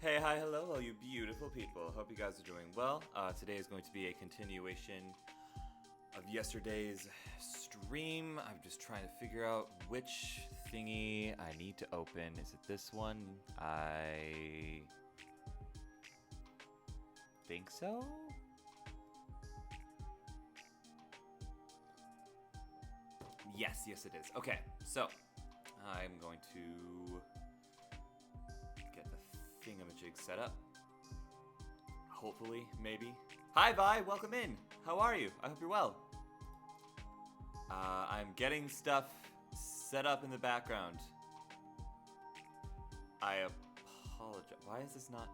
Hey, hi, hello, all you beautiful people. Hope you guys are doing well. Today is going to be a continuation of yesterday's stream. I'm just trying to figure out which thingy I need to open. Is it this one? I think so? Yes, it is. Okay, so I'm going to get the thingamajig set up. Hopefully, maybe. Hi, Vi, welcome in. How are you? I hope you're well. I'm getting stuff set up in the background. I apologize. Why is this not?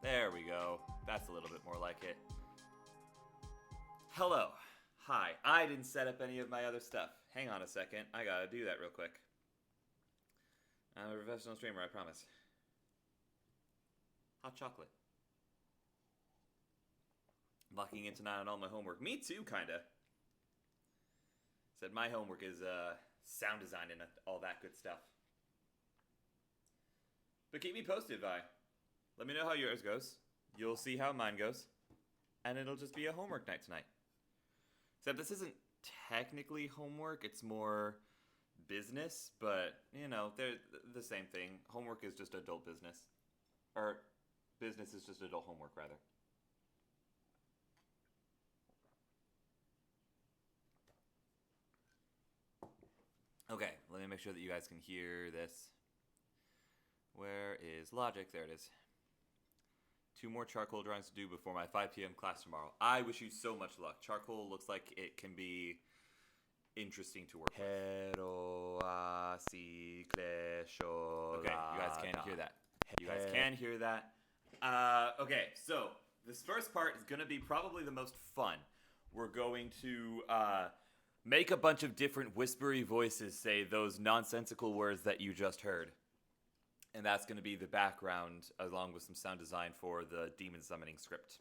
There we go. That's a little bit more like it. Hello. Hi. I didn't set up any of my other stuff. Hang on a second. I gotta do that real quick. I'm a professional streamer, I promise. Hot chocolate. Locking in tonight on all my homework. Me too, kinda. Said my homework is sound design and all that good stuff. But keep me posted, Vi. Let me know how yours goes. You'll see how mine goes. And it'll just be a homework night tonight. Except this isn't technically homework, it's more business, but, you know, they're the same thing. Homework is just adult business. Or, business is just adult homework, rather. Okay, let me make sure that you guys can hear this. Where is Logic? There it is. 2 more charcoal drawings to do before my 5 p.m. class tomorrow. I wish you so much luck. Charcoal looks like it can be interesting to work with. Okay, you guys can hear that. You guys can hear that. Okay, so this first part is going to be probably the most fun. We're going to make a bunch of different whispery voices say those nonsensical words that you just heard. And that's going to be the background, along with some sound design for the demon summoning script.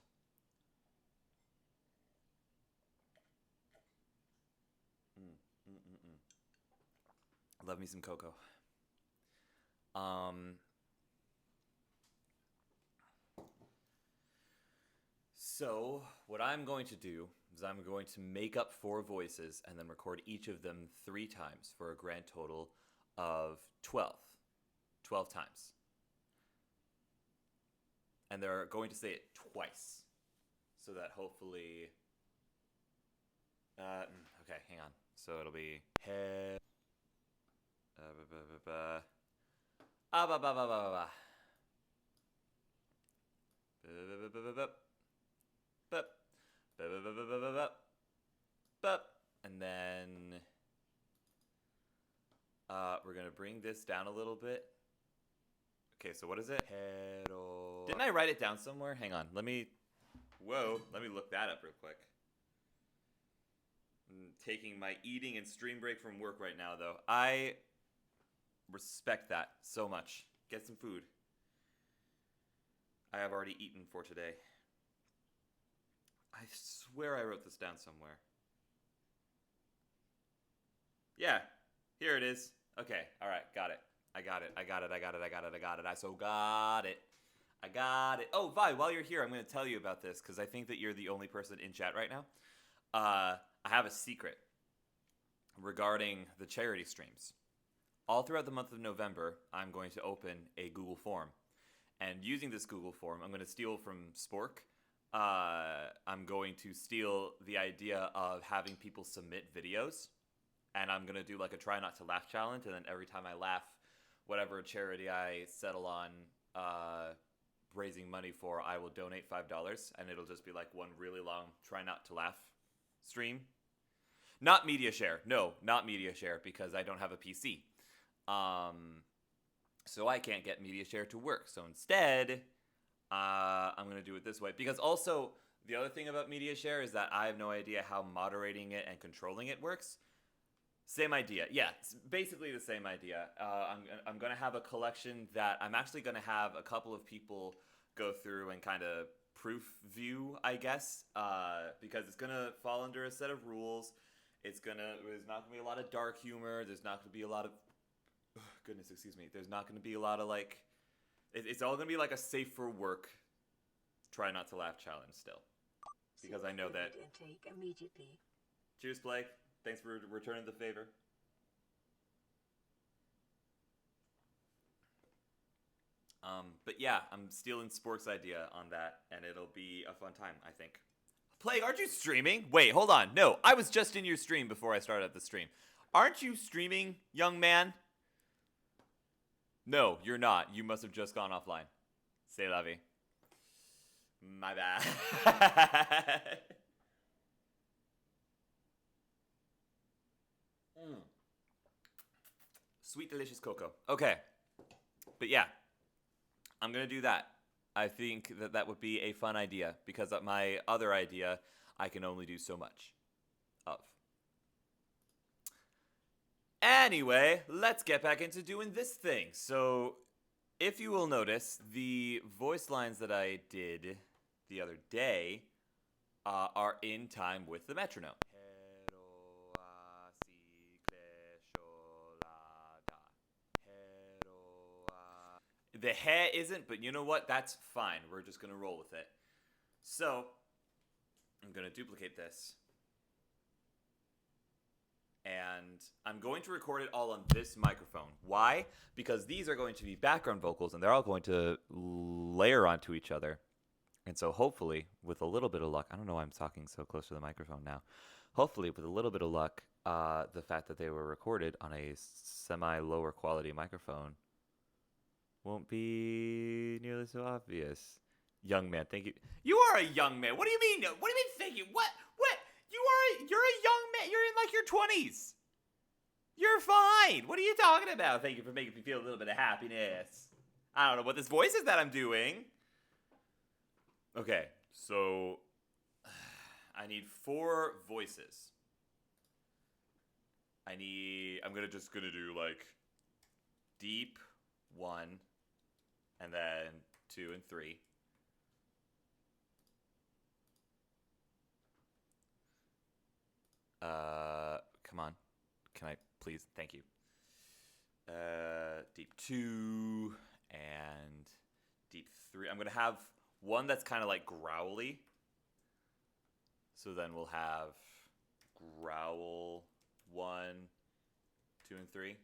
Love me some cocoa. So, what I'm going to do is I'm going to make up 4 voices and then record each of them 3 times for a grand total of 12. 12 times. And they're going to say it twice. So that hopefully... okay, hang on. So it'll be... He... ba. And then... we're going to bring this down a little bit. Okay, so what is it? Didn't I write it down somewhere? Hang on. Let me look that up real quick. I'm taking my eating and stream break from work right now, though. I respect that so much. Get some food. I have already eaten for today. I swear I wrote this down somewhere. Yeah, here it is. Okay, alright, got it. I got it. I got it. Oh, Vi, while you're here, I'm going to tell you about this because I think that you're the only person in chat right now. I have a secret regarding the charity streams. All throughout the month of November, I'm going to open a Google form. And using this Google form, I'm going to steal from Spork. I'm going to steal the idea of having people submit videos. And I'm going to do like a try not to laugh challenge. And then every time I laugh, whatever charity I settle on raising money for, I will donate $5. And it'll just be like one really long try not to laugh stream. Not media share. No, not media share because I don't have a PC. So I can't get media share to work. So instead, I'm going to do it this way. Because also, the other thing about media share is that I have no idea how moderating it and controlling it works. Same idea. Yeah, it's basically the same idea. I'm going to have a collection that I'm actually going to have a couple of people go through and kind of proof view, I guess, because it's going to fall under a set of rules. There's not going to be a lot of dark humor. There's not going to be a lot of Goodness, excuse me. There's not going to be a lot of like. It's all going to be like a safe for work. Try not to laugh challenge still, because I know that. Intake immediately. Cheers, Blake. Thanks for returning the favor. But yeah, I'm stealing Spork's idea on that, and it'll be a fun time, I think. Plague, aren't you streaming? Wait, hold on. No, I was just in your stream before I started the stream. Aren't you streaming, young man? No, you're not. You must have just gone offline. Say la vie. My bad. mm. Sweet, delicious cocoa. Okay. But yeah, I'm going to do that. I think that that would be a fun idea because my other idea I can only do so much of. Anyway, let's get back into doing this thing. So, if you will notice, the voice lines that I did the other day are in time with the metronome. The he isn't, but you know what? That's fine. We're just going to roll with it. So, I'm going to duplicate this. And I'm going to record it all on this microphone. Why? Because these are going to be background vocals, and they're all going to layer onto each other. And so hopefully, with a little bit of luck, I don't know why I'm talking so close to the microphone now. Hopefully, with a little bit of luck, the fact that they were recorded on a semi-lower quality microphone won't be nearly so obvious. Young man, thank you. You are a young man. What do you mean? What do you mean thank you? What? You're a young man. You're in like your 20s. You're fine. What are you talking about? Thank you for making me feel a little bit of happiness. I don't know what this voice is that I'm doing. Okay, so I need 4 voices. I'm just gonna do like deep 1, and then 2 and 3. Come on. Can I please? Thank you. Deep 2 and deep 3. I'm gonna have one that's kind of like growly. So then we'll have growl 1, 2, and 3.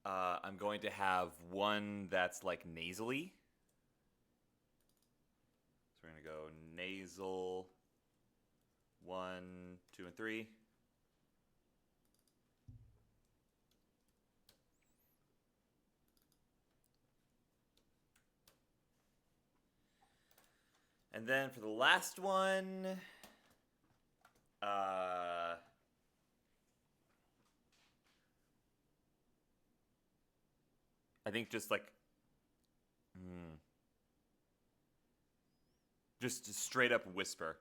I'm going to have one that's like nasally. So we're going to go nasal 1, 2, and 3. And then for the last one, I think just like, just straight up whisper.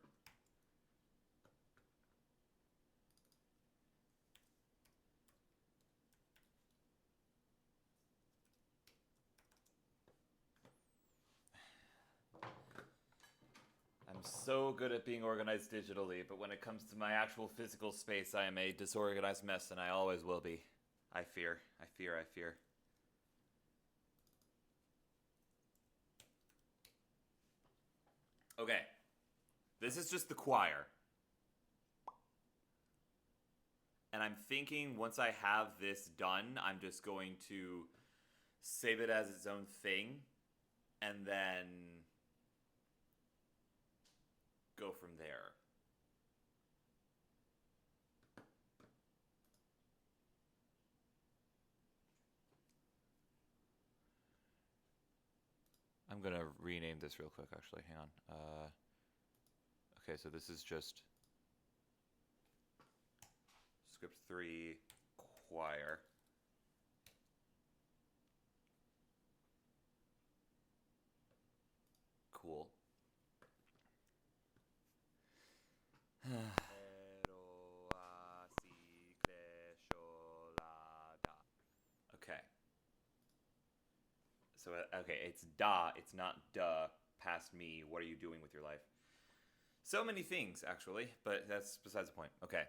I'm so good at being organized digitally, but when it comes to my actual physical space, I am a disorganized mess, and I always will be. I fear. Okay. This is just the choir. And I'm thinking once I have this done, I'm just going to save it as its own thing and then go from there. I'm going to rename this real quick, actually. Hang on. Okay, so this is just script 3 choir. Cool. Okay. So, okay, it's da, it's not duh. past me. What are you doing with your life? So many things, actually, but that's besides the point. Okay.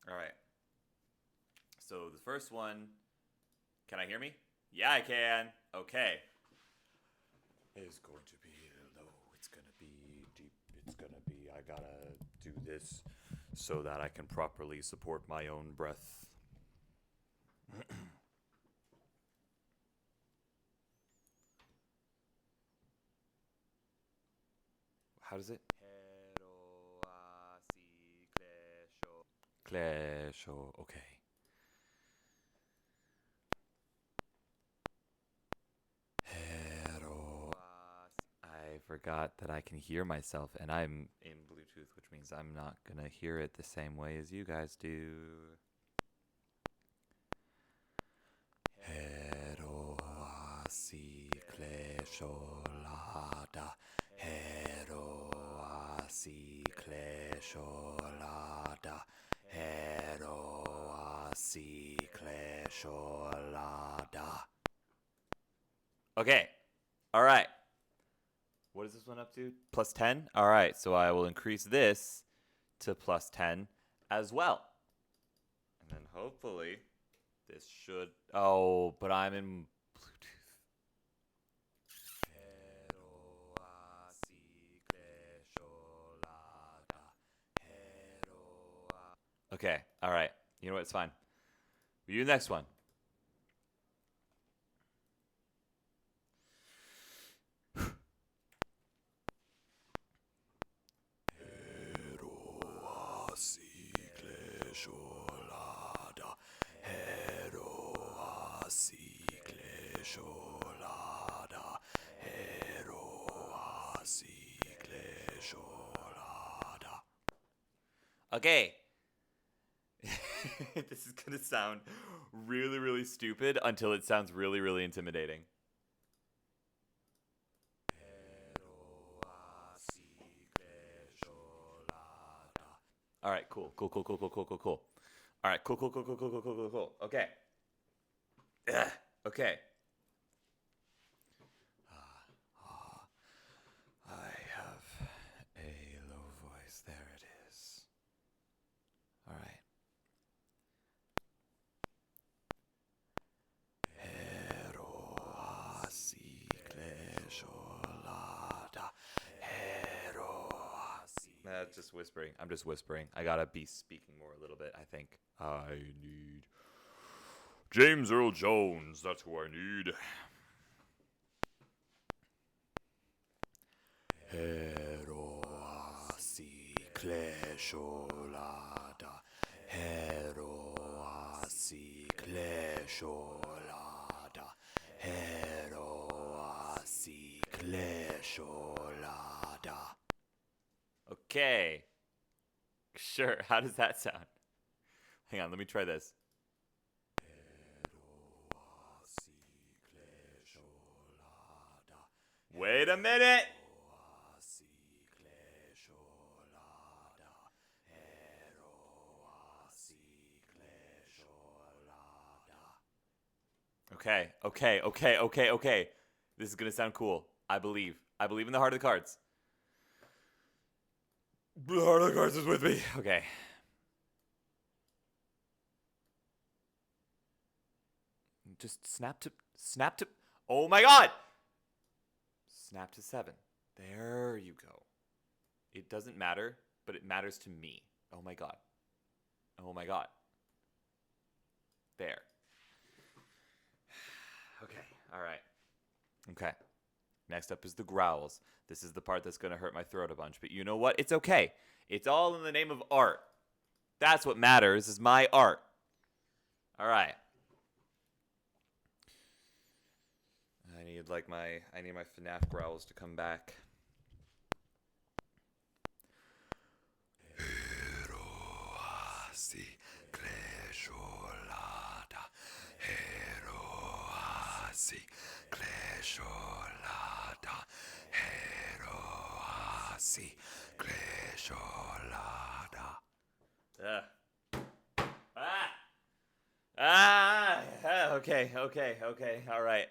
All right. So the first one, can I hear me? Yeah, I can. Okay. It's going to be low. It's going to be deep. It's going to be, I gotta do this so that I can properly support my own breath. How does it? Klesho. Okay. I forgot that I can hear myself, and I'm in Bluetooth, which means I'm not gonna hear it the same way as you guys do. Heroasi klesholada. Heroasi klesholada. Heroasi klesholada. Okay. All right. What is this one up to? Plus 10? All right, so I will increase this to plus 10 as well. And then hopefully this should... Oh, but I'm in Bluetooth. Okay, all right. You know what? It's fine. We do the next one. Okay. This is going to sound really, really stupid until it sounds really, really intimidating. All right, cool. All right, cool. Okay. Okay. I have a low voice. There it is. All right. That's just whispering. I'm just whispering. I gotta be speaking more a little bit, I think. I need James Earl Jones. That's who I need. Heroasi klesholada. Heroasi klesholada. Heroasi klesholada. Okay. Sure. How does that sound? Hang on, let me try this. Wait a minute. Okay. This is gonna sound cool. I believe in the heart of the cards. The heart of the cards is with me. Okay. Just snap to. Oh my god! Snap to 7. There you go. It doesn't matter, but it matters to me. Oh my god. There. Okay, alright. Okay. Next up is the growls. This is the part that's going to hurt my throat a bunch, but you know what? It's okay. It's all in the name of art. That's what matters, is my art. Alright. I need my FNAF growls to come back. Heroasi klesholada. Heroasi klesholada. Heroasi klesholada. Okay. All right.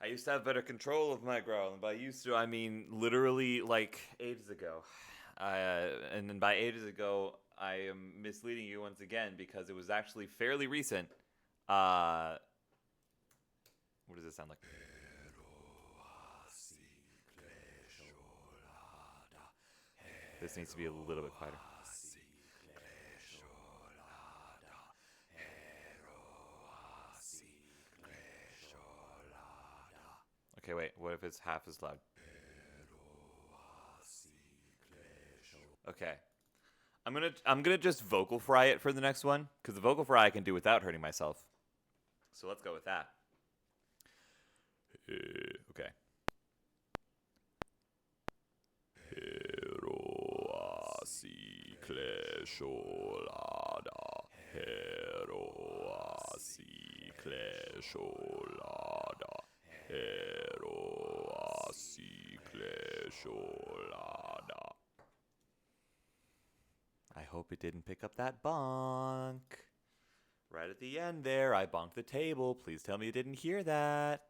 I used to have better control of my growl, and by used to, I mean literally like ages ago. And then by ages ago, I am misleading you once again because it was actually fairly recent. What does it sound like? This needs to be a little bit quieter. Okay, wait. What if it's half as loud? Okay. I'm gonna just vocal fry it for the next one, because the vocal fry I can do without hurting myself. So let's go with that. Okay. I hope it didn't pick up that bonk. Right at the end there, I bonked the table. Please tell me you didn't hear that.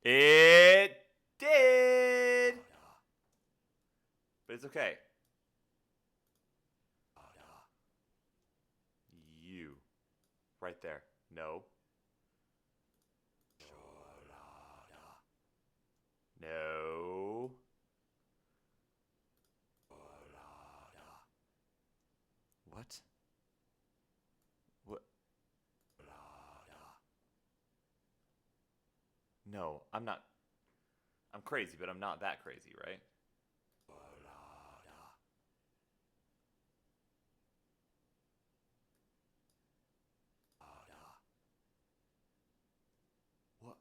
It did! But it's okay. You. Right there. No. No. What? What? No, I'm not. I'm crazy, but I'm not that crazy, right? What?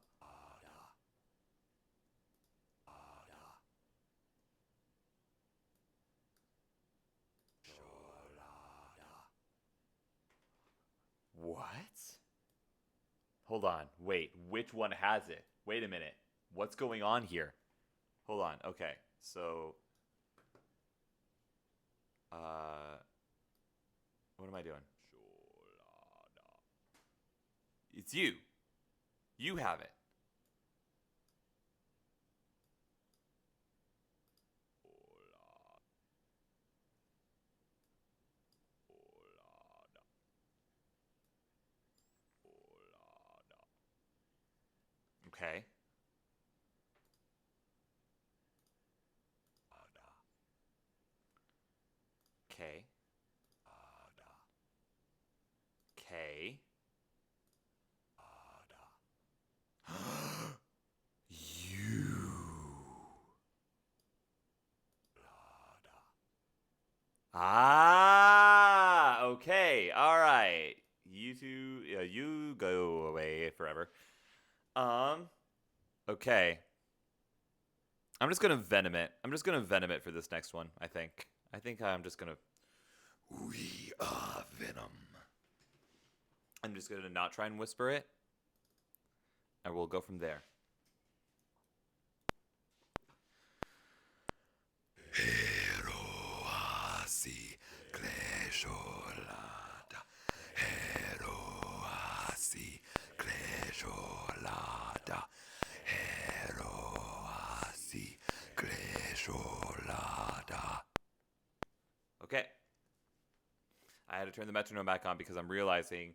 What? Hold on. Wait. Which one has it? Wait a minute. What's going on here? Hold on. Okay. So, what am I doing? It's you. You have it. Okay. Okay. Okay. You. Ah, okay. All right. You two, you go away forever. Okay. I'm just gonna venom it. I'm just gonna venom it for this next one, I think. I think I'm just gonna. We are Venom. I'm just gonna not try and whisper it. And we'll go from there. Heroasi Klesholada. Heroasi Klesholada. Heroasi Klesholada. Okay. I had to turn the metronome back on because I'm realizing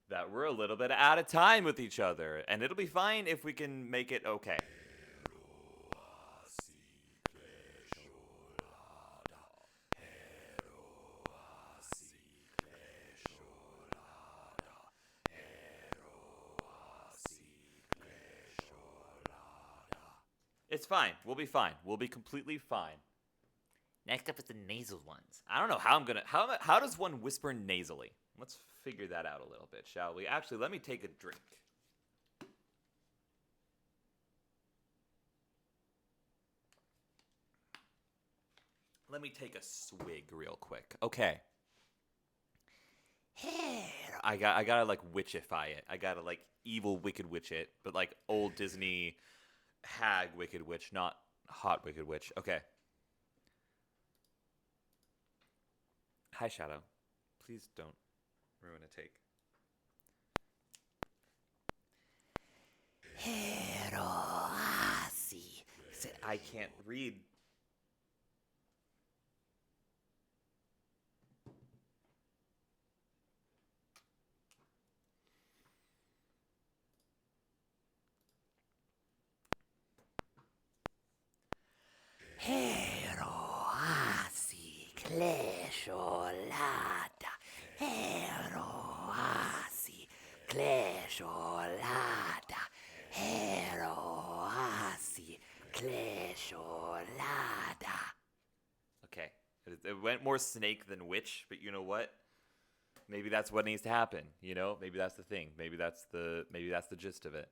that we're a little bit out of time with each other, and it'll be fine if we can make it okay. It's fine. We'll be fine. We'll be completely fine. Next up is the nasal ones. I don't know how I'm gonna. How does one whisper nasally? Let's figure that out a little bit, shall we? Actually, let me take a drink. Let me take a swig real quick. Okay. I gotta like witchify it. I gotta like evil wicked witch it, but like old Disney hag wicked witch, not hot wicked witch. Okay. Hi Shadow. Please don't ruin a take. Heroasi. I can't read. Heroasi klesholada. Heroasi klesholada. Heroasi klesholada. Okay. It went more snake than witch, but you know what? Maybe that's what needs to happen, you know? Maybe that's the thing. Maybe that's the gist of it.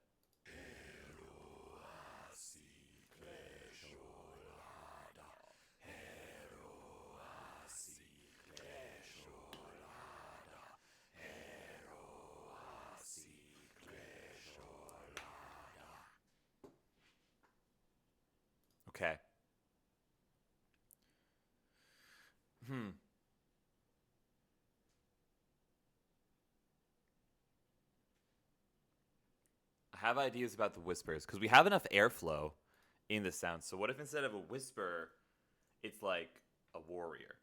Okay. I have ideas about the whispers because we have enough airflow in the sound. So what if instead of a whisper, it's like a warrior?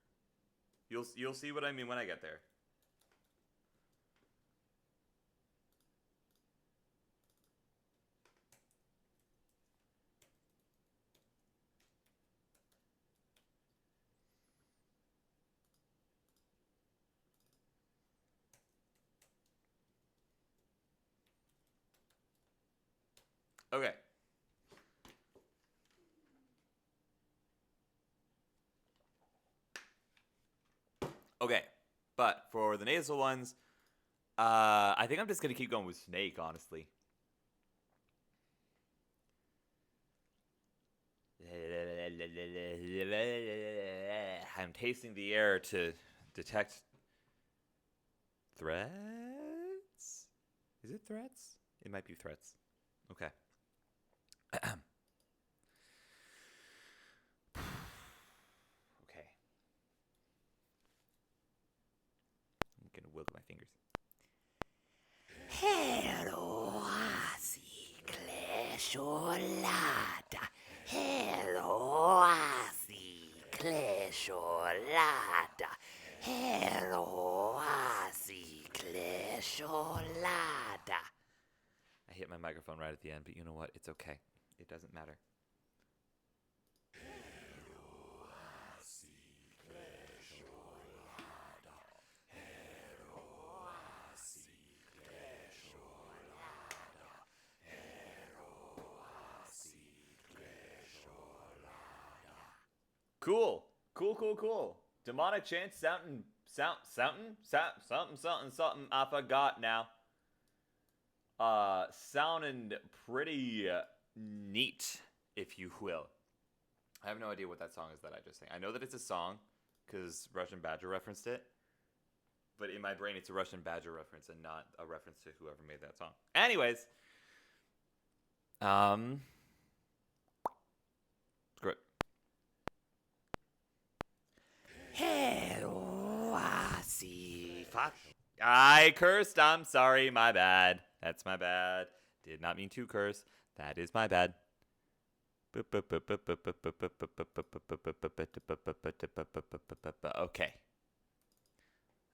You'll see what I mean when I get there. Okay. Okay. But for the nasal ones, I think I'm just gonna keep going with snake, honestly. I'm tasting the air to detect threats. Is it threats? It might be threats. Okay. Okay. I'm gonna wiggle my fingers. Heroasi klesholada. Heroasi klesholada. Heroasi klesholada. I hit my microphone right at the end, but you know what? It's okay. It doesn't matter. Cool. Cool. Demonic chant something I forgot now. Sounding pretty neat, if you will. I have no idea what that song is that I just sang. I know that it's a song because Russian Badger referenced it, but in my brain it's a Russian Badger reference and not a reference to whoever made that song. Anyways, screw it. Fuck. I cursed. I'm sorry. My bad. That's my bad. Did not mean to curse. That is my bad. Okay.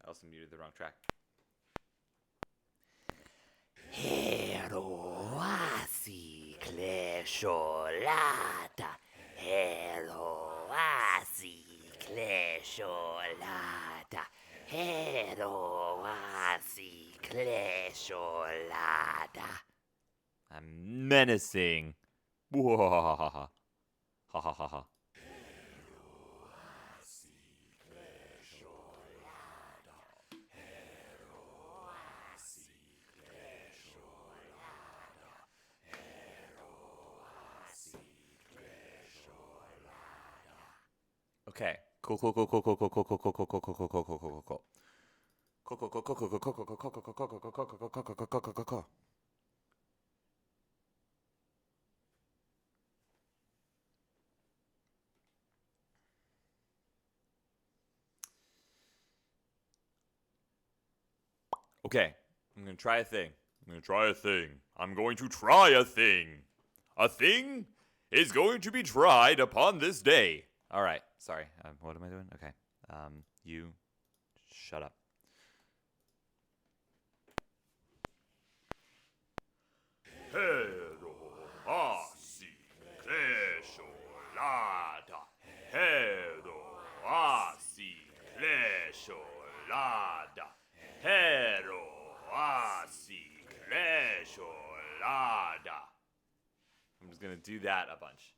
I also muted the wrong track. Heroasi klesholada. Heroasi klesholada. Heroasi klesholada. I'm menacing. Whoa. Ha ha ha ha. Okay. Cool. Okay, I'm gonna try a thing. I'm gonna try a thing. I'm going to try a thing. A thing is going to be tried upon this day. All right. Sorry. What am I doing? Okay. You shut up. Hero asi cresciolata. Hero asi cresciolata. Hero asi cresciolata. I'm just going to do that a bunch.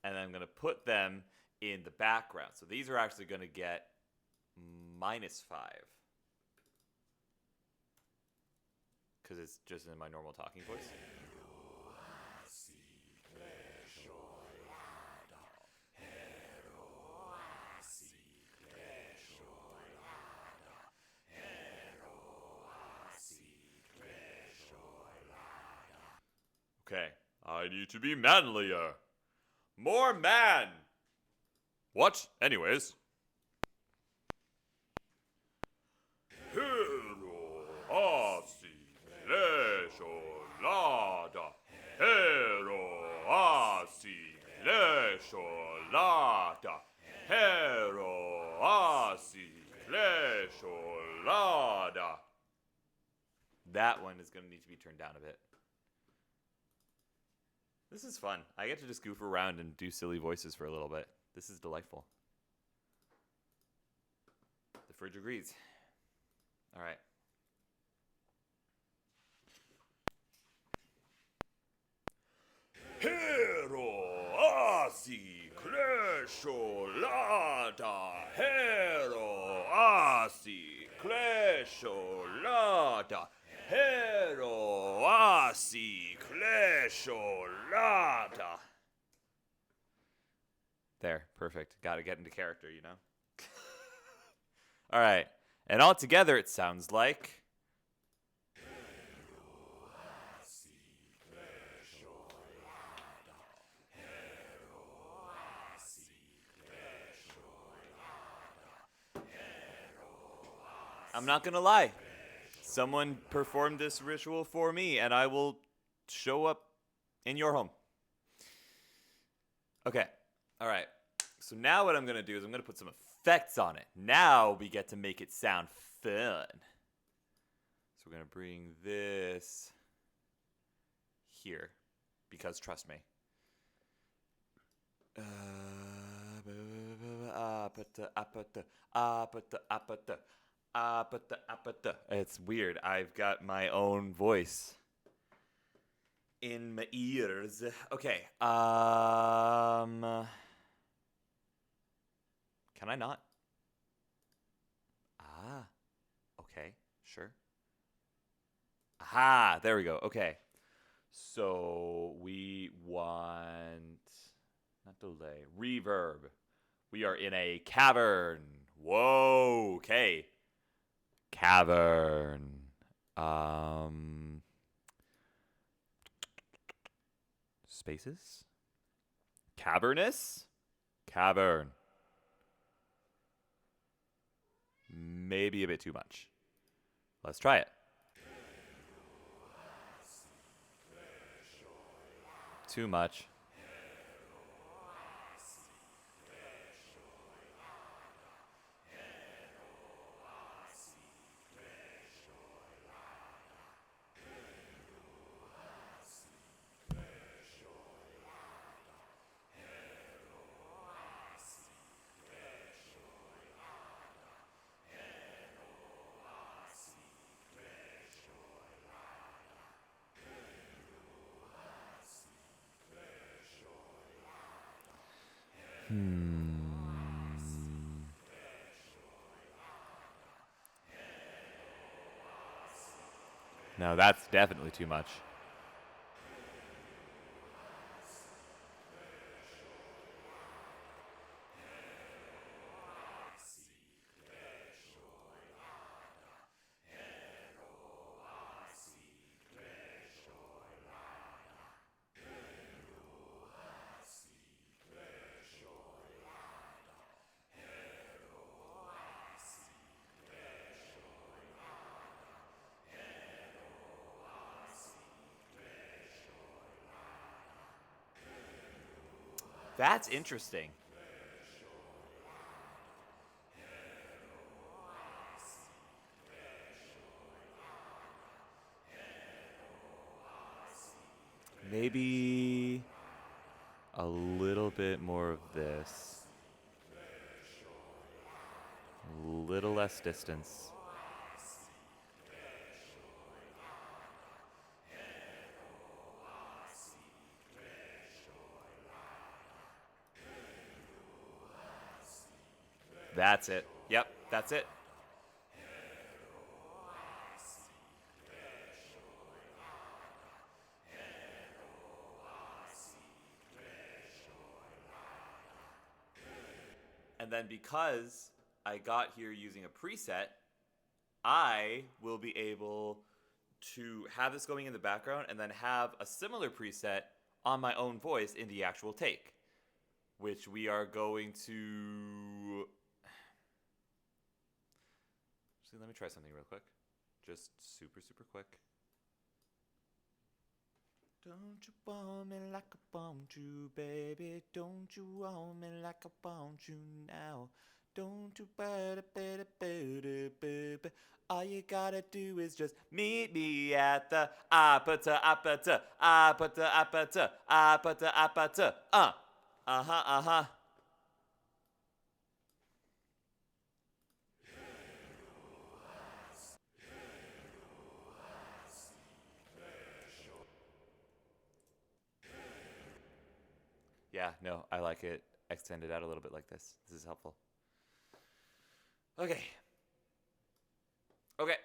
And then I'm going to put them in the background. So these are actually going to get -5. Because it's just in my normal talking voice. Okay, I need to be manlier. More man! What? Anyways. Hero asi cresciolata. Hero asi cresciolata. Hero asi cresciolata. That one is going to need to be turned down a bit. This is fun. I get to just goof around and do silly voices for a little bit. This is delightful. The fridge agrees. All right. Hero asi cresciolata. Hero asi cresciolata. Hero asi cresciolata. There, perfect. Got to get into character, you know? All right. And all together it sounds like... I'm not going to lie. Someone performed this ritual for me, and I will show up in your home. Okay. All right. So now what I'm going to do is I'm going to put some effects on it. Now we get to make it sound fun. So we're going to bring this here, because trust me. It's weird. I've got my own voice in my ears. Okay. Can I not? Okay. Sure. Aha, there we go. Okay. So we want not delay, reverb. We are in a cavern. Whoa, okay. Cavern. Spaces? Cavernous? Cavern. Maybe a bit too much. Let's try it. Too much. No, that's definitely too much. That's interesting. Maybe a little bit more of this. A little less distance. That's it. Yep, that's it. And then because I got here using a preset, I will be able to have this going in the background and then have a similar preset on my own voice in the actual take, which we are going to... Actually, let me try something real quick. Just super, super quick. Don't you want me like I want you, baby? Don't you want me like I want you now? Don't you better, better, better, baby? All you gotta do is just meet me at the apata, apata, apata, apata, apata, apata. Uh-huh, uh-huh. Yeah, no, I like it extended out a little bit like this. This is helpful. Okay. Okay.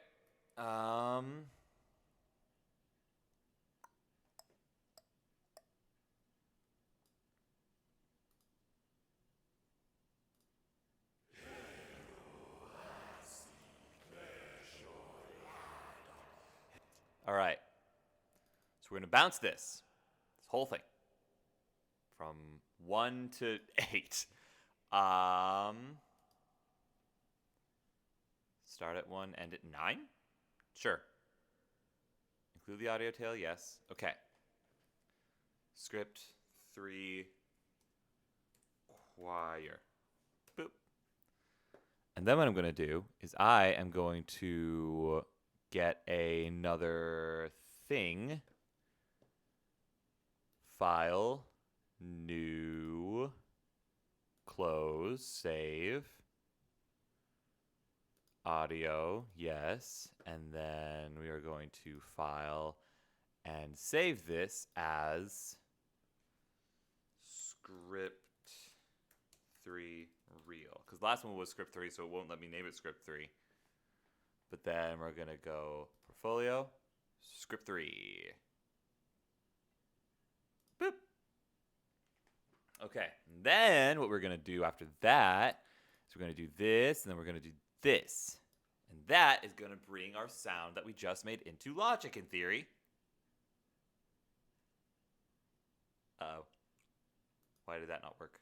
All right. So we're going to bounce this whole thing from 1 to 8. Start at 1, end at 9? Sure. Include the audio tail, yes. Okay. Script 3, choir. Boop. And then what I'm going to do is I am going to get another thing. File, new, close, save. Audio, yes. And then we are going to file and save this as script 3 real. Because the last one was script 3, so it won't let me name it script 3. But then we're going to go portfolio, script 3. Boop. Okay. And then what we're going to do after that is we're going to do this, and then we're going to do this. And that is going to bring our sound that we just made into Logic in theory. Uh-oh. Why did that not work?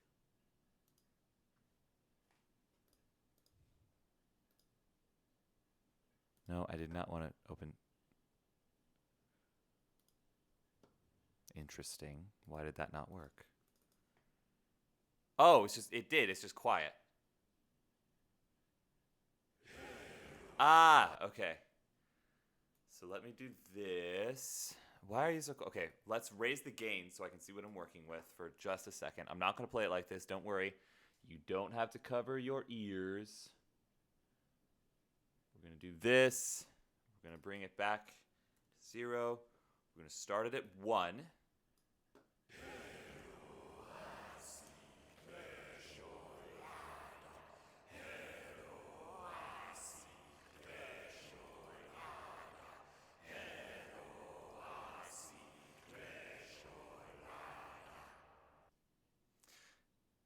No, I did not want to open. Interesting. Why did that not work? Oh, it did. It's just quiet. Ah, okay. So let me do this. Why are you so... Okay, let's raise the gain so I can see what I'm working with for just a second. I'm not going to play it like this. Don't worry. You don't have to cover your ears. We're going to do this. We're going to bring it back to 0. We're going to start it at 1.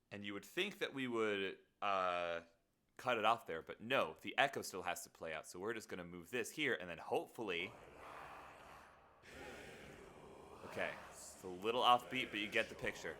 And you would think that we would cut it off there, but no, the echo still has to play out. So we're just going to move this here, and then hopefully... Okay, it's a little offbeat, but you get the picture.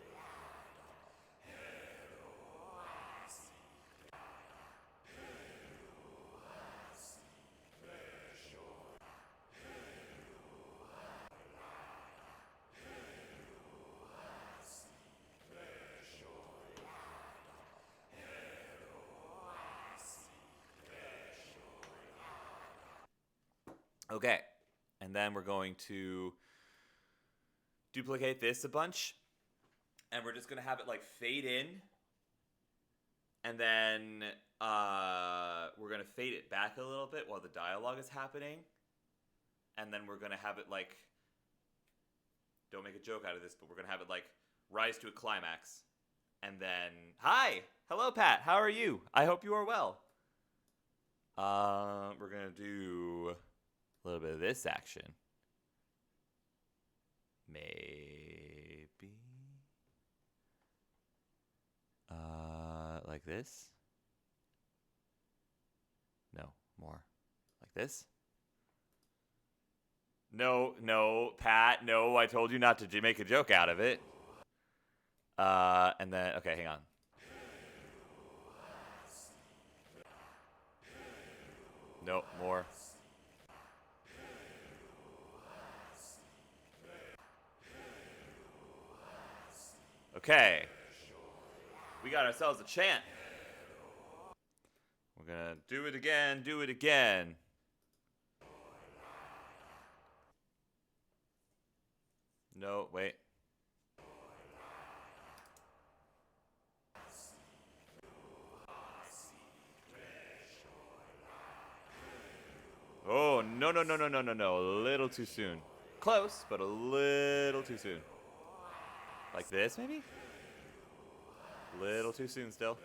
Okay, and then we're going to duplicate this a bunch, and we're just gonna have it like fade in, and then we're gonna fade it back a little bit while the dialogue is happening, and then we're gonna have it like, don't make a joke out of this, but we're gonna have it like rise to a climax, and then, hi, hello Pat, how are you? I hope you are well. We're gonna do a little bit of this action. Maybe like this. No, more like this. No, Pat, no, I told you not to make a joke out of it. And then, okay, hang on. No, more. Okay. We got ourselves a chant. We're gonna do it again, do it again. No, wait. Oh, no. A little too soon. Close, but a little too soon. Like this, maybe? Little too soon still.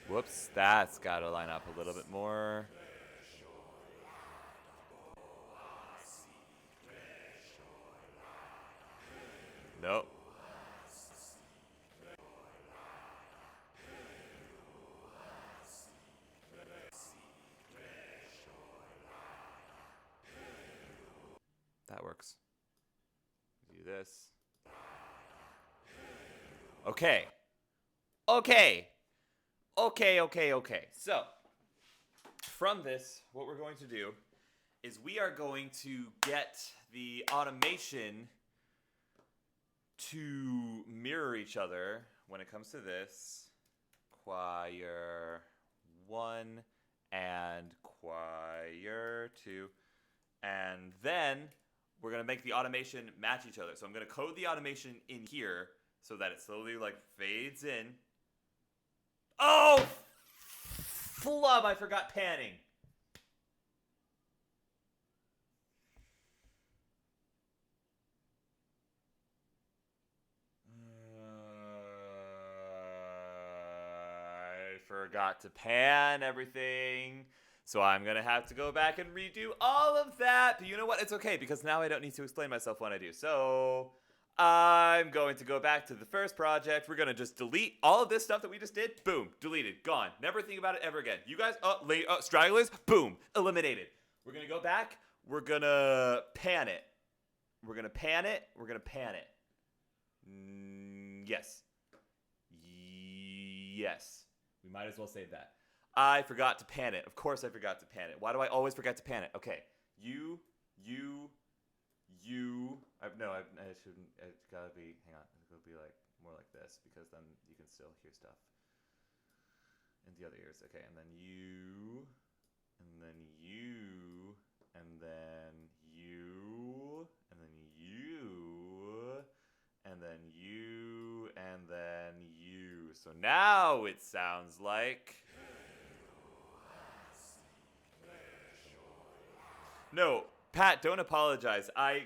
Whoops, that's got to line up a little bit more. Nope. That works. Do this. Okay. So, from this, what we're going to do is we are going to get the automation to mirror each other when it comes to this. Choir 1 and choir 2. And then we're going to make the automation match each other. So I'm going to code the automation in here so that it slowly like fades in. Oh, flub, I forgot panning. I forgot to pan everything. So I'm going to have to go back and redo all of that. But you know what? It's okay because now I don't need to explain myself when I do. So I'm going to go back to the first project. We're going to just delete all of this stuff that we just did. Boom. Deleted. Gone. Never think about it ever again. You guys, stragglers. Boom. Eliminated. We're going to go back. We're going to pan it. We're going to pan it. We're going to pan it. Yes. Yes. We might as well save that. I forgot to pan it. Of course I forgot to pan it. Why do I always forget to pan it? Okay. I shouldn't. It's gotta be. Hang on. It's gonna be like more like this because then you can still hear stuff in the other ears. Okay, and then you, and then you, and then you, and then you, and then you, and then you. So now it sounds like. No, Pat, don't apologize. I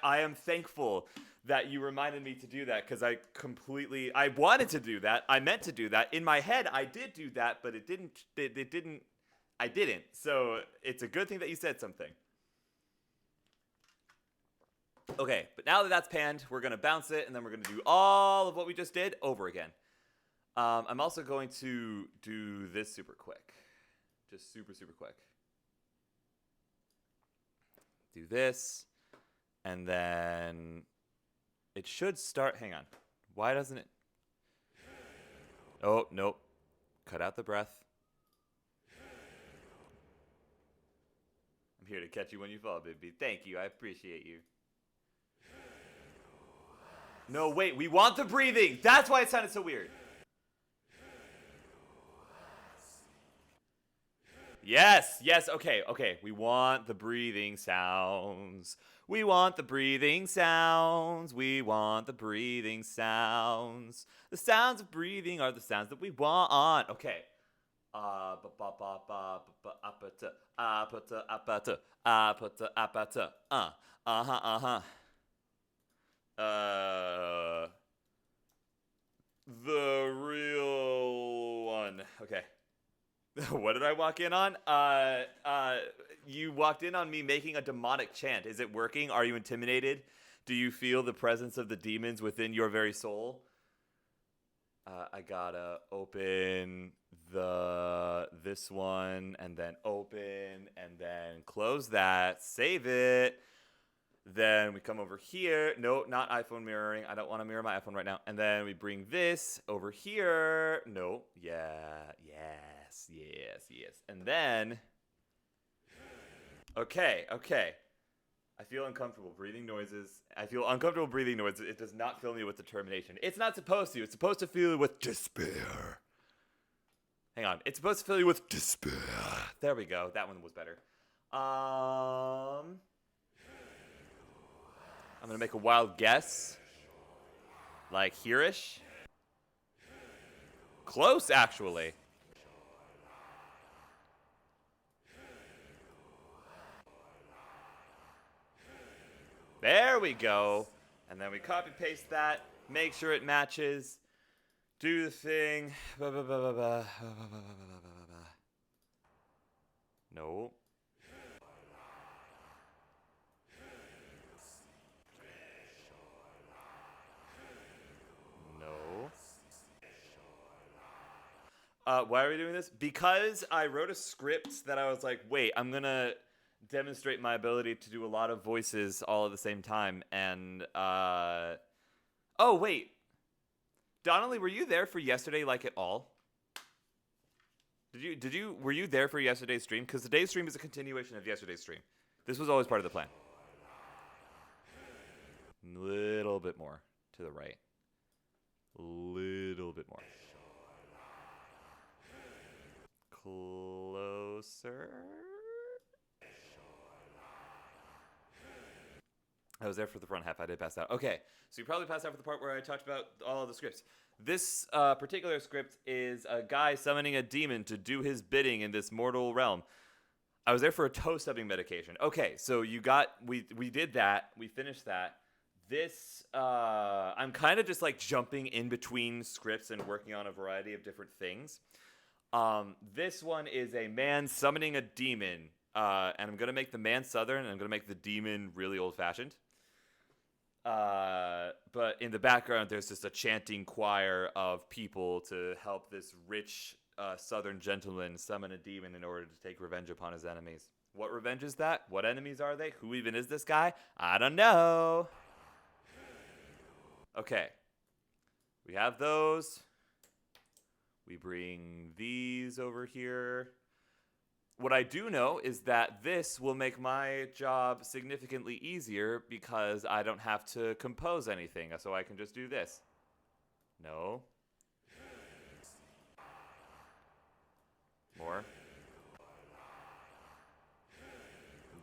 am thankful that you reminded me to do that because I wanted to do that. I meant to do that. In my head, I did do that, but it didn't, I didn't. So it's a good thing that you said something. Okay, but now that that's panned, we're going to bounce it, and then we're going to do all of what we just did over again. I'm also going to do this super quick. Just super quick. Do this, And then it should start. Hang on. Why doesn't it? Oh, nope. Cut out the breath. I'm here to catch you when you fall, baby. Thank you. I appreciate you. No, wait. We want the breathing. That's why it sounded so weird. Yes, yes, okay, okay. We want the breathing sounds. We want the breathing sounds. We want the breathing sounds. The sounds of breathing are the sounds that we want. Okay. The real one. Okay. What did I walk in on? You walked in on me making a demonic chant. Is it working? Are you intimidated? Do you feel the presence of the demons within your very soul? I gotta open this one and then open and then close that. Save it. Then we come over here. No, not iPhone mirroring. I don't want to mirror my iPhone right now. And then we bring this over here. No. Yeah. Yes. Yes. Yes. And then. Okay. Okay. I feel uncomfortable breathing noises. I feel uncomfortable breathing noises. It does not fill me with determination. It's not supposed to. It's supposed to fill you with despair. Hang on. It's supposed to fill you with despair. There we go. That one was better. I'm going to make a wild guess. Like here-ish. Close, actually. There we go. And then we copy-paste that. Make sure it matches. Do the thing. No. Why are we doing this? Because I wrote a script that I was like, wait, I'm going to demonstrate my ability to do a lot of voices all at the same time. And, oh, wait. Donnelly, were you there for yesterday, like, at all? Were you there for yesterday's stream? Because today's stream is a continuation of yesterday's stream. This was always part of the plan. A little bit more to the right. A little bit more. Closer. I was there for the front half. I did pass out. Okay, so you probably passed out for the part where I talked about all of the scripts. This particular script is a guy summoning a demon to do his bidding in this mortal realm. I was there for a toe subbing medication. Okay, so we did that. We finished that. This, I'm kind of just like jumping in between scripts and working on a variety of different things. This one is a man summoning a demon, and I'm going to make the man Southern, and I'm going to make the demon really old-fashioned. But in the background, there's just a chanting choir of people to help this rich Southern gentleman summon a demon in order to take revenge upon his enemies. What revenge is that? What enemies are they? Who even is this guy? I don't know. Okay. We have those. We bring these over here. What I do know is that this will make my job significantly easier because I don't have to compose anything, so I can just do this. No. More.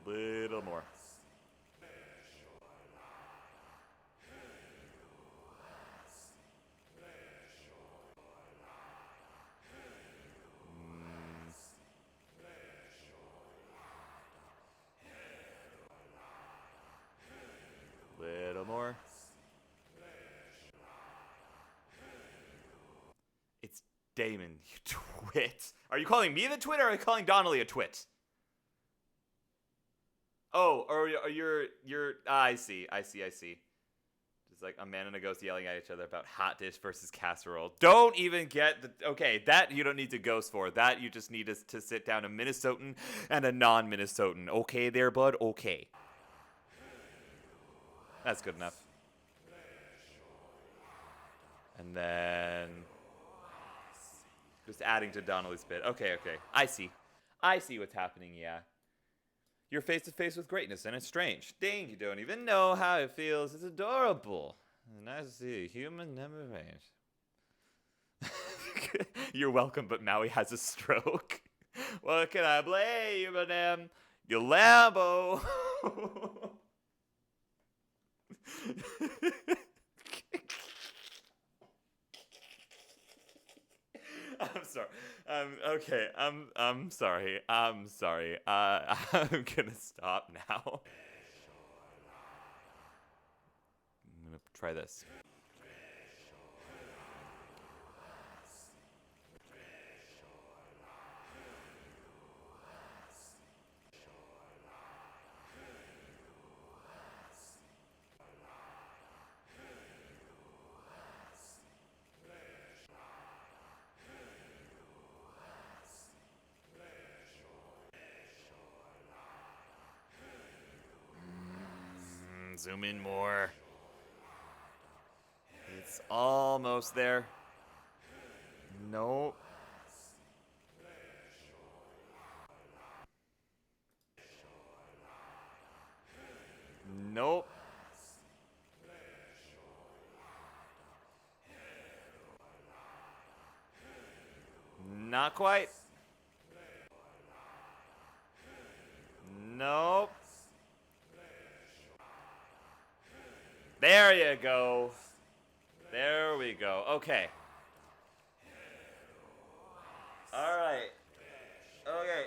Little more. Little more. It's Damon, you twit. Are you calling me the twit or are you calling Donnelly a twit? Oh, or you're I see. Just like a man and a ghost yelling at each other about hot dish versus casserole. Don't even get the... Okay, that you don't need to ghost for. That you just need to sit down a Minnesotan and a non-Minnesotan. Okay there, bud? Okay. That's good enough. And then just adding to Donnelly's bit. Okay, okay. I see. I see what's happening, yeah. You're face to face with greatness, and it's strange. Dang, you don't even know how it feels. It's adorable. Nice to see a human never fails. You're welcome, but Maui has a stroke. What can I blame him? You Lambo. I'm sorry. Okay. I'm sorry. I'm sorry. I'm gonna stop now. I'm gonna try this. Zoom in more. It's almost there. Nope. Nope. Not quite. Nope. There you go. There we go. Okay. All right. Okay.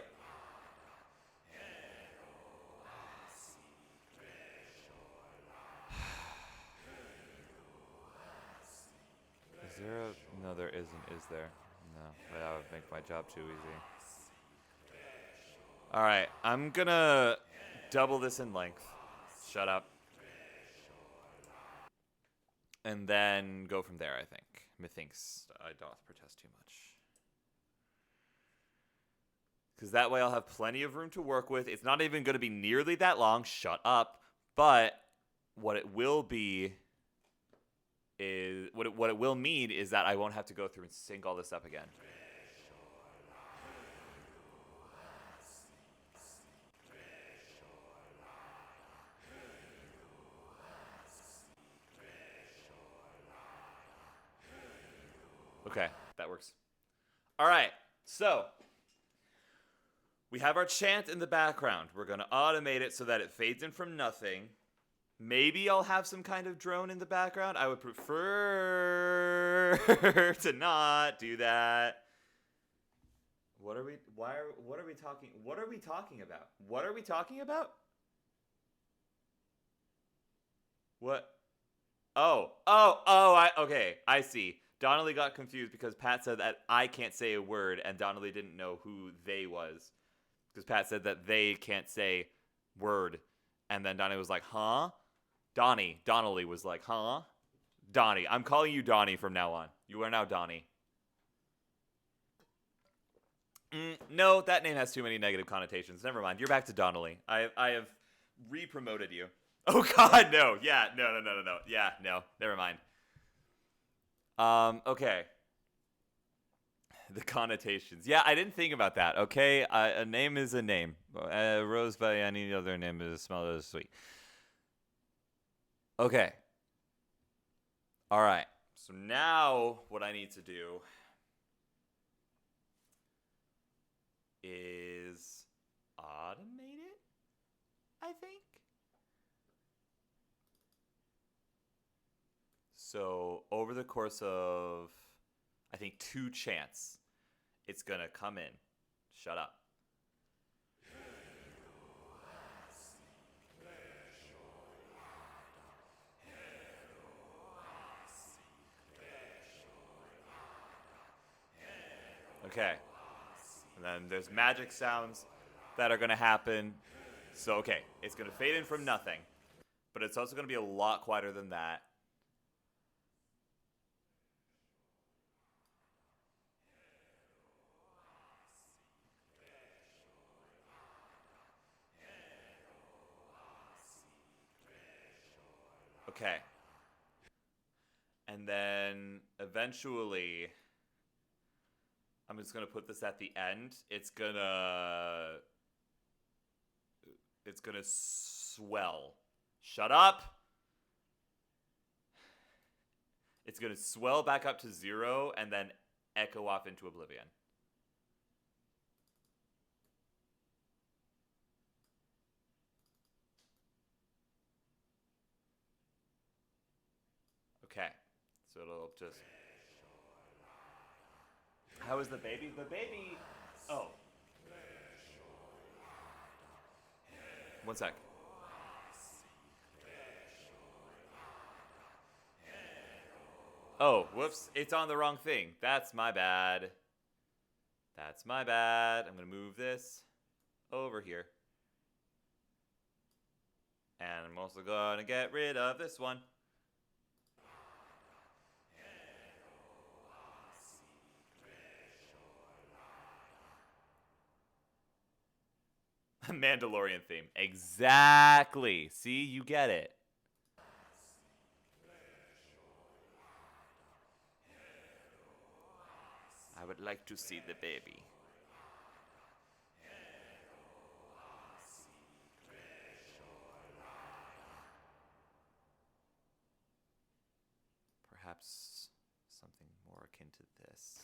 Is there a... No, there isn't, is there? No, that would make my job too easy. All right, I'm gonna double this in length. Shut up. And then go from there, I think. Methinks I doth protest too much. Because that way I'll have plenty of room to work with. It's not even going to be nearly that long. Shut up. But what it will be is... What it will mean is that I won't have to go through and sync all this up again. Okay, that works. All right, so we have our chant in the background. We're going to automate it so that it fades in from nothing. Maybe I'll have some kind of drone in the background. I would prefer to not do that. What are we talking about? What are we talking about? What? Okay, I see. Donnelly got confused because Pat said that I can't say a word, and Donnelly didn't know who they was. Because Pat said that they can't say word, and then Donnelly was like, huh? Donnelly was like, huh? Donnie. I'm calling you Donnie from now on. You are now Donnie. No, that name has too many negative connotations. Never mind. You're back to Donnelly. I have re-promoted you. Oh, God, no. Yeah, no. Yeah, no. Never mind. Okay. The connotations. Yeah, I didn't think about that, okay? A name is a name. Rose by any other name is smell as sweet. Okay. All right. So now what I need to do is automate it, I think. So over the course of, I think, 2 chants, it's going to come in. Shut up. Okay. And then there's magic sounds that are going to happen. So, okay, it's going to fade in from nothing. But it's also going to be a lot quieter than that. Okay. And then eventually, I'm just gonna put this at the end. It's gonna swell. Shut up. It's gonna swell back up to 0 and then echo off into oblivion. Okay. So it'll just... How is the baby? The baby... Oh. One sec. Oh, whoops. It's on the wrong thing. That's my bad. That's my bad. I'm going to move this over here. And I'm also going to get rid of this one. Mandalorian theme. Exactly. See, you get it. I would like to see the baby. Perhaps something more akin to this.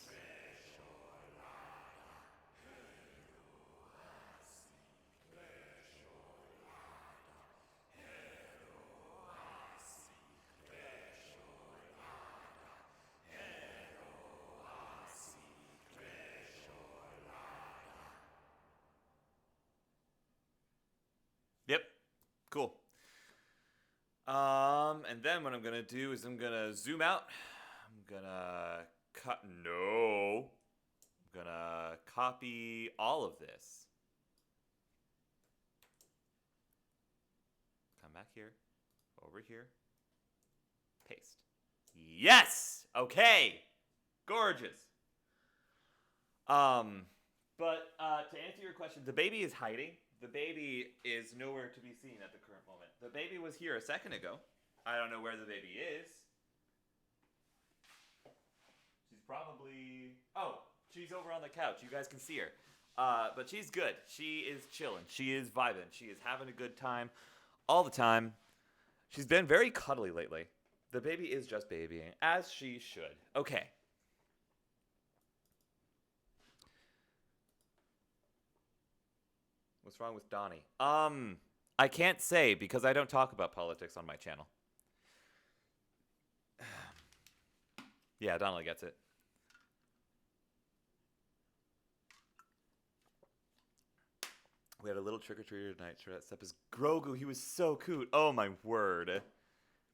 Yep. Cool. And then what I'm gonna do is I'm gonna zoom out. I'm gonna cut. No. I'm gonna copy all of this. Come back here. Over here. Paste. Yes. Okay. Gorgeous. But to answer your question, the baby is hiding. The baby is nowhere to be seen at the current moment. The baby was here a second ago. I don't know where the baby is. She's probably... Oh, she's over on the couch. You guys can see her. But she's good. She is chilling. She is vibing. She is having a good time all the time. She's been very cuddly lately. The baby is just babying, as she should. Okay. What's wrong with Donnie? I can't say because I don't talk about politics on my channel. Yeah, Donnelly gets it. We had a little trick-or-treater tonight. Sure, that step is Grogu. He was so cute. Oh, my word.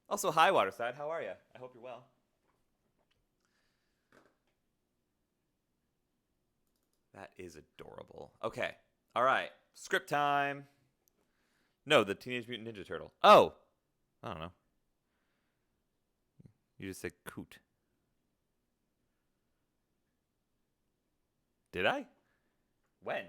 Also, hi, Waterside. How are you? I hope you're well. That is adorable. Okay. All right. Script time. No, the Teenage Mutant Ninja Turtle. Oh. I don't know. You just said coot. Did I? When?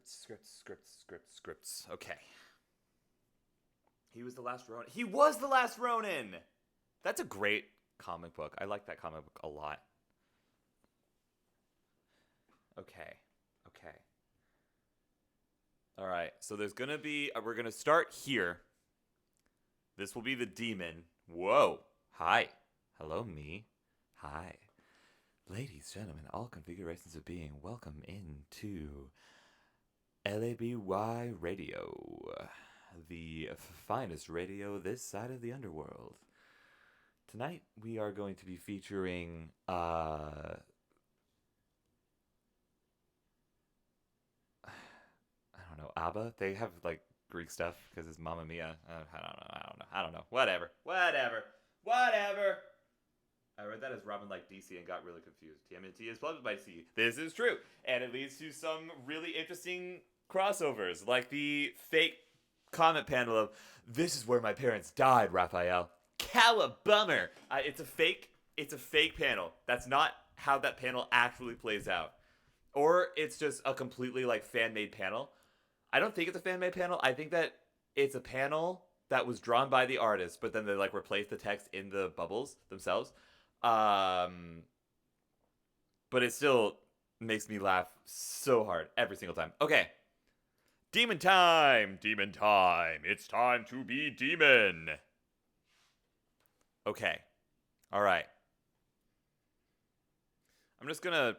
Scripts. Okay. He was the last Ronin. He was the last Ronin! That's a great comic book. I like that comic book a lot. Okay. All right. So there's going to be... we're going to start here. This will be the demon. Whoa. Hi. Hello, me. Hi. Ladies, gentlemen, all configurations of being, welcome into LABY Radio, the finest radio this side of the underworld. Tonight, we are going to be featuring, I don't know, ABBA? They have, like, Greek stuff, because it's Mamma Mia. I don't know. Whatever. I read that as Robin liked DC and got really confused. TMNT is plugged by DC. This is true. And it leads to some really interesting crossovers, like the fake comment panel of, this is where my parents died, Raphael. Calabummer! It's a fake panel. That's not how that panel actually plays out. Or it's just a completely, like, fan-made panel. I don't think it's a fan-made panel. I think that it's a panel that was drawn by the artist, but then they like replaced the text in the bubbles themselves. Um, but it still makes me laugh so hard every single time. Okay. Demon time! Demon time! It's time to be demon! Okay. Alright. I'm just gonna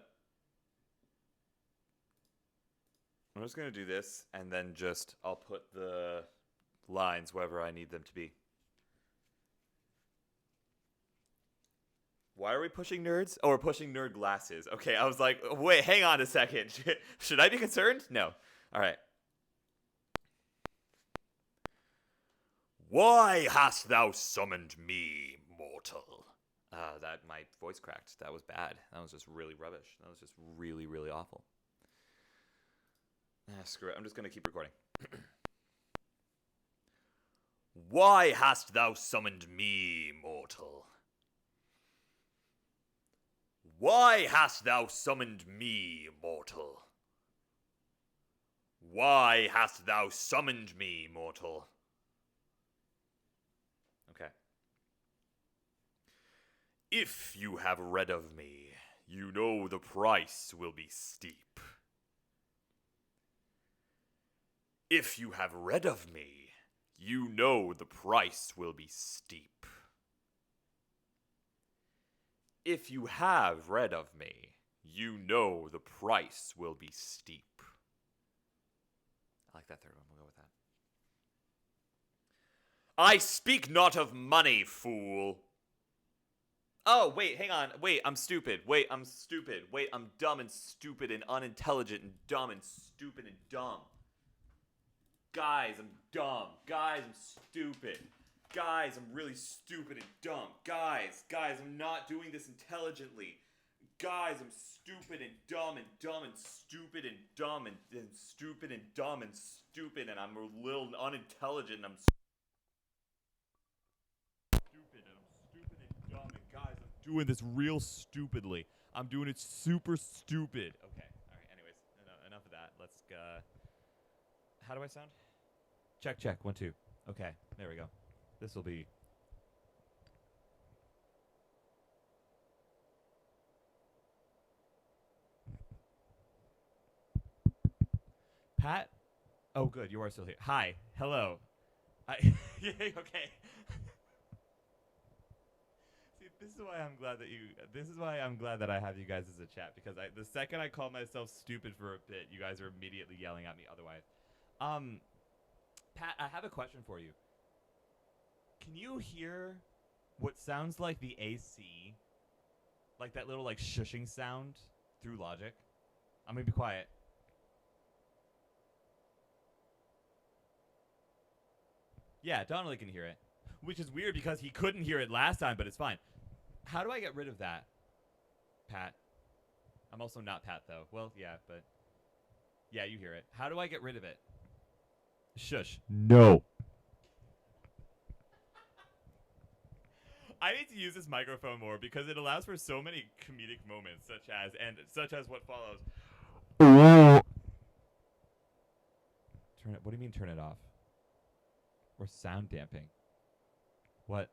do this, and then I'll put the lines wherever I need them to be. Why are we pushing nerds? Oh, we're pushing nerd glasses. Okay, I was like, wait, hang on a second. Should I be concerned? No. Alright. Why hast thou summoned me, mortal? That my voice cracked. That was bad. That was just really rubbish. That was just really, really awful. Screw it. I'm just going to keep recording. Why hast thou summoned me, mortal? Why hast thou summoned me, mortal? Why hast thou summoned me, mortal? Okay. If you have read of me, you know the price will be steep. If you have read of me, you know the price will be steep. If you have read of me, you know the price will be steep. I like that third one. We'll go with that. I speak not of money, fool. Oh, wait, hang on. Wait, I'm stupid. Wait, I'm stupid. Wait, I'm dumb and stupid and unintelligent and dumb and stupid and dumb. Guys, I'm dumb. Guys, I'm stupid. Guys, I'm really stupid and dumb. Guys, I'm not doing this intelligently. Guys, I'm stupid and dumb and dumb and stupid and dumb and stupid and dumb and stupid, and I'm a little unintelligent and I'm stupid and dumb, and guys, I'm doing this real stupidly. I'm doing it super stupid. Okay, alright, anyways, enough of that. Let's, how do I sound? Check, 1, 2. Okay, there we go. This will be... Pat? Oh, good, you are still here. Hi, hello. Okay. This is why I'm glad that I have you guys as a chat, because the second I call myself stupid for a bit, you guys are immediately yelling at me otherwise. Pat, I have a question for you. Can you hear what sounds like the AC? Like that little like shushing sound through Logic? I'm gonna be quiet. Yeah, Donnelly can hear it. Which is weird because he couldn't hear it last time, but it's fine. How do I get rid of that, Pat? I'm also not Pat, though. Well, yeah, but... Yeah, you hear it. How do I get rid of it? Shush. No. I need to use this microphone more because it allows for so many comedic moments, such as what follows. Turn it. What do you mean turn it off? Or sound damping? What?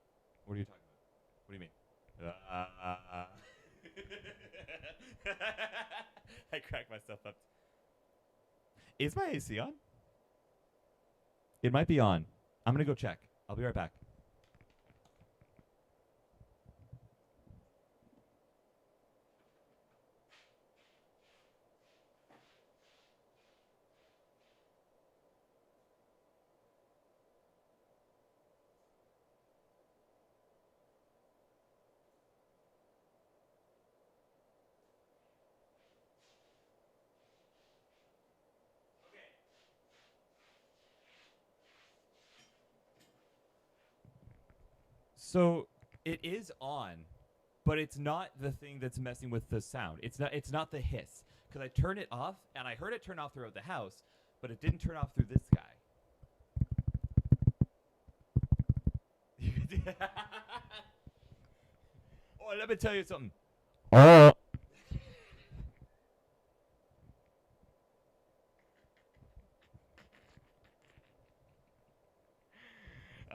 What are you talking about? What do you mean? I cracked myself up. Is my AC on? It might be on. I'm gonna go check. I'll be right back. So it is on, but it's not the thing that's messing with the sound. It's not the hiss. Because I turned it off, and I heard it turn off throughout the house, but it didn't turn off through this guy. Oh, let me tell you something.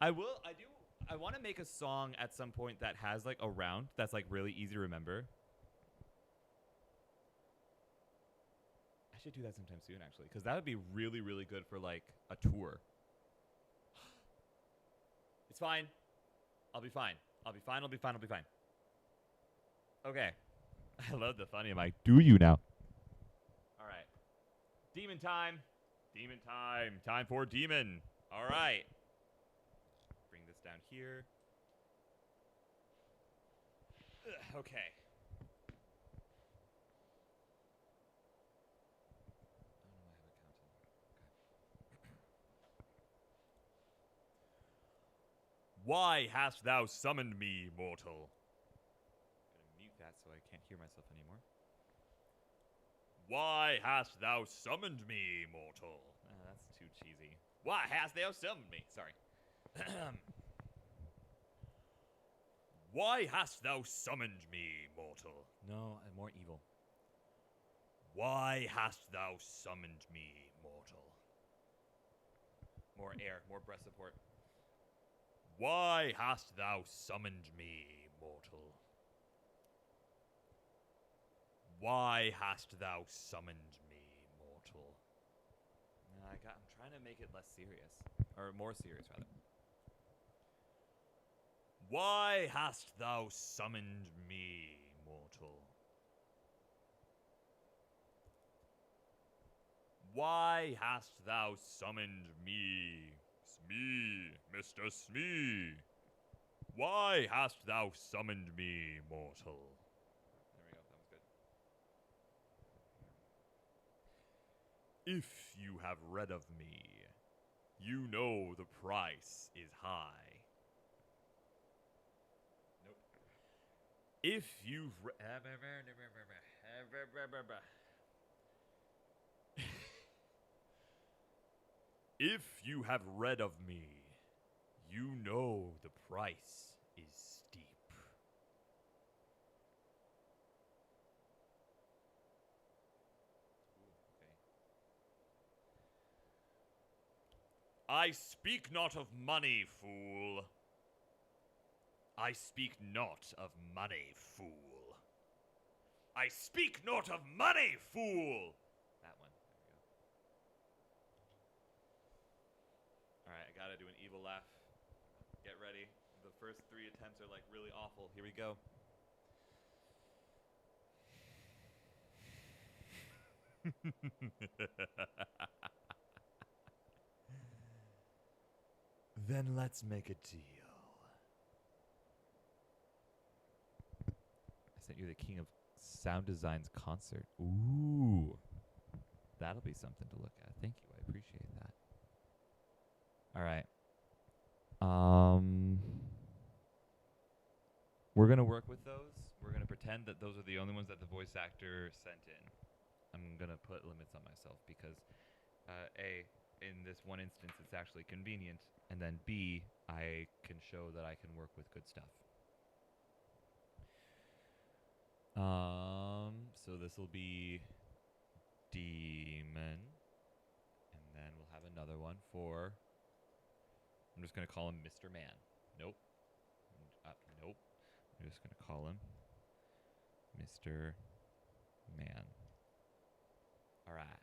I will. I do. I want to make a song at some point that has like a round that's like really easy to remember. I should do that sometime soon, actually, because that would be really, really good for like a tour. It's fine. I'll be fine. I'll be fine. I'll be fine. I'll be fine. Okay. I love the funny mic. Do you now? All right. Demon time. Demon time. Time for demon. All right. Bring this down here. Ugh, okay. Why hast thou summoned me, mortal? I'm gonna mute that so I can't hear myself anymore. Why hast thou summoned me, mortal? That's too cheesy. Why hast thou summoned me? Sorry. Why hast thou summoned me, mortal? No, more evil. Why hast thou summoned me, mortal? More air, more breath support. Why hast thou summoned me, mortal? Why hast thou summoned me, mortal? I'm trying to make it less serious. Or more serious, rather. Why hast thou summoned me, mortal? Why hast thou summoned me, Smee, Mr. Smee? Why hast thou summoned me, mortal? There we go, that was good. If you have read of me, you know the price is high. Nope. If you've If you have read of me, you know the price is steep. I speak not of money, fool. I speak not of money, fool. I speak not of money, fool. That one. There we go. All right, I gotta do an evil laugh. Get ready. The first 3 attempts are like really awful. Here we go. Then let's make a deal. I sent you the King of Sound Design's concert. Ooh. That'll be something to look at. Thank you. I appreciate that. All right. We're going to work with those. We're going to pretend that those are the only ones that the voice actor sent in. I'm going to put limits on myself because A, in this one instance, it's actually convenient, and then B, I can show that I can work with good stuff. So this will be Demon, and then we'll have another one for, I'm just going to call him Mr. Man. Nope. Nope. I'm just going to call him Mr. Man. All right.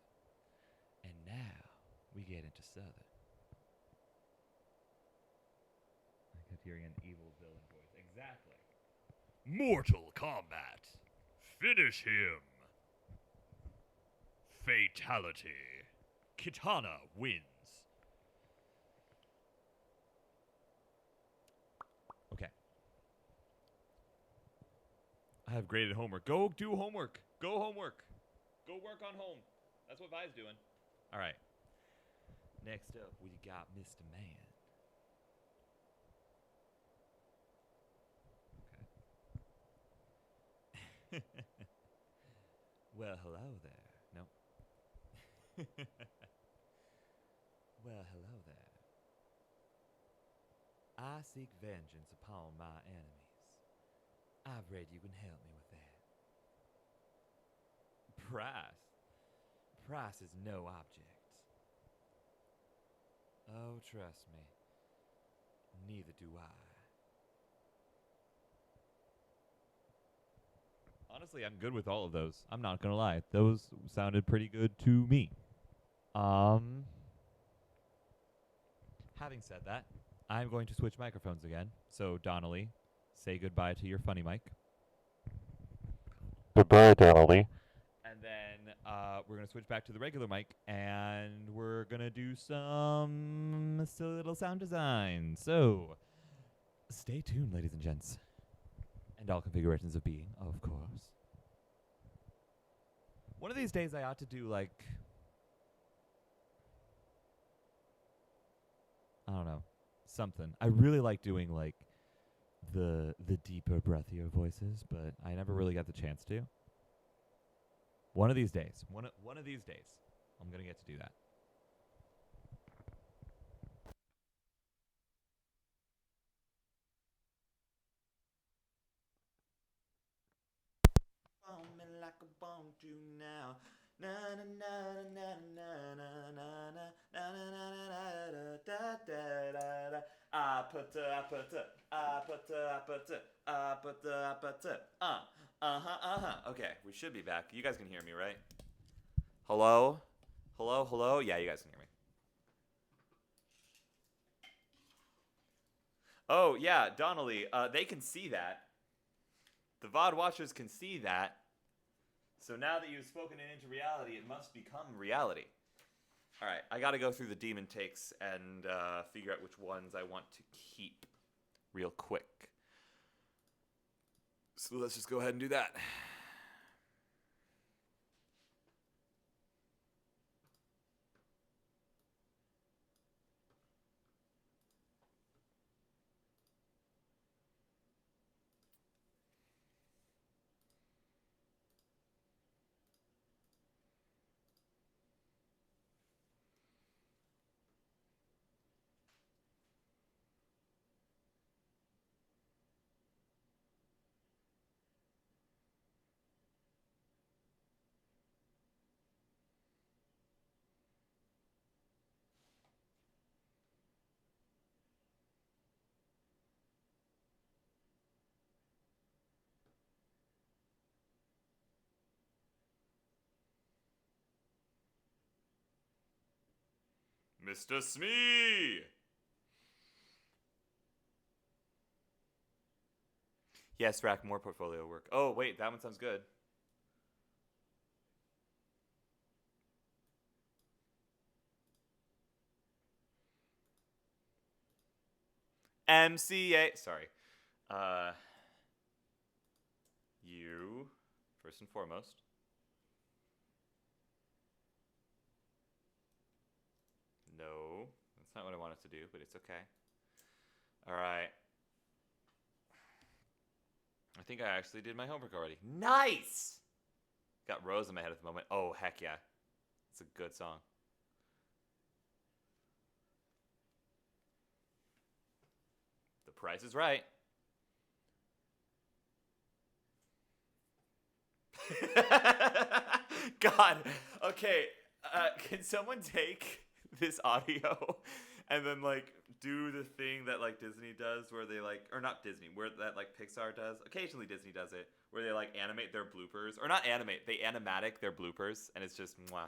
And now we get into Southern. I kept hearing an evil villain voice. Exactly. Mortal Kombat. Finish him. Fatality. Kitana wins. Okay. I have graded homework. Go do homework. Go homework. Go work on home. That's what Vi's doing. All right. Next up, we got Mr. Man. Okay. Well, hello there. No. Well, hello there. I seek vengeance upon my enemies. I've read you can help me with that. Price. Price is no object. Oh, trust me. do I. Honestly, I'm good with all of those. I'm not gonna lie; those sounded pretty good to me. Um, Having said that, I'm going to switch microphones again. So Donnelly, say goodbye to your funny mic. Goodbye, Donnelly. And then we're going to switch back to the regular mic, and we're going to do some silly little sound design. So stay tuned, ladies and gents. And all configurations of being, of course. One of these days I ought to do, like, I don't know, something. I really like doing, like, the deeper, breathier voices, but I never really got the chance to. One of these days, one of these days, I'm going to get to do that. Me like a bone to now. Na na na na na na na na na na na na da da da da. I put Okay, we should be back. You guys can hear me, right? Hello? Hello? Hello? Yeah, you guys can hear me. Oh, yeah, Donnelly, they can see that. The VOD watchers can see that. So now that you've spoken it into reality, it must become reality. All right, I got to go through the demon takes and figure out which ones I want to keep real quick. So let's just go ahead and do that. Mr. Smee! Yes, rack more portfolio work. Oh, wait, that one sounds good. MCA. Sorry. You, first and foremost. No, that's not what I wanted to do, but it's okay. All right. I think I actually did my homework already. Nice! Got Rose in my head at the moment. Oh, heck yeah. It's a good song. The Price is Right. God. Okay. Can someone take this audio and then like do the thing that like Disney does where they like, or not Disney, where that like Pixar does? Occasionally Disney does it where they like animate their bloopers, or not animate, they animatic their bloopers, and it's just mwah.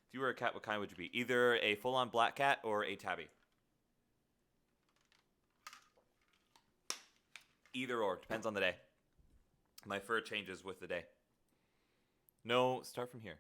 If you were a cat, what kind would you be? Either a full-on black cat or a tabby. Either or, depends on the day. My fur changes with the day. No, start from here.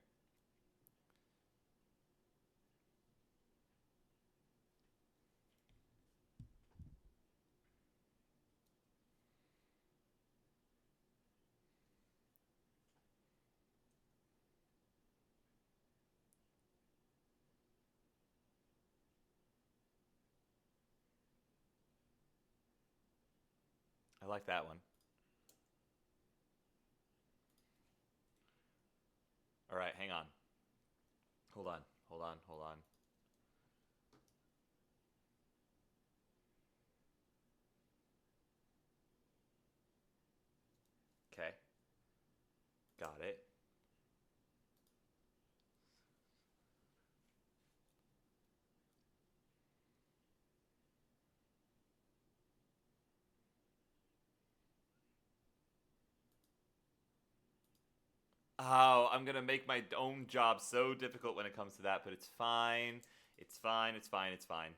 I like that one. All right, hang on. Hold on, hold on, hold on. Okay. Got it. Oh, I'm gonna make my own job so difficult when it comes to that, but it's fine. It's fine. It's fine. It's fine.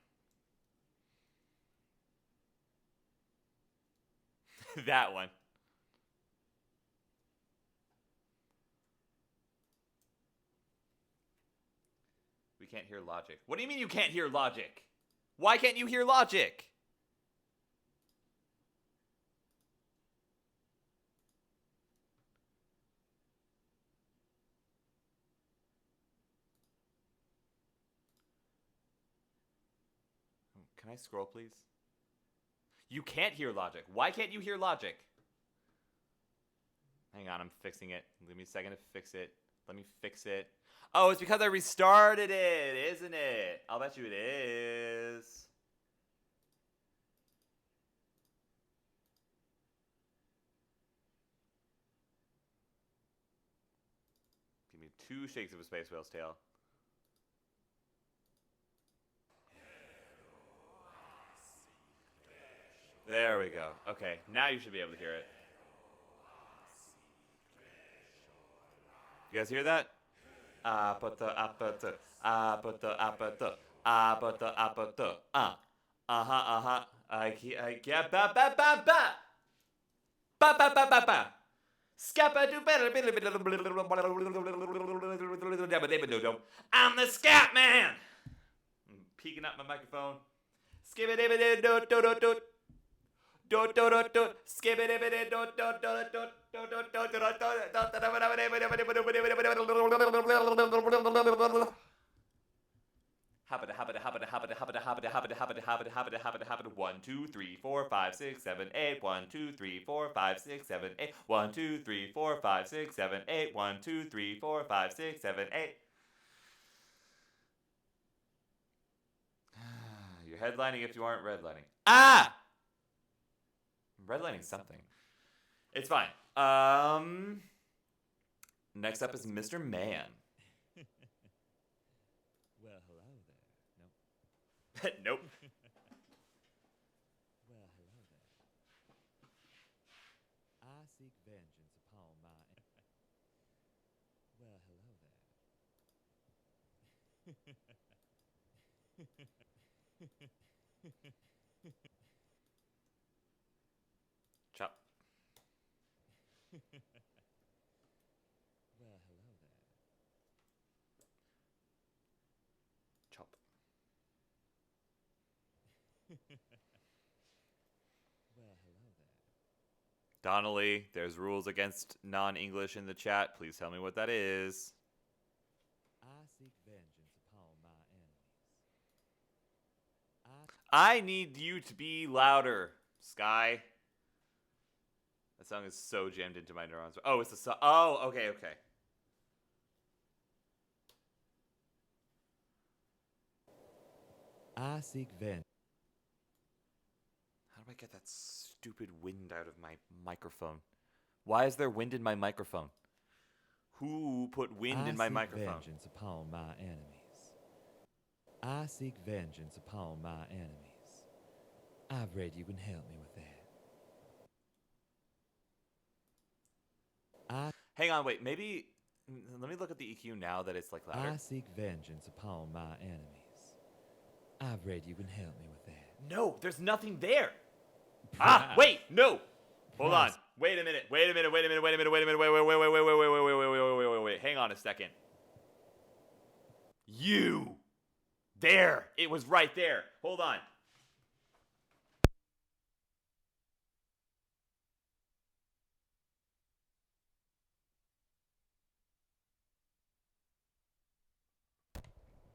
That one. We can't hear logic. What do you mean you can't hear logic? Why can't you hear logic? Can I scroll, please? You can't hear logic. Why can't you hear logic? Hang on, I'm fixing it. Give me a second to fix it. Let me fix it. Oh, it's because I restarted it, isn't it? I'll bet you it is. Give me 2 shakes of a space whale's tail. There we go. Okay, now you should be able to hear it. You guys hear that? Apata apata apata apata apata apata I get ba ba ba ba ba ba ba ba ba Scappa do better. I'm the Scat Man. I'm peeking up my microphone. Skip it do do do do. Do do do do. Skip it do do do do do. Habit, habit, habit, habit, habit, habit, habit, habit, habit, habit, habit, habit. 1, 2, 3, 4, 5, 6, 7, 8. 1, 2, 3, 4, 5, 6, 7, 8. 1, 2, 3, 4, 5, 6, 7, 8. 1, 2, 3, 4, 5, 6, 7, 8. You're headlining if you aren't redlining. Ah! I'm redlining something. It's fine. Next up is Mr. Man. Well, hello there. Nope. Well, hello there. I seek vengeance upon my. Well, hello there. Chop. Well, hello there. Chop. Well, hello there. Donnelly, there's rules against non-English in the chat. Please tell me what that is. I seek vengeance upon my enemies. I need you to be louder, Sky. That song is so jammed into my neurons. Oh, it's the song. Oh, okay, okay. I seek vengeance. How do I get that stupid wind out of my microphone? Why is there wind in my microphone? Who put wind in my microphone? I seek vengeance upon my enemies. I seek vengeance upon my enemies. I've read you can help me with that. Hang on, wait. Maybe. Let me look at the EQ now that it's like louder. I seek vengeance upon my enemies. I've read you can help me with that. No, there's nothing there. Ah, wait, no. Hold on. Wait a minute. Wait a minute. Wait a minute. Wait a minute. Wait a minute. Wait, wait, wait, wait, wait, wait, wait, wait, wait, wait, wait, wait, wait, wait. Hang on a second. You. There. It was right there. Hold on.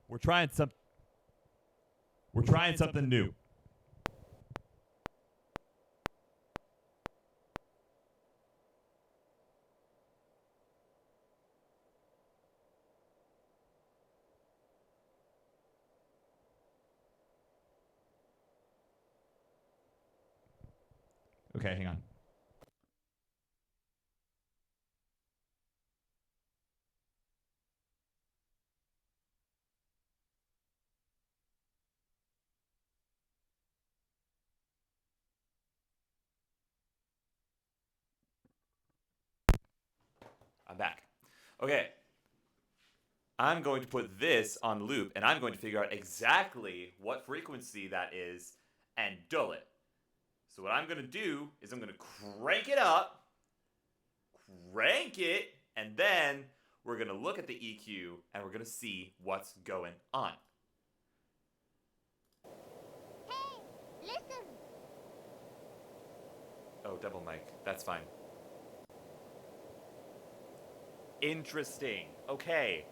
We're trying something new. Okay, hang on. I'm back. Okay. I'm going to put this on loop, and I'm going to figure out exactly what frequency that is and dull it. So what I'm going to do is I'm going to crank it up, and then we're going to look at the EQ, and we're going to see what's going on. Hey, listen. Oh, double mic. That's fine. Interesting. Okay.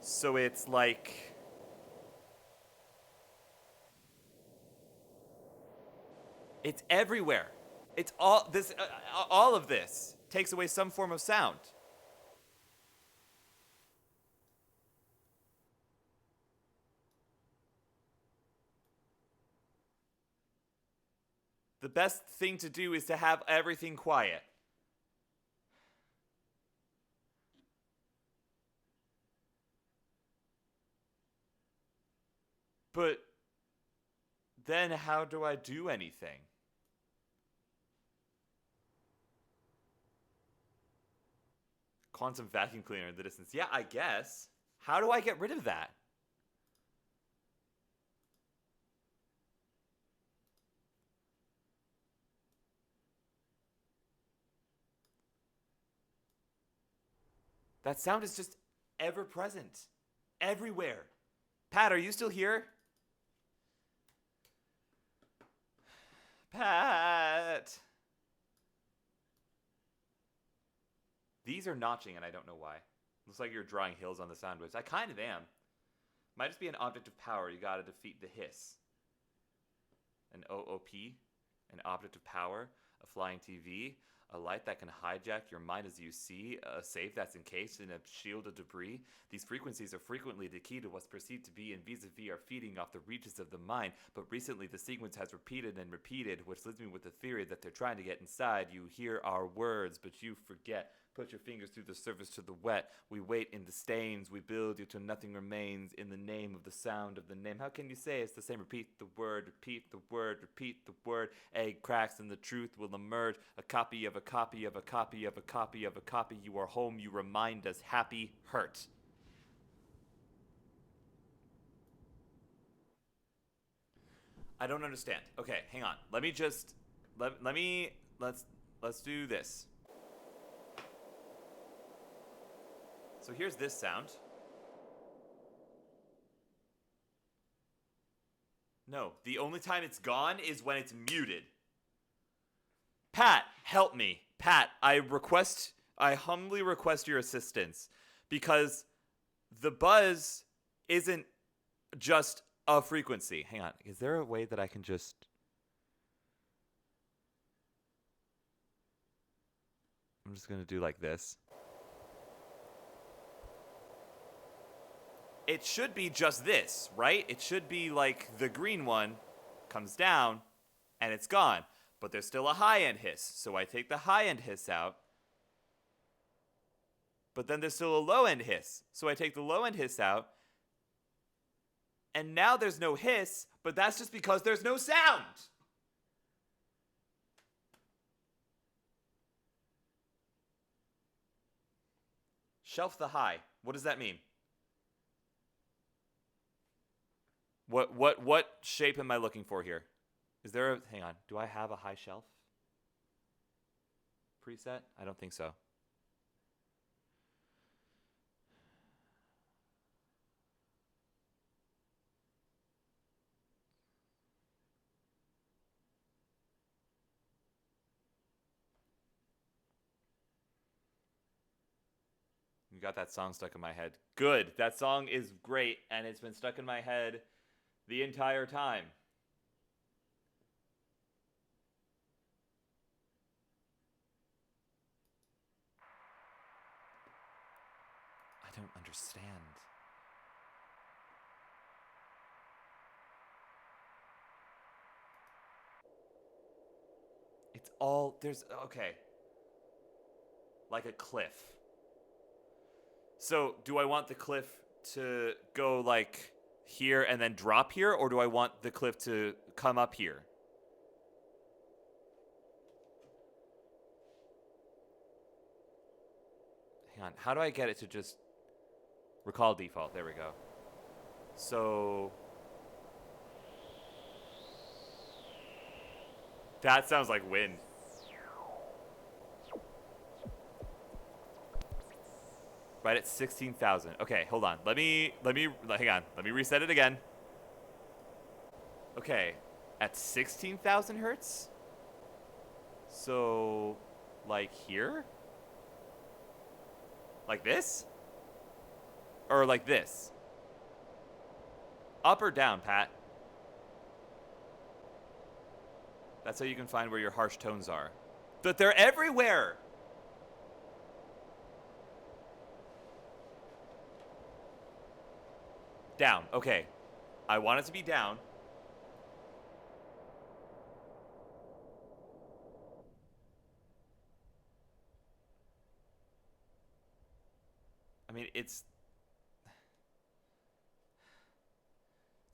So it's like... It's everywhere. It's all this. All of this takes away some form of sound. The best thing to do is to have everything quiet. But then how do I do anything? Quantum vacuum cleaner in the distance. Yeah, I guess. How do I get rid of that? That sound is just ever present. Everywhere. Pat, are you still here? Pat! These are notching, and I don't know why. Looks like you're drawing hills on the sound waves. I kind of am. Might just be an object of power. You gotta defeat the hiss. An OOP, an object of power, a flying TV, a light that can hijack your mind as you see, a safe that's encased in a shield of debris. These frequencies are frequently the key to what's perceived to be and vis-a-vis are feeding off the reaches of the mind, but recently the sequence has repeated and repeated, which leaves me with the theory that they're trying to get inside. You hear our words, but you forget. Put your fingers through the surface to the wet. We wait in the stains. We build you till nothing remains in the name of the sound of the name. How can you say it's the same? Repeat the word, repeat the word, repeat the word. Egg cracks and the truth will emerge. A copy of a copy of a copy of a copy of a copy. You are home. You remind us. Happy hurt. I don't understand. Okay, hang on. Let me just let's do this. So here's this sound. No, the only time it's gone is when it's muted. Pat, help me. Pat, I humbly request your assistance because the buzz isn't just a frequency. Hang on, is there a way that I can just... I'm just gonna do like this. It should be just this, right? It should be like the green one comes down and it's gone. But there's still a high-end hiss. So I take the high-end hiss out. But then there's still a low-end hiss. So I take the low-end hiss out. And now there's no hiss, but that's just because there's no sound. Shelf the high. What does that mean? What shape am I looking for here? Is there a... Hang on. Do I have a high shelf preset? I don't think so. You got that song stuck in my head. Good. That song is great, and it's been stuck in my head the entire time. I don't understand. It's all... There's... Okay. Like a cliff. So, do I want the cliff to go, like, here and then drop here? Or do I want the cliff to come up here? Hang Hang on. How do I get it to just recall default? There we go. So that sounds like wind. Right at 16,000. Okay, hold on. Hang on. Let me reset it again. Okay, at 16,000 hertz? So, like here? Like this? Or like this? Up or down, Pat? That's how you can find where your harsh tones are. But they're everywhere! Down. Okay. I want it to be down. I mean, it's...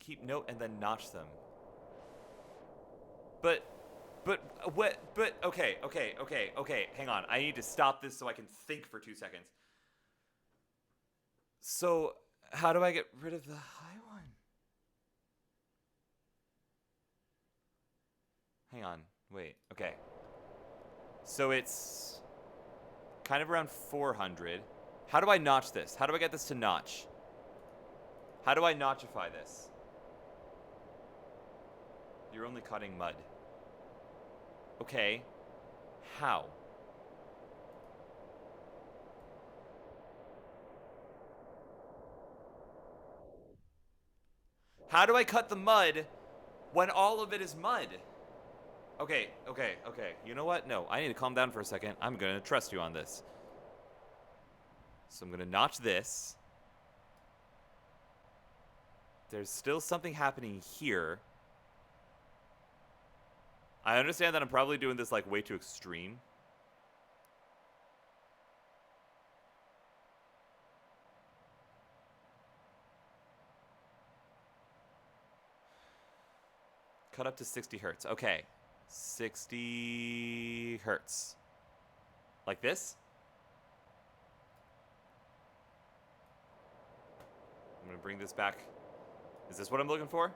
Keep note and then notch them. But, okay, hang on. I need to stop this so I can think for 2 seconds. So, how do I get rid of the high one? Hang on, wait, okay. So it's kind of around 400. How do I notch this? How do I get this to notch? How do I notchify this? You're only cutting mud. Okay, how? How do I cut the mud when all of it is mud? Okay. You know what? No, I need to calm down for a second. I'm going to trust you on this. So I'm going to notch this. There's still something happening here. I understand that I'm probably doing this like way too extreme. Cut up to 60 hertz. Okay. 60 hertz. Like this? I'm going to bring this back. Is this what I'm looking for?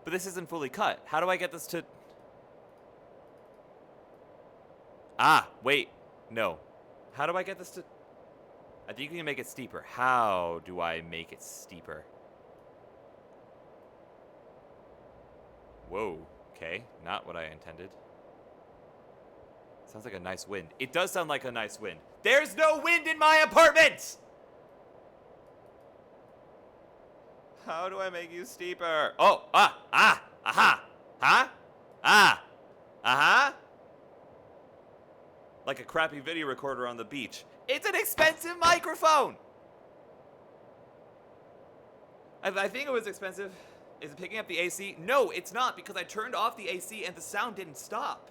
But this isn't fully cut. How do I get this to... Ah, wait. No. How do I get this to... I think you can make it steeper. How do I make it steeper? Whoa. Okay. Not what I intended. Sounds like a nice wind. It does sound like a nice wind. There's no wind in my apartment! How do I make you steeper? Oh, like a crappy video recorder on the beach. It's an expensive microphone! I think it was expensive. Is it picking up the AC? No, it's not, because I turned off the AC and the sound didn't stop.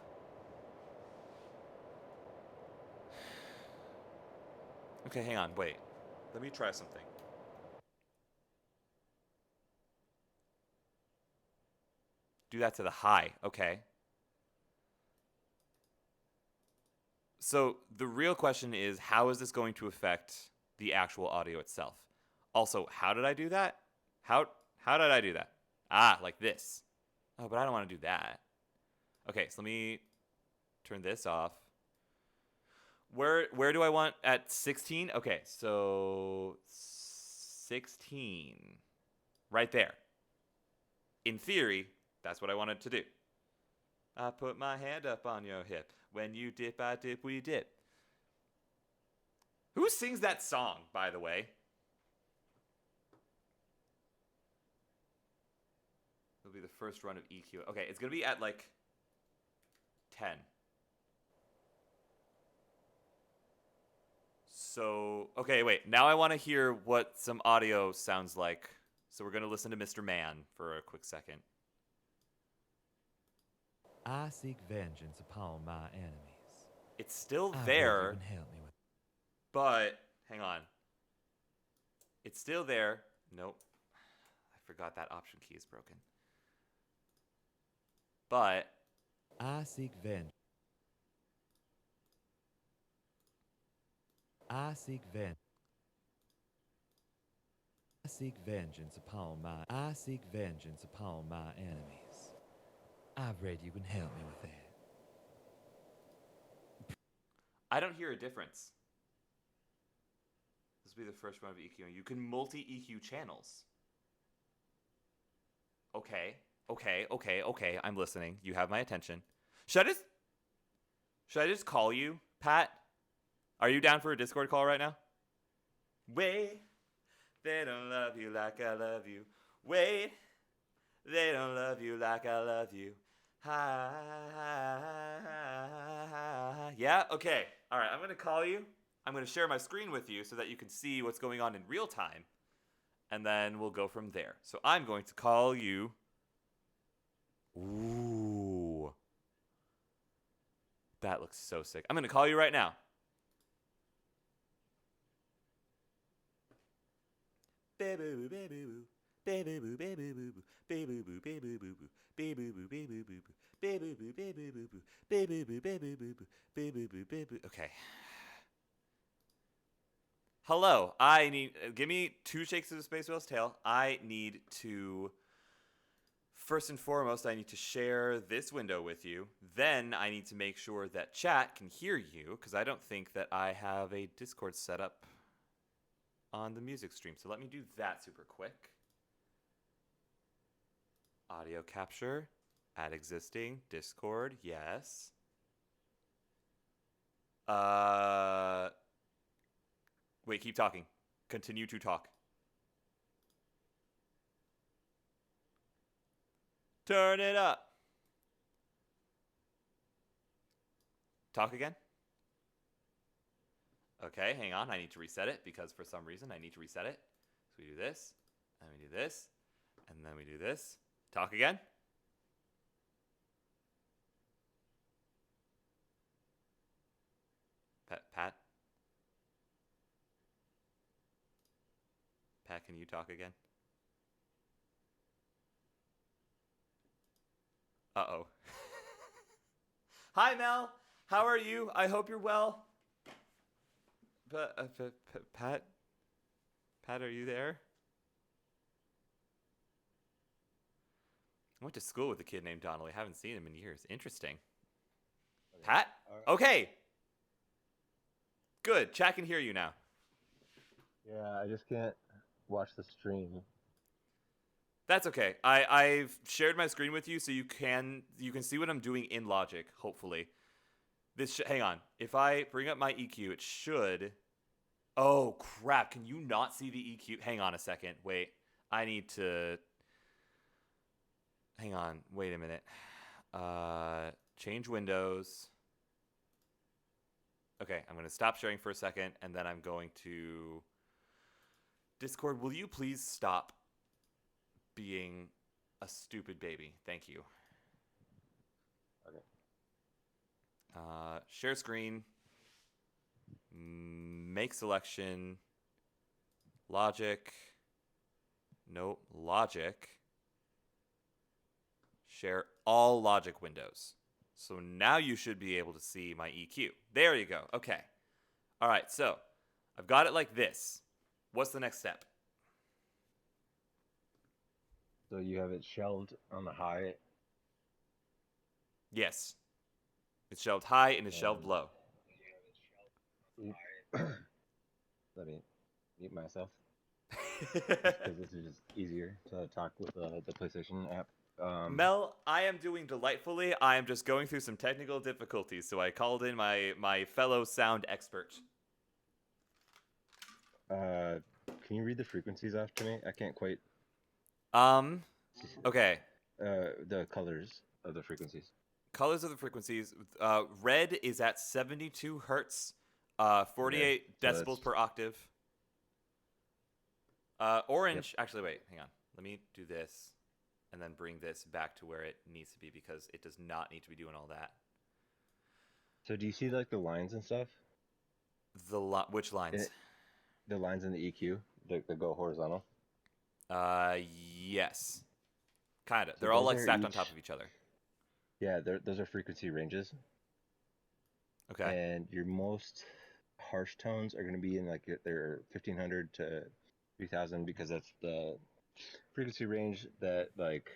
Okay, hang on, wait. Let me try something. Do that to the high, okay. So the real question is, how is this going to affect the actual audio itself? Also, how did I do that? How did I do that? Ah, like this. Oh, but I don't want to do that. Okay, so let me turn this off. Where do I want at 16? Okay, so 16. Right there. In theory, that's what I wanted to do. I put my hand up on your hip. When you dip, I dip, we dip. Who sings that song, by the way? It'll be the first run of EQ. Okay, it's going to be at like 10. So, okay, wait. Now I want to hear what some audio sounds like. So we're going to listen to Mr. Man for a quick second. I seek vengeance upon my enemies. It's still I there, hope you can help me with. but hang on. It's still there. Nope. I forgot that option key is broken. But I seek vengeance. I seek vengeance. I seek vengeance upon my enemies. I pray you can help me with that. I don't hear a difference. This will be the first round of EQing. You can multi-EQ channels. Okay. I'm listening. You have my attention. Should I just call you, Pat? Are you down for a Discord call right now? Wait, they don't love you like I love you. Wait, they don't love you like I love you. Yeah? Okay. All right, I'm going to call you. I'm going to share my screen with you so that you can see what's going on in real time. And then we'll go from there. So I'm going to call you. Ooh. That looks so sick. I'm going to call you right now. Okay. Hello. I need. Give me 2 shakes of the space whale's tail. I need to. First and foremost, I need to share this window with you. Then I need to make sure that chat can hear you, because I don't think that I have a Discord set up on the music stream. So let me do that super quick. Audio capture, add existing, Discord, yes. Wait, keep talking. Continue to talk. Turn it up. Talk again. Okay, hang on. I need to reset it because for some reason I need to reset it. So we do this, and we do this, and then we do this. Talk again. Pat? Pat, can you talk again? Uh-oh. Hi, Mel. How are you? I hope you're well. Pat? Pat, are you there? I went to school with a kid named Donnelly. Haven't seen him in years. Interesting. Okay. Pat? Okay. Good. Chat can hear you now. Yeah, I just can't watch the stream. That's okay. I've shared my screen with you so you can see what I'm doing in Logic, hopefully. Hang on. If I bring up my EQ, it should. Oh, crap. Can you not see the EQ? Hang on a second. Wait. I need to. Hang on. Wait a minute. Change windows. Okay, I'm going to stop sharing for a second, and then I'm going to. Discord, will you please stop being a stupid baby? Thank you. Okay. Share screen. Make selection. Logic. No, Logic. Share all Logic windows. So now you should be able to see my EQ. There you go. Okay. All right, so I've got it like this. What's the next step? So you have it shelved on the high. Yes. It's shelved high and it's shelved low. Let me mute myself. Because this is just easier to talk with the PlayStation app. Mel, I am doing delightfully. I am just going through some technical difficulties, so I called in my fellow sound expert. Can you read the frequencies off to me? I can't quite. Okay. The colors of the frequencies. Colors of the frequencies. Red is at 72 hertz, 48 decibels per octave. Orange, actually, wait, hang on. Let me do this and then bring this back to where it needs to be because it does not need to be doing all that. So do you see like the lines and stuff? Which lines? The lines in the EQ that go horizontal. Yes. Kind of. So They're all like those are stacked on top of each other. Yeah, those are frequency ranges, Okay. and your most harsh tones are going to be in like their 1500 to 3000 because that's the frequency range that like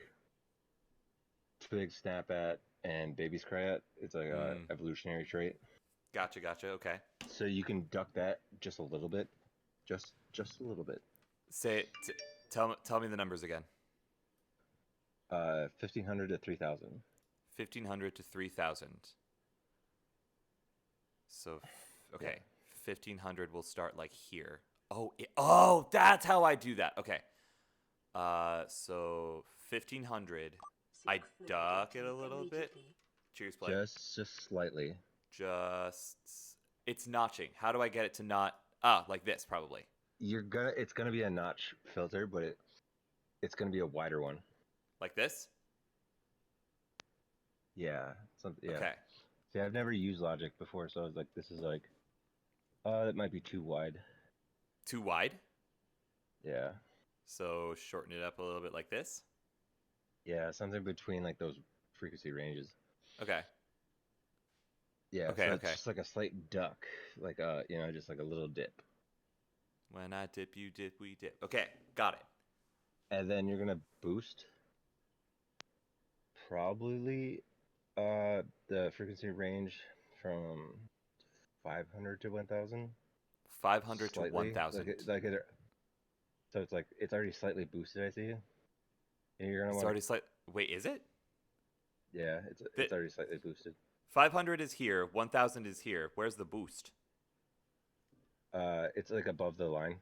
twigs snap at and babies cry at. It's like a Mm. evolutionary trait. Gotcha. Gotcha. Okay. So you can duck that just a little bit, just a little bit. Say. Tell me the numbers again. 1500 to 3000. 1500 to 3000. So, Yeah. okay. 1500 will start like here. Oh, that's how I do that. Okay. So 1500. I duck it a little bit. Cheers, play. Just slightly. Just. It's notching. How do I get it to not? Like this, probably. It's gonna be a notch filter, but it's gonna be a wider one. Like this? Yeah. Yeah. Okay. See, I've never used Logic before, so I was like, this is like, that might be too wide. Too wide? Yeah. So shorten it up a little bit like this? Yeah, something between like those frequency ranges. Okay. Yeah, Okay, so it's okay. just like a slight duck, like just like a little dip. When I dip, you dip, we dip. Okay, got it. And then you're gonna boost probably the frequency range from 500 to 1000 500 to slightly. 1000. So it's like it's already slightly boosted, I see. And you're gonna It's want already slight. Wait, is it? yeah, it's already slightly boosted. 500 is here. 1000 is here. Where's the boost? It's like above the line.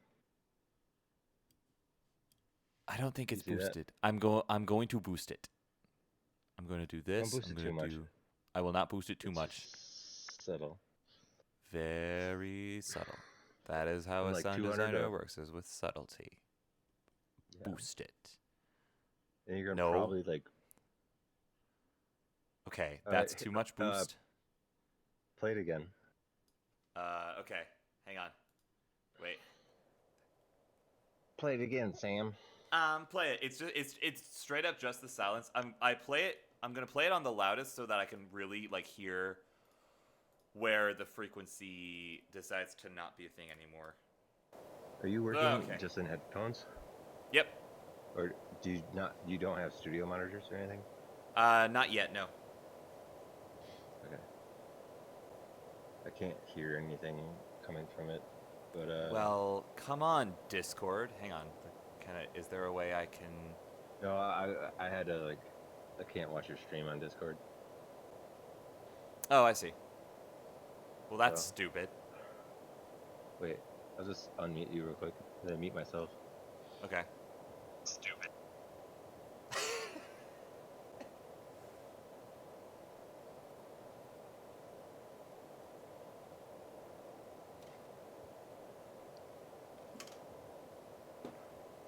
I don't think You it's see that? boosted. I'm going to boost it. I'm going to do this. Don't boost I'm it going too to much. do. I will not boost it too It's much. subtle. Very subtle. That is how From a like sound 200 designer to- works, is with subtlety. Yeah. Boost it. And you're gonna No. probably like Okay, that's too much boost. play it again. Okay, hang on. Wait. Play it again, Sam. Play it. It's straight up just the silence. I play it. I'm gonna play it on the loudest so that I can really like hear where the frequency decides to not be a thing anymore. Are you working Okay. just in headphones, Yep. or do you not? You don't have studio monitors or anything? Not yet. No. Okay. I can't hear anything coming from it, but Well, come on, Discord. Hang on. Is there a way I can? no, I had to like, I can't watch your stream on Discord. Oh, I see. Well, that's So- stupid. Wait, I'll just unmute you real quick. Then mute myself. Okay. Stupid.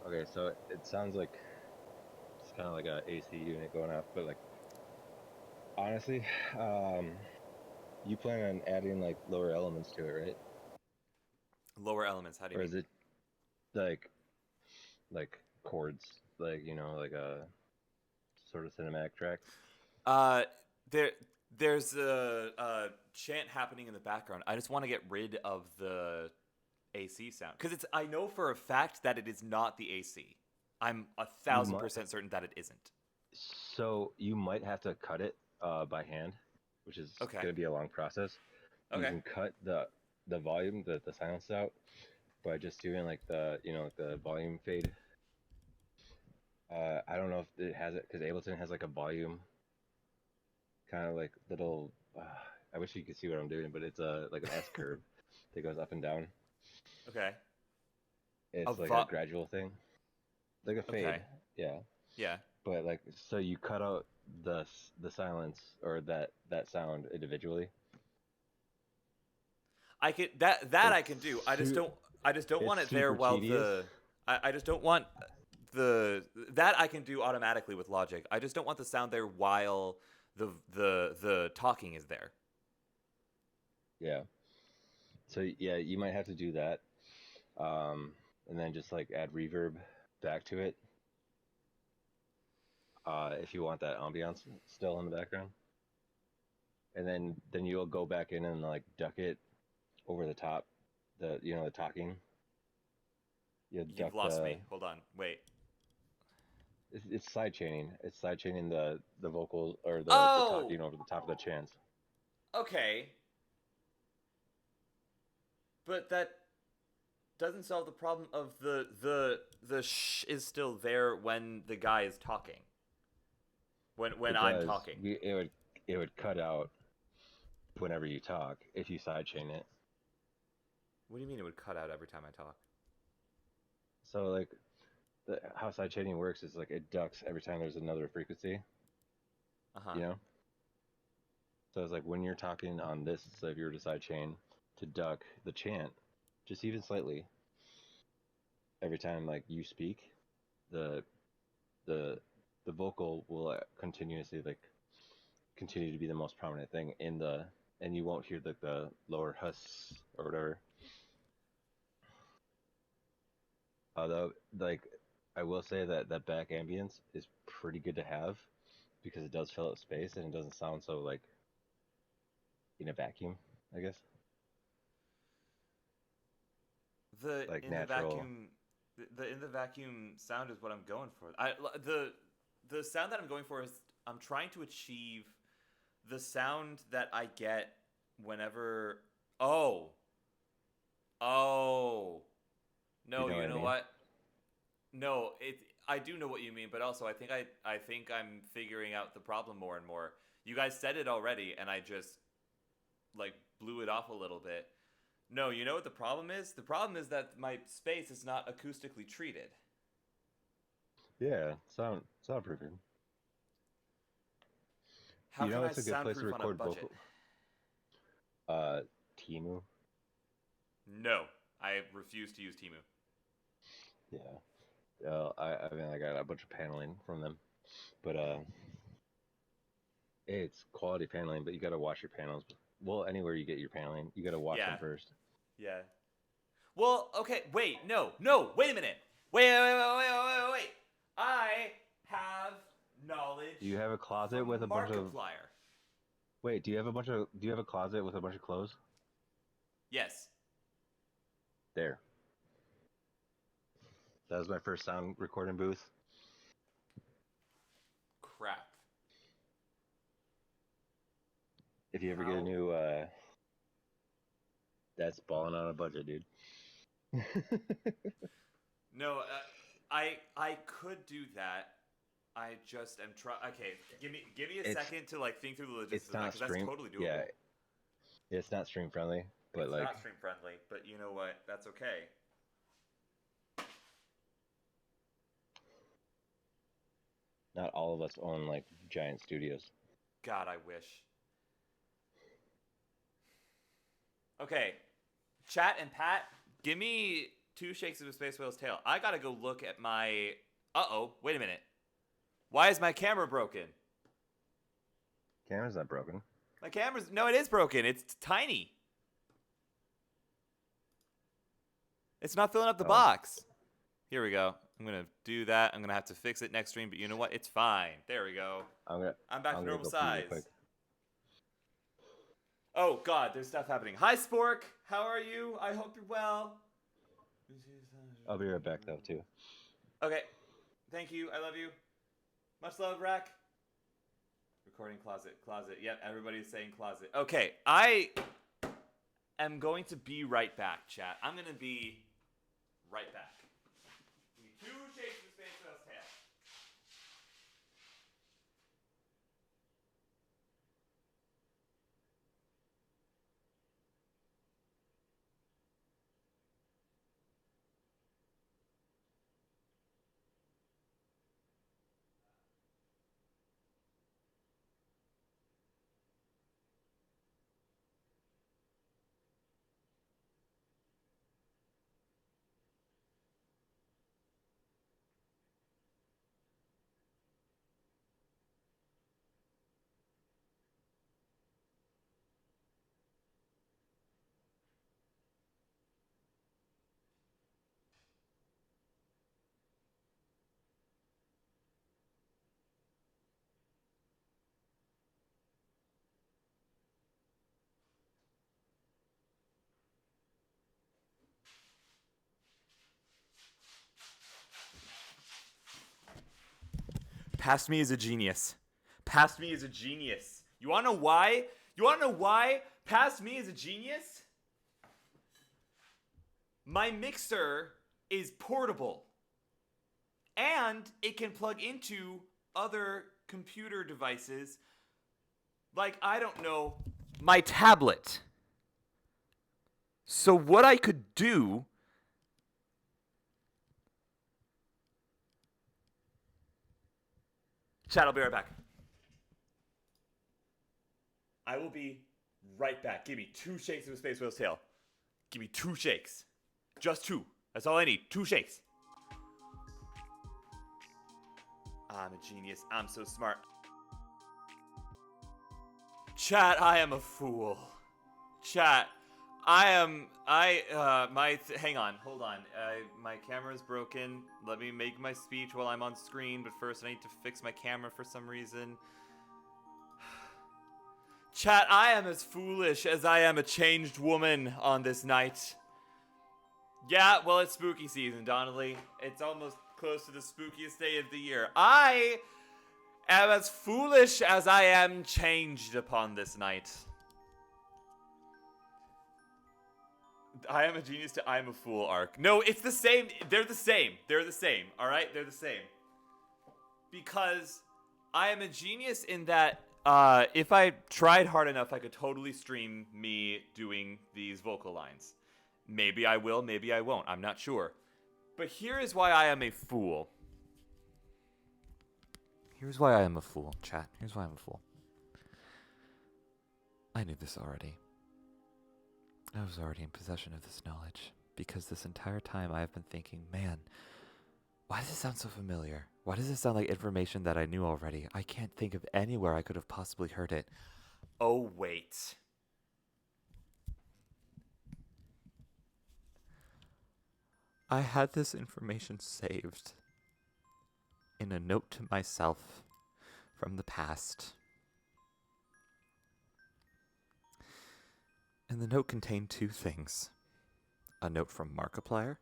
Okay, so it sounds like it's kind of like a AC unit going off, but like honestly, you plan on adding like lower elements to it, right? Lower elements. How do you Or mean? is it like chords, like like a sort of cinematic tracks? Uh, there's a chant happening in the background. I just want to get rid of the AC sound because I know for a fact that it is not the AC. I'm 1000% certain that it isn't. So you might have to cut it by hand, which is Okay. going to be a long process. You Okay. can cut the volume, the silence out by just doing like the volume fade. I don't know if it has it because Ableton has like a volume kind of like little. I wish you could see what I'm doing, but it's like an S curve that goes up and down. Okay. It's like a gradual thing, like a fade. Okay. Yeah. Yeah. But like, so you cut out the silence or that sound individually. I can that I can do. I just don't want it there super while tedious. I just don't want that I can do automatically with Logic. I just don't want the sound there while the talking is there. Yeah. So yeah, you might have to do that, and then just like add reverb back to it. If you want that ambiance still in the background. and then you'll go back in and like duck it over the top, the talking. You duck You've lost me. Hold on. Wait. it's side chaining. It's side chaining the vocal or the Oh, talking over the top of the chants. okay. But that doesn't solve the problem of the sh is still there when the guy is talking. When It I'm does. talking. It would cut out whenever you talk if you sidechain it. What do you mean it would cut out every time I talk? So like how sidechaining works is like it ducks every time there's another frequency, Uh-huh. you know? So it's like when you're talking on this, so if you were to sidechain to duck the chant, just even slightly, every time like you speak, the the the vocal will continuously like continue to be the most prominent thing in the and you won't hear the lower hus or whatever. Although, like, I will say that that back ambience is pretty good to have because it does fill up space and it doesn't sound so like in a vacuum, I guess. The Like in the natural. vacuum, the in the vacuum sound is what I'm going for. The sound that I'm going for is I'm trying to achieve the sound that I get whenever. Oh, oh, You no, know what you I know mean? what? No, it. I do know what you mean, but also I think I'm figuring out the problem more and more. You guys said it already, and I just like blew it off a little bit. No, you know what the problem is? The problem is that my space is not acoustically treated. Yeah, soundproofing. How You can know I it's a good place to soundproof on a record budget? vocal. Uh, Timu. No, I refuse to use Timu. Yeah. I mean I got a bunch of paneling from them, but it's quality paneling, but you got to wash your panels. Well, anywhere you get your paneling, you got to wash them Yeah, first. yeah. Well, okay, wait, no, wait a minute. Wait. I have knowledge Do you have a closet with from a bunch of Markiplier. Wait, do you have a closet with a bunch of clothes? Yes. There. That was my first sound recording booth. Crap. If you ever get a How? new that's balling on a budget, dude. No, I could do that. I just am trying. Okay, give me a it's second to like think through the logistics it's of that not because that's stream totally yeah, doable. it's not stream friendly, but It's like not stream friendly, but you know what? That's okay. not all of us own like giant studios. God, I wish. Okay, chat and Pat, give me two shakes of a space whale's tail. I gotta go look at my. Uh-oh, wait a minute. Why is my camera broken? Camera's not broken. My camera's no, it is broken. It's tiny. It's not filling up the Oh, box. Here we go. I'm gonna do that. I'm gonna have to fix it next stream, but you know what? It's fine. There we go. I'm gonna I'm back I'm to gonna normal go pee real size. quick. Oh God, there's stuff happening. Hi Spork, how are you? I hope you're well. I'll be right back though too. Okay, thank you. I love you. Much love, Rack. Recording closet. Yep, everybody's saying closet. Okay, I am going to be right back, chat. I'm gonna be right back. Give me two shakes of space whale's tail. Past me is a genius. Past me is a genius. You wanna know why? You wanna know why Past me is a genius? My mixer is portable. And it can plug into other computer devices. Like, I don't know, my tablet. So what I could do... Chat, I'll be right back. I will be right back. Give me 2 shakes of a Space Whale's tail. Give me 2 shakes. Just 2. That's all I need. 2 shakes. I'm a genius. I'm so smart. Chat, I am a fool. Chat, hang on, hold on. My camera's broken. Let me make my speech while I'm on screen, but first I need to fix my camera for some reason. Chat, I am as foolish as I am a changed woman on this night. Yeah, well, it's spooky season, Donnelly. It's almost close to the spookiest day of the year. I am as foolish as I am changed upon this night. I am a genius to I am a fool arc. No, it's the same. They're the same. They're the same. All right? They're the same. Because I am a genius in that if I tried hard enough, I could totally stream me doing these vocal lines. Maybe I will, maybe I won't. I'm not sure. But here is why I am a fool. Here's why I am a fool, chat. Here's why I'm a fool. I knew this already. I was already in possession of this knowledge, because this entire time I have been thinking, man, why does it sound so familiar? Why does it sound like information that I knew already? I can't think of anywhere I could have possibly heard it. Oh, wait. I had this information saved in a note to myself from the past. And the note contained 2 things. A note from Markiplier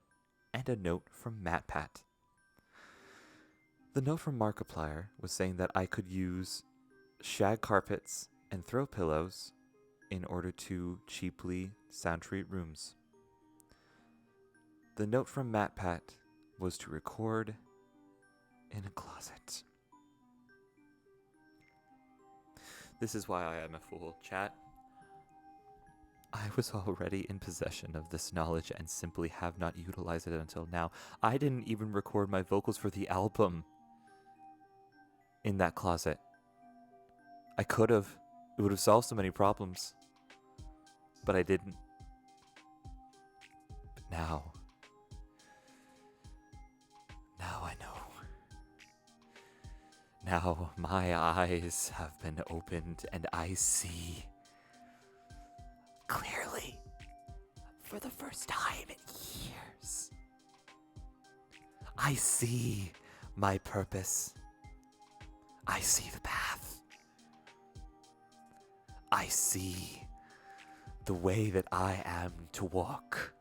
and a note from MatPat. The note from Markiplier was saying that I could use shag carpets and throw pillows in order to cheaply sound treat rooms. The note from MatPat was to record in a closet. This is why I am a fool, chat. I was already in possession of this knowledge and simply have not utilized it until now. I didn't even record my vocals for the album in that closet. I could have. It would have solved so many problems. But I didn't. But now I know. Now my eyes have been opened and I see clearly for the first time in years. I see my purpose. I see the path. I see the way that I am to walk.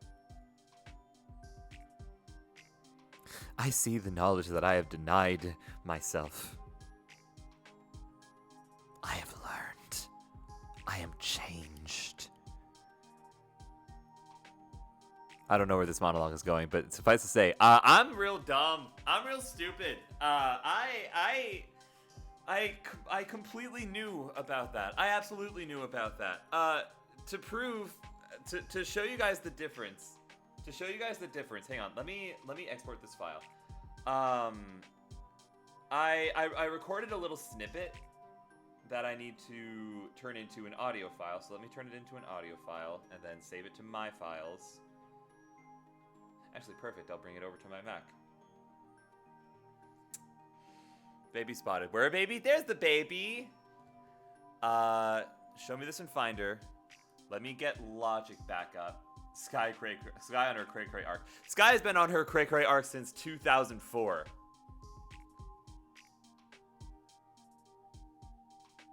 I see the knowledge that I have denied myself. I have learned. I am changed. I don't know where this monologue is going, but suffice to say, I'm real dumb. I'm real stupid. I completely knew about that. I absolutely knew about that. To show you guys the difference. Hang on. Let me export this file. I recorded a little snippet that I need to turn into an audio file. So let me turn it into an audio file and then save it to my files. Actually, perfect. I'll bring it over to my Mac. Baby spotted. Where, baby? There's the baby. Show me this in Finder. Let me get Logic back up. Sky on her Cray Cray arc. Sky has been on her Cray Cray arc since 2004.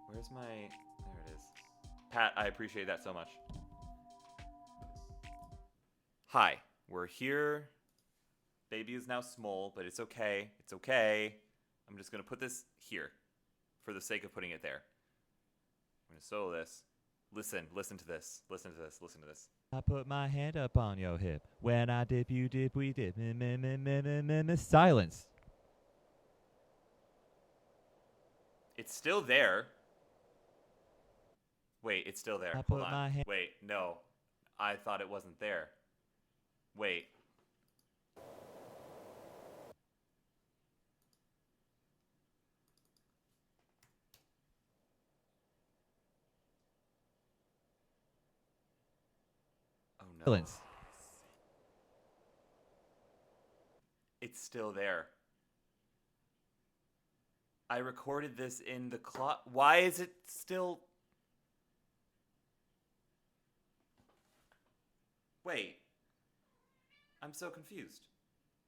Where's my... There it is. Pat, I appreciate that so much. Hi, we're here. Baby is now small, but it's okay. It's okay. I'm just going to put this here for the sake of putting it there. I'm going to solo this. Listen to this. Listen to this. I put my hand up on your hip. When I dip, you dip, we dip. Silence. It's still there. Wait, it's still there. I Hold put on. my hand- Wait, no. I thought it wasn't there. Wait. Oh no. Silence. It's still there. I recorded this in the clock. Why is it still... Wait. I'm so confused.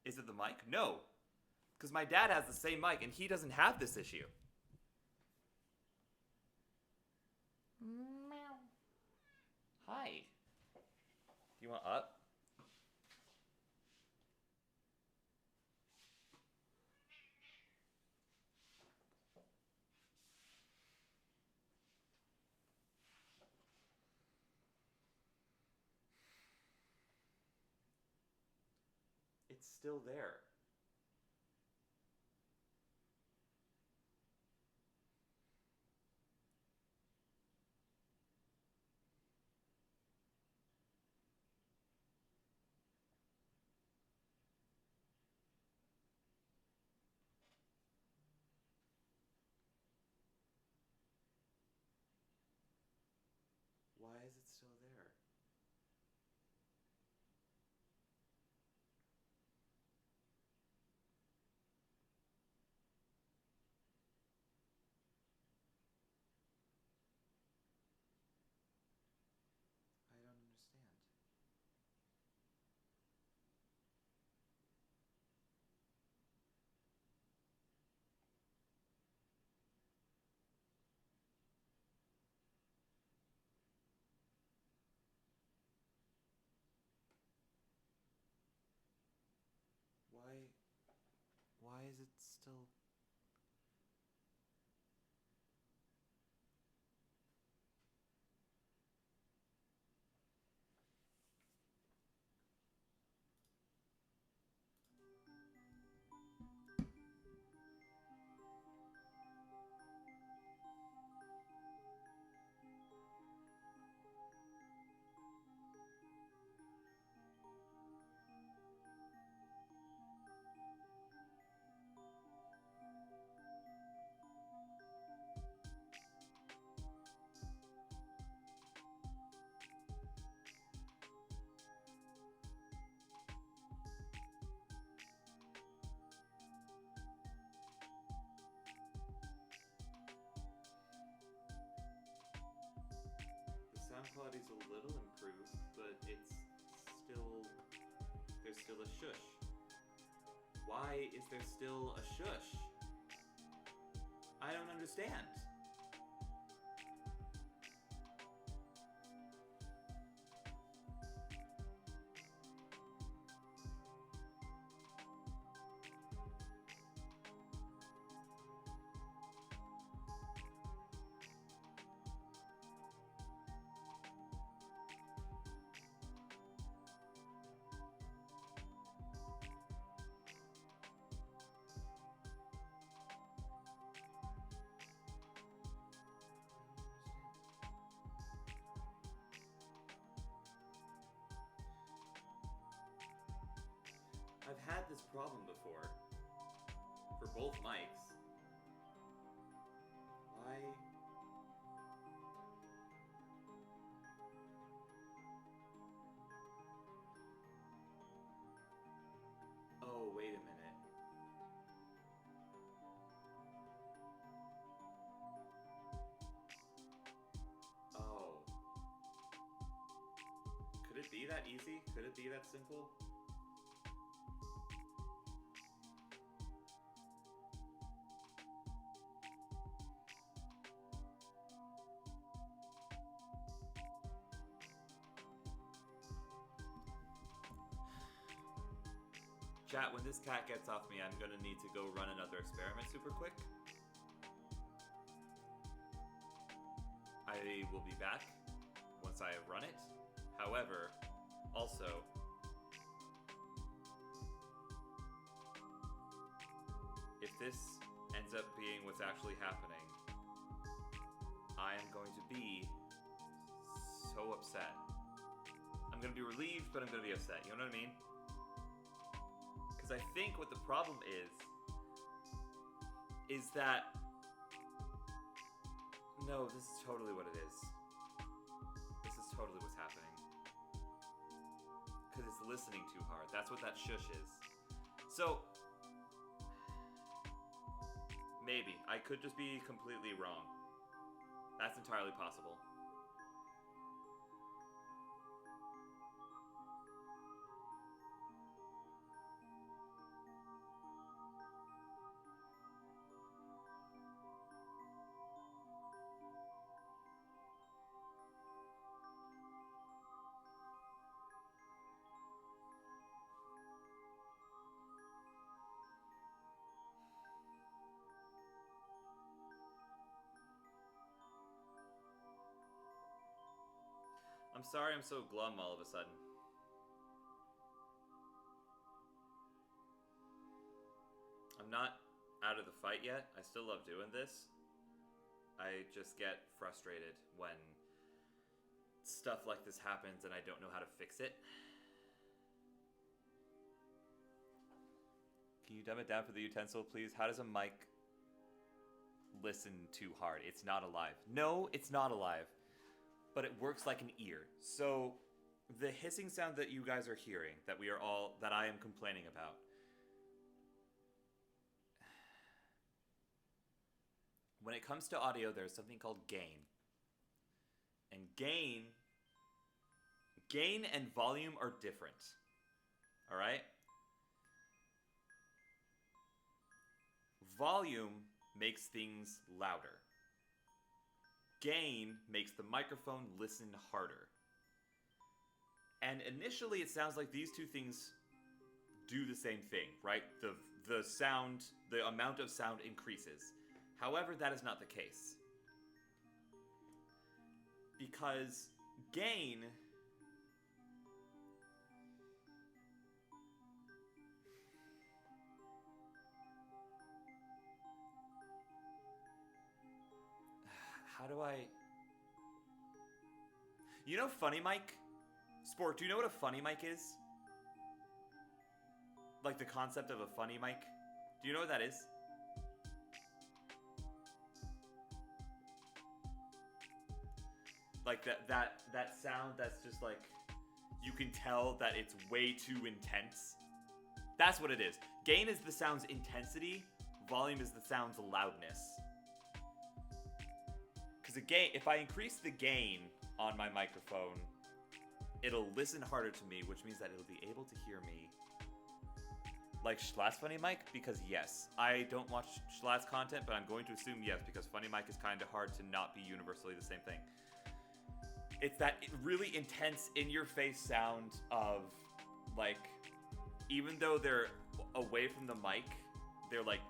Is it the mic? No. Because my dad has the same mic and he doesn't have this issue. Meow. Hi. Do you want up? It's still there. Why is it still there? I don't understand. Why is it still... The sound quality's a little improved, but it's still... There's still a shush. Why is there still a shush? I don't understand. I've had this problem before. For both mics. Why? Oh, wait a minute. Oh. Could it be that easy? Could it be that simple? Chat, when this cat gets off me, I'm gonna need to go run another experiment super quick. I will be back once I have run it. However, also, if this ends up being what's actually happening, I am going to be so upset. I'm going to be relieved, but I'm going to be upset. You know what I mean? Because I think what the problem is that... No, this is totally what it is. This is totally what's happening. Because it's listening too hard. That's what that shush is. So, maybe. I could just be completely wrong. That's entirely possible. I'm sorry I'm so glum all of a sudden. I'm not out of the fight yet. I still love doing this. I just get frustrated when stuff like this happens and I don't know how to fix it. Can you dumb it down for the utensil, please? How does a mic listen too hard? It's not alive. No, it's not alive. But it works like an ear. So the hissing sound that you guys are hearing, that I am complaining about, when it comes to audio, there's something called gain. And gain and volume are different. All right? Volume makes things louder. Gain makes the microphone listen harder. And initially it sounds like these two things do the same thing, right? The sound, the amount of sound increases. However, that is not the case. Because gain how do I... You know funny mic? Sport, do you know what a funny mic is? Like the concept of a funny mic? Do you know what that is? Like that sound that's just like... You can tell that it's way too intense. That's what it is. Gain is the sound's intensity. Volume is the sound's loudness. Because if I increase the gain on my microphone, it'll listen harder to me, which means that it'll be able to hear me. Like Schlatt's Funny Mic? Because yes. I don't watch Schlatt's content, but I'm going to assume yes, because Funny Mic is kind of hard to not be universally the same thing. It's that really intense, in-your-face sound of, like, even though they're away from the mic, they're, like,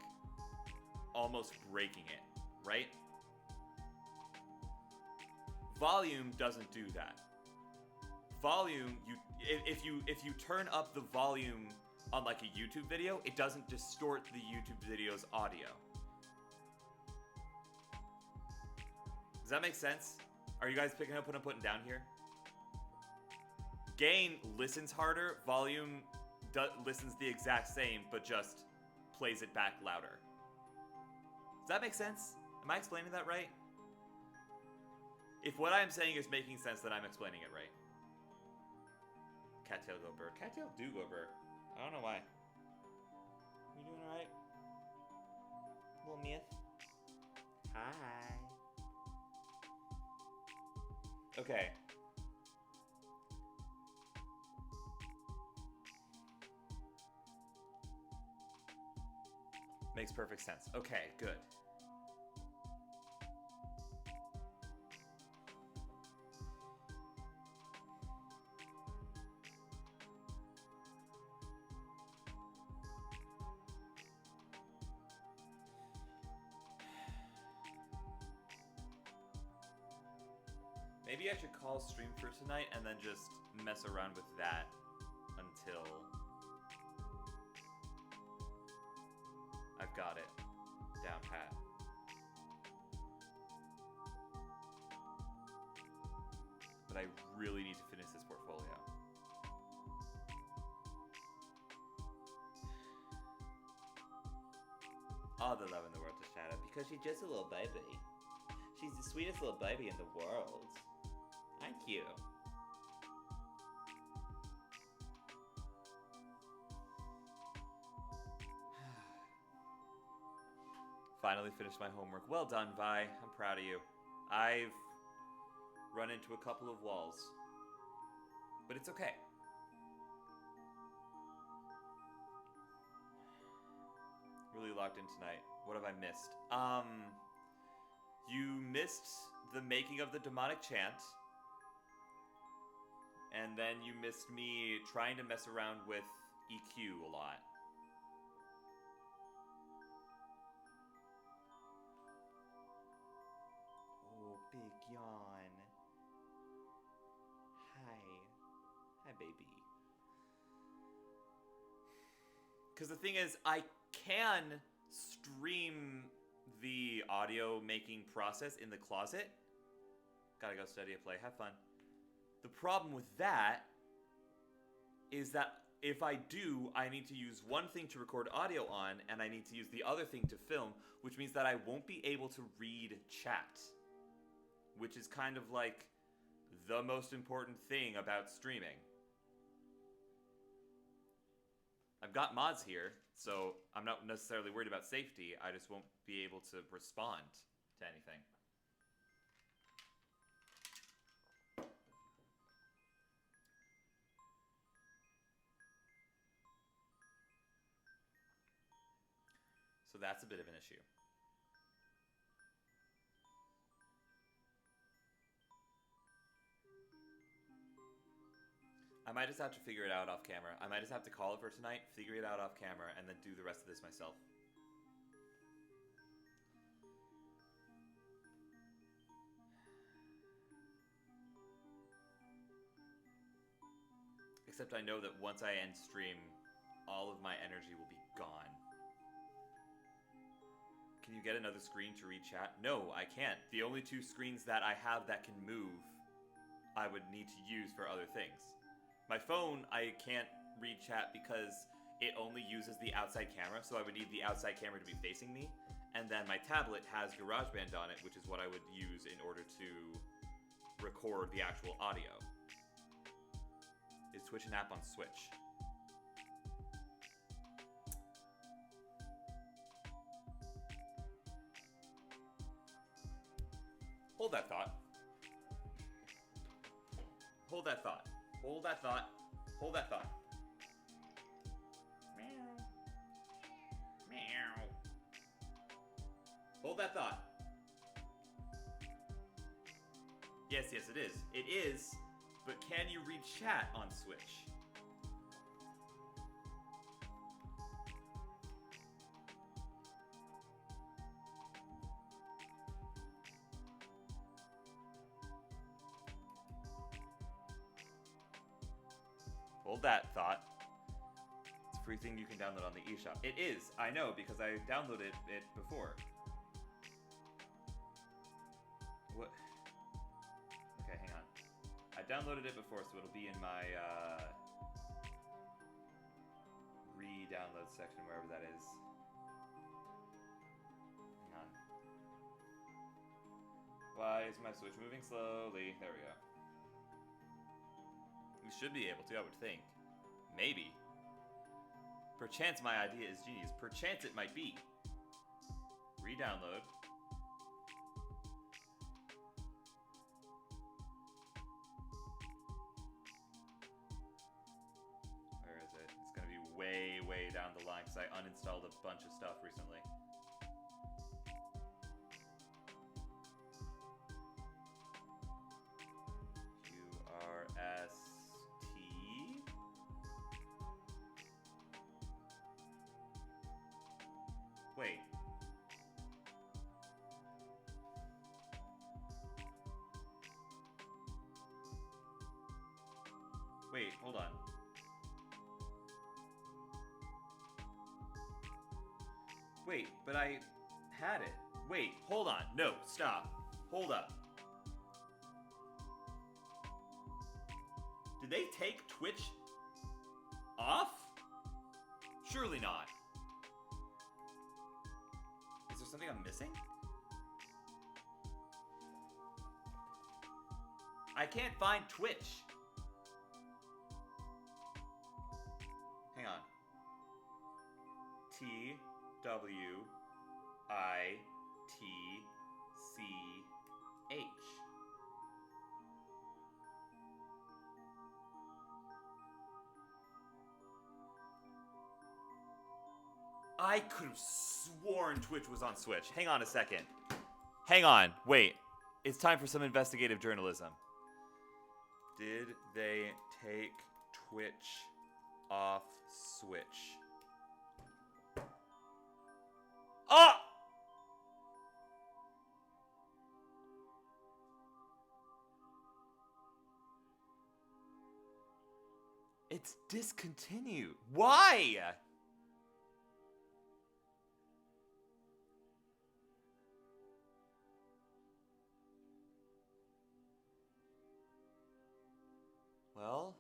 almost breaking it, right? Volume doesn't do that. Volume, if you turn up the volume on like a YouTube video, it doesn't distort the YouTube video's audio. Does that make sense? Are you guys picking up what I'm putting down here? Gain listens harder, volume listens the exact same, but just plays it back louder. Does that make sense? Am I explaining that right? If what I'm saying is making sense, then I'm explaining it right. Cattail go burr. Cattail do go burr. I don't know why. You doing alright? Little myth? Hi. Okay. Makes perfect sense. Okay, good. Maybe I should call stream for tonight and then just mess around with that until I've got it down pat. But I really need to finish this portfolio. All the love in the world to Shadow, because she's just a little baby. She's the sweetest little baby in the world. Aren't you? Finally finished my homework. Well done, Vi. I'm proud of you. I've run into a couple of walls, but it's okay. Really locked in tonight. What have I missed? You missed the making of the demonic chant, and then you missed me trying to mess around with EQ a lot. Oh, big yawn. Hi. Hi, baby. Because the thing is, I can stream the audio making process in the closet. Gotta go study and play. Have fun. The problem with that is that if I do, I need to use one thing to record audio on, and I need to use the other thing to film, which means that I won't be able to read chat. Which is kind of like the most important thing about streaming. I've got mods here, so I'm not necessarily worried about safety. I just won't be able to respond to anything. So that's a bit of an issue. I might just have to figure it out off camera. I might just have to call it for tonight, figure it out off camera, and then do the rest of this myself. Except I know that once I end stream, all of my energy will be gone. Can you get another screen to read chat? No, I can't. The only two screens that I have that can move, I would need to use for other things. My phone, I can't read chat because it only uses the outside camera, so I would need the outside camera to be facing me. And then my tablet has GarageBand on it, which is what I would use in order to record the actual audio. Is Twitch an app on Switch? Hold that thought. Hold that thought. Hold that thought. Hold that thought. Meow. Meow. Hold that thought. Yes, yes, it is. It is, but can you read chat on Switch? Hold that thought. It's a free thing you can download on the eShop. It is, I know, because I downloaded it before. What? Okay, hang on. I downloaded it before, so it'll be in my re-download section, wherever that is. Hang on. Why is my Switch moving slowly? There we go. We should be able to, I would think. Maybe. Perchance my idea is genius. Perchance it might be. Re-download. Where is it? It's gonna be way, way down the line because I uninstalled a bunch of stuff recently. QRST. Wait. Wait, hold on. Wait, but I had it. Wait, hold on. No, stop. Hold up. Did they take Twitch off? Surely not. Is there something I'm missing? I can't find Twitch. Hang on. TWITCH. I could have sworn Twitch was on Switch. Hang on a second. Hang on. Wait. It's time for some investigative journalism. Did they take Twitch off Switch? Oh! It's discontinued. Why? Well,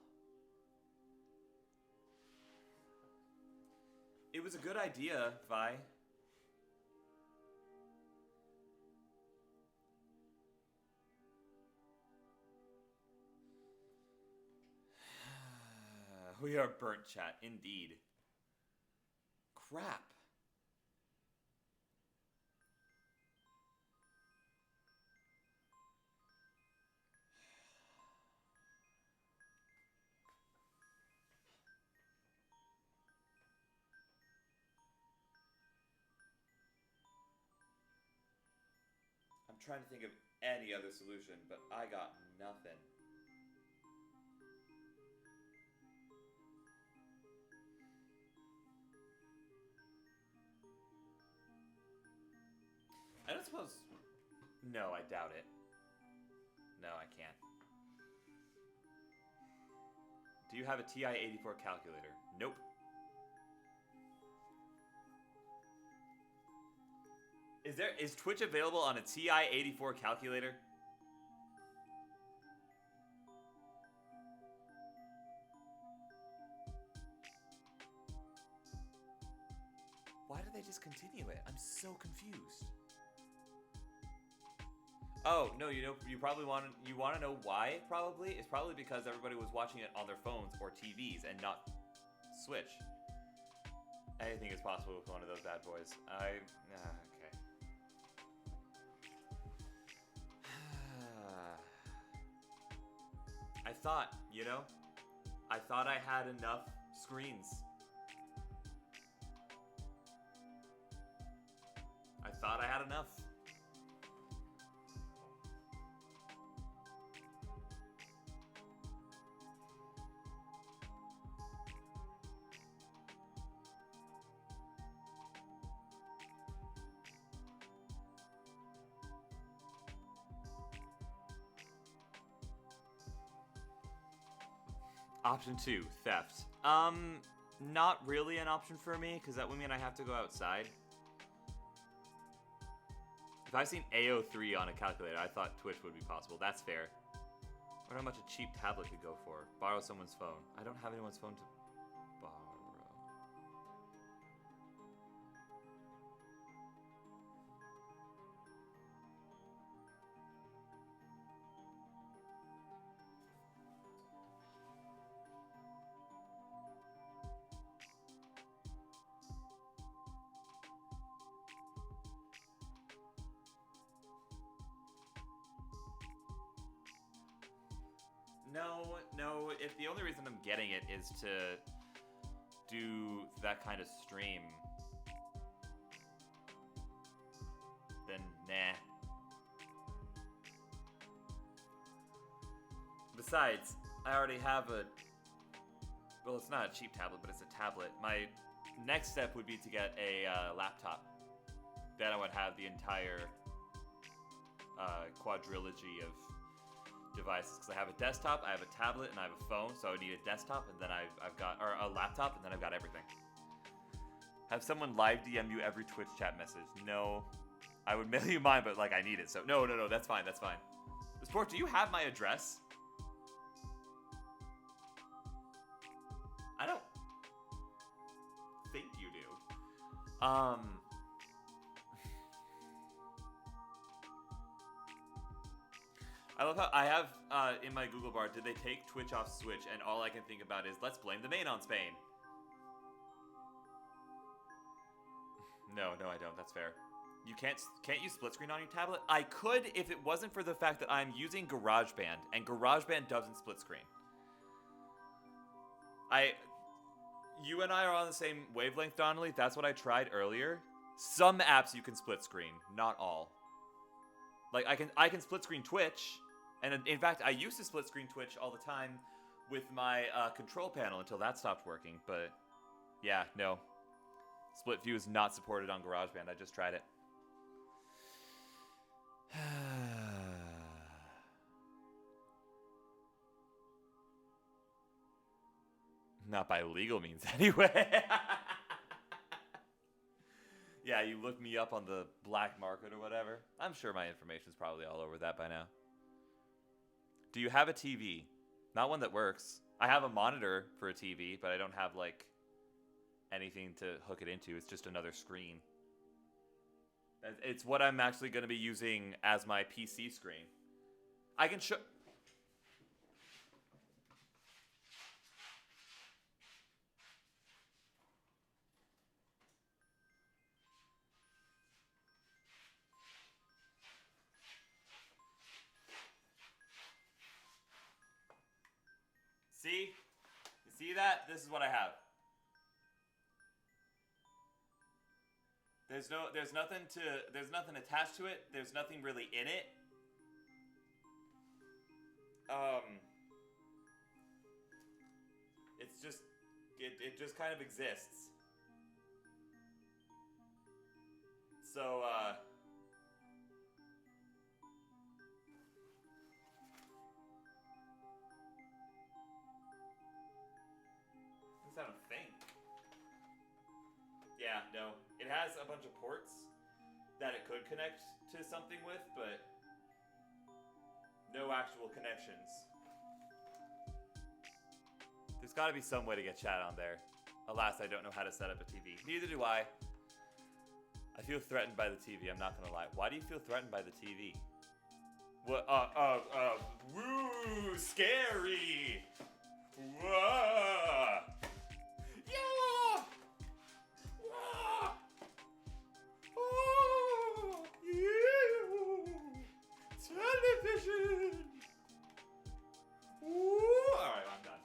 it was a good idea, Vi. We are burnt, chat, indeed. Crap. I'm trying to think of any other solution, but I got nothing. I don't suppose... No, I doubt it. No, I can't. Do you have a TI-84 calculator? Nope. Is Twitch available on a TI-84 calculator? Why did they discontinue it? I'm so confused. Oh, no, you probably want to know why, probably? It's probably because everybody was watching it on their phones or TVs and not Switch. Anything is possible with one of those bad boys. Okay. I thought, I thought I had enough screens. I thought I had enough. Option 2, theft. Not really an option for me, because that would mean I have to go outside. If I've seen AO3 on a calculator, I thought Twitch would be possible. That's fair. I wonder how much a cheap tablet could go for. Borrow someone's phone. I don't have anyone's phone to borrow. No, if the only reason I'm getting it is to do that kind of stream, then nah. Besides, I already have well, it's not a cheap tablet, but it's a tablet. My next step would be to get a laptop. Then I would have the entire quadrilogy of devices because I have a desktop, I have a tablet, and I have a phone. So I would need a desktop, and then I've got or a laptop, and then I've got everything. Have someone live DM you every Twitch chat message? No, I would mail you mine, but like I need it. So no, that's fine. That's fine. Sport, do you have my address? I don't think you do. I love how I have in my Google bar, did they take Twitch off Switch? And all I can think about is, let's blame the main on Spain. No, I don't. That's fair. You can't use split screen on your tablet? I could if it wasn't for the fact that I'm using GarageBand, and GarageBand doesn't split screen. You and I are on the same wavelength, Donnelly. That's what I tried earlier. Some apps you can split screen, not all. Like I can split screen Twitch, and in fact I used to split screen Twitch all the time with my control panel until that stopped working. But yeah, no, split view is not supported on GarageBand. I just tried it. Not by legal means, anyway. Yeah, you look me up on the black market or whatever. I'm sure my information's probably all over that by now. Do you have a TV? Not one that works. I have a monitor for a TV, but I don't have, like, anything to hook it into. It's just another screen. It's what I'm actually going to be using as my PC screen. I can show... See? You see that? This is what I have. There's nothing attached to it. There's nothing really in it. It's just, it just kind of exists. So, I don't think. Yeah, no. It has a bunch of ports that it could connect to something with, but no actual connections. There's got to be some way to get chat on there. Alas, I don't know how to set up a TV. Neither do I. I feel threatened by the TV, I'm not gonna lie. Why do you feel threatened by the TV? What, woo, scary! Whoa! Yeah! Whoa! Oh! Yeah! Television! Ooh! Alright, I'm done.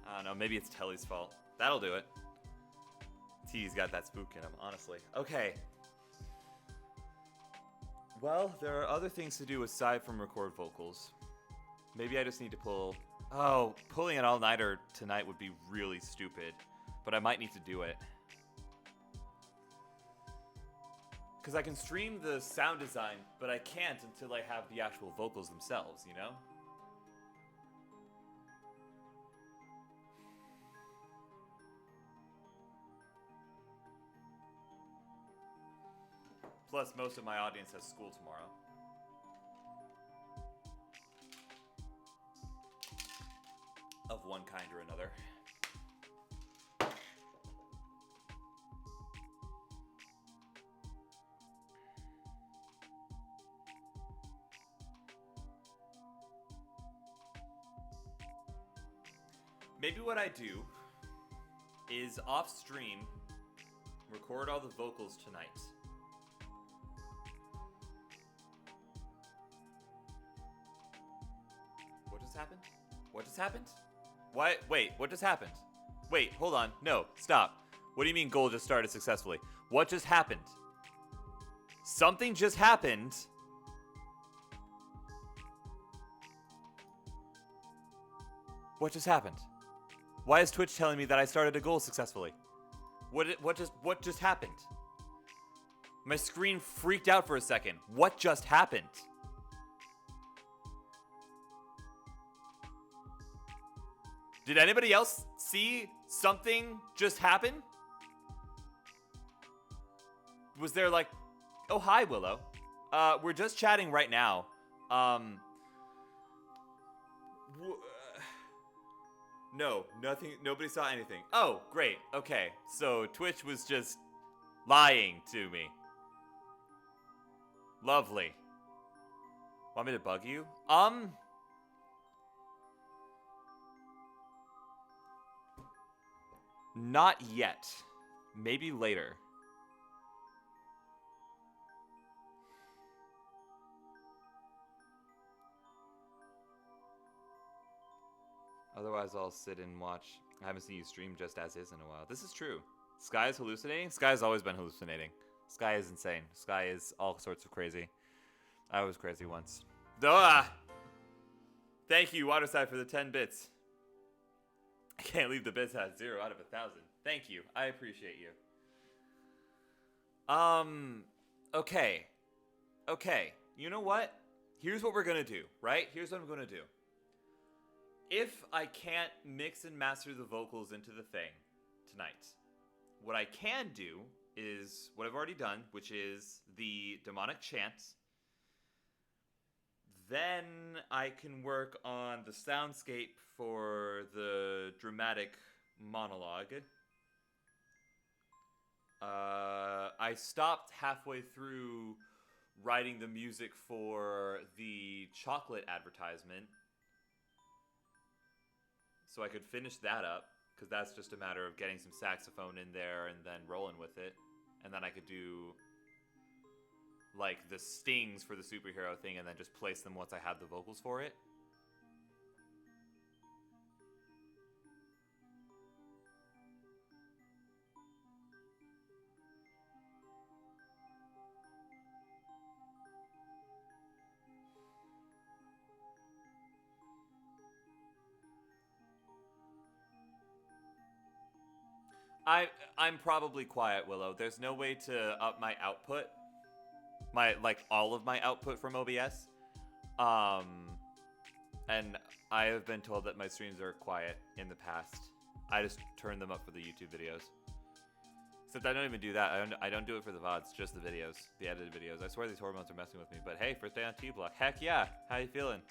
I don't know, maybe it's Telly's fault. That'll do it. T's got that spook in him, honestly. Okay. Well, there are other things to do aside from record vocals. Maybe I just need to pull... Oh, pulling an all-nighter tonight would be really stupid. But I might need to do it. Because I can stream the sound design, but I can't until I have the actual vocals themselves, you know? Plus, most of my audience has school tomorrow. Of one kind or another. Maybe what I do is off stream record all the vocals tonight. What just happened? What just happened? What? Wait, what just happened? Wait, hold on. No, stop. What do you mean goal just started successfully? What just happened? Something just happened. What just happened? Why is Twitch telling me that I started a goal successfully? What just happened? My screen freaked out for a second. What just happened? Did anybody else see something just happen? Was there like, oh hi Willow. We're just chatting right now. No, nothing, nobody saw anything. Oh, great. Okay. So Twitch was just lying to me. Lovely. Want me to bug you? Not yet. Maybe later. Otherwise, I'll sit and watch. I haven't seen you stream just as is in a while. This is true. Sky is hallucinating? Sky has always been hallucinating. Sky is insane. Sky is all sorts of crazy. I was crazy once. Ah! Thank you, Waterside, for the 10 bits. I can't leave the bits at 0 out of 1,000. Thank you. I appreciate you. Okay. Okay. You know what? Here's what we're gonna do, right? Here's what I'm gonna do. If I can't mix and master the vocals into the thing tonight, what I can do is what I've already done, which is the demonic chant. Then I can work on the soundscape for the dramatic monologue. I stopped halfway through writing the music for the chocolate advertisement, so I could finish that up, because that's just a matter of getting some saxophone in there and then rolling with it. And then I could do like the stings for the superhero thing and then just place them once I have the vocals for it. I'm probably quiet, Willow. There's no way to up my output. All of my output from OBS. And I have been told that my streams are quiet in the past. I just turn them up for the YouTube videos. Except I don't even do that. I don't do it for the VODs, just the videos, the edited videos. I swear these hormones are messing with me. But hey, first day on T-Block. Heck yeah. How you feeling?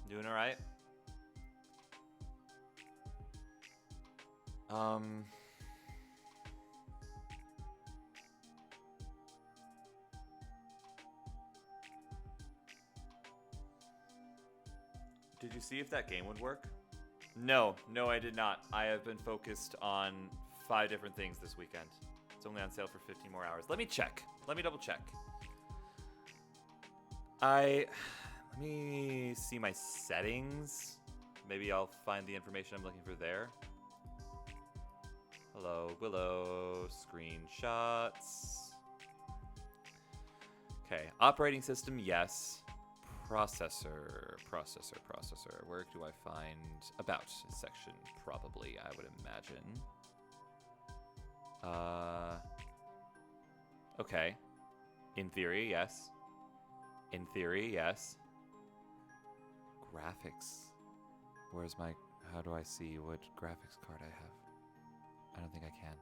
Doing all right? Did you see if that game would work? No, I did not. I have been focused on 5 different things this weekend. It's only on sale for 15 more hours. Let me check. Let me double check. Let me see my settings. Maybe I'll find the information I'm looking for there. Hello, Willow. Screenshots. Okay, operating system, yes. Processor. Where do I find about section? Probably, I would imagine. Okay. In theory, yes. In theory, yes. Graphics. Where's my... How do I see what graphics card I have? I don't think I can.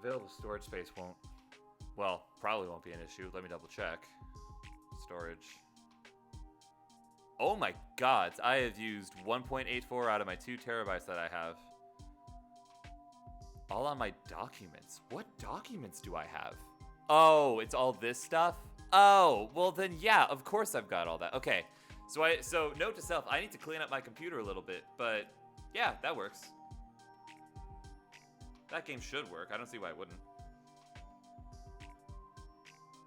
Available storage space won't... Well, probably won't be an issue. Let me double check. Storage. Oh my god, I have used 1.84 out of my 2 terabytes that I have. All on my documents. What documents do I have? Oh, it's all this stuff? Oh, well then yeah, of course I've got all that. Okay, so note to self, I need to clean up my computer a little bit, but yeah, that works. That game should work. I don't see why it wouldn't.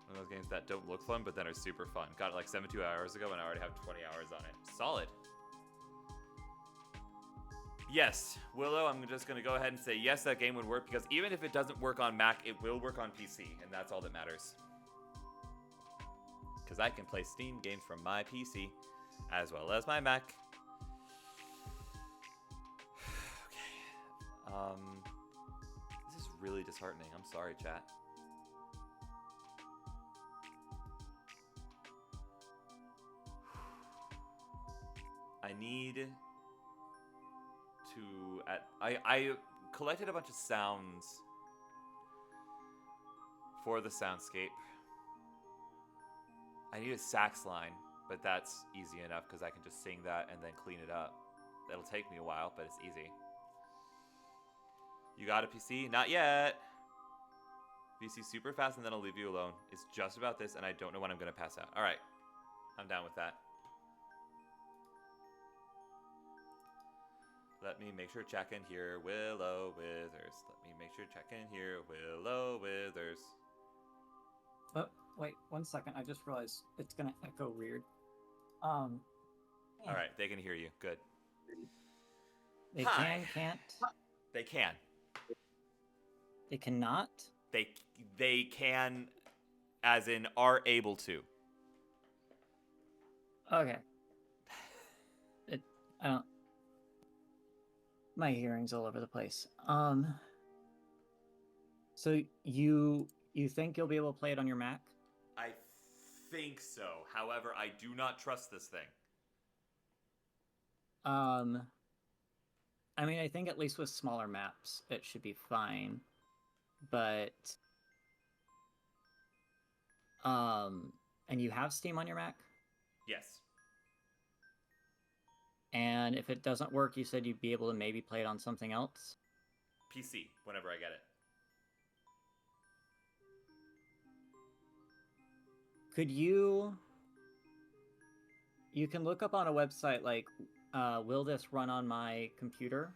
One of those games that don't look fun, but then are super fun. Got it like 72 hours ago, and I already have 20 hours on it. Solid. Yes, Willow, I'm just going to go ahead and say yes, that game would work, because even if it doesn't work on Mac, it will work on PC, and that's all that matters. Because I can play Steam games from my PC, as well as my Mac. Okay. This is really disheartening. I'm sorry, chat. I need to I collected a bunch of sounds for the soundscape. I need a sax line, but that's easy enough because I can just sing that and then clean it up. That'll take me a while, but it's easy. You got a PC? Not yet. PC super fast and then I'll leave you alone. It's just about this and I don't know when I'm gonna pass out. Alright. I'm down with that. Let me make sure check in here, Willow Withers. Let me make sure check in here, Willow Withers. Oh, wait, 1 second. I just realized it's gonna echo weird. Yeah. All right, they can hear you. Good. They Hi. can't. They can. They cannot. They can, as in are able to. Okay. I don't. My hearing's all over the place. So you think you'll be able to play it on your Mac? I think so. However, I do not trust this thing. I mean, I think at least with smaller maps, it should be fine. But, and you have Steam on your Mac? Yes. And if it doesn't work, you said you'd be able to maybe play it on something else? PC, whenever I get it. Could you can look up on a website like, will this run on my computer?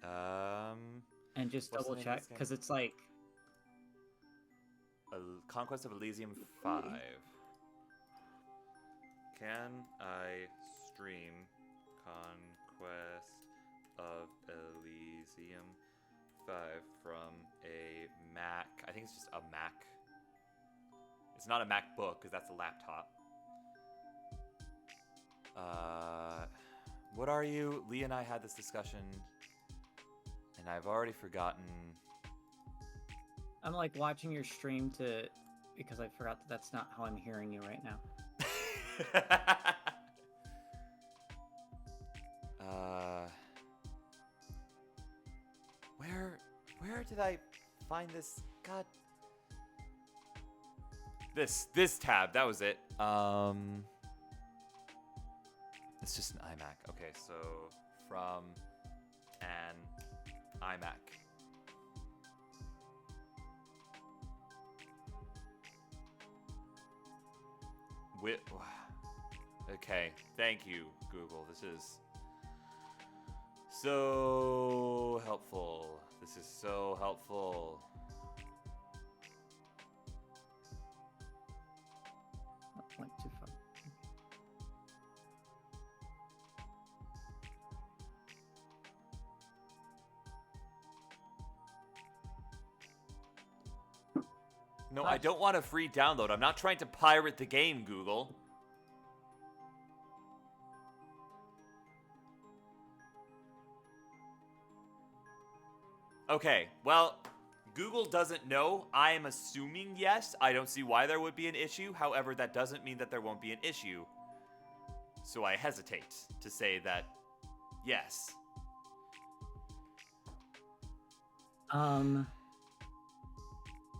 And just what's the double name of check, this game? because it's like, Conquest of Elysium 5. Can I stream Conquest of Elysium 5 from a Mac? I think it's just a Mac. It's not a MacBook, because that's a laptop. What are you? Lee and I had this discussion, and I've already forgotten. I'm like watching your stream because I forgot that that's not how I'm hearing you right now. Where did I find this? God. This tab, that was it. It's just an iMac. Okay, so from an iMac. Okay, thank you, Google. This is so helpful. This is so helpful. Oh, went too far. No, I don't want a free download. I'm not trying to pirate the game, Google. Okay, well, Google doesn't know. I am assuming yes. I don't see why there would be an issue. However, that doesn't mean that there won't be an issue. So I hesitate to say that yes.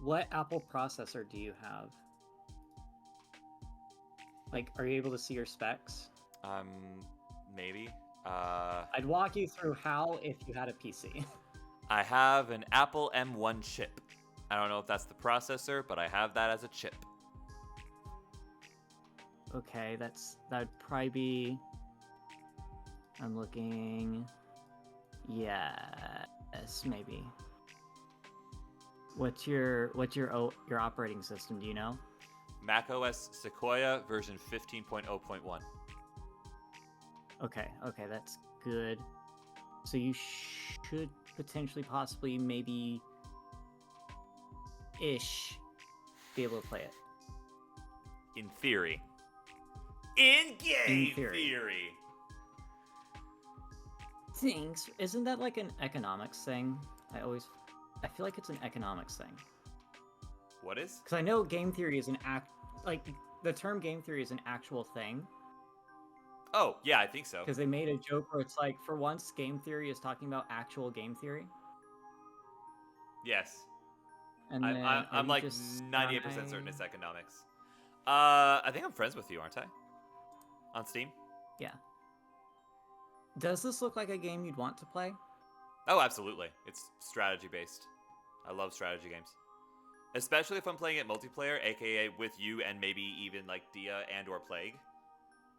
What Apple processor do you have? Like, are you able to see your specs? Maybe. I'd walk you through how if you had a PC. I have an Apple M1 chip. I don't know if that's the processor, but I have that as a chip. Okay, that'd probably be. I'm looking. Yes, maybe. What's your operating system? Do you know? macOS Sequoia version 15.0.1. Okay, that's good. So you should potentially, possibly, maybe ish be able to play it. In theory. In game theory. theory. Thanks. Isn't that like an economics thing? I feel like it's an economics thing. What is? Because I know game theory is the term game theory is an actual thing. Oh, yeah, I think so. Because they made a joke where it's like, for once, game theory is talking about actual game theory. Yes. And then I'm like just 98% certain it's economics. I think I'm friends with you, aren't I? On Steam? Yeah. Does this look like a game you'd want to play? Oh, absolutely. It's strategy based. I love strategy games. Especially if I'm playing it multiplayer, aka with you and maybe even like Dia and or Plague.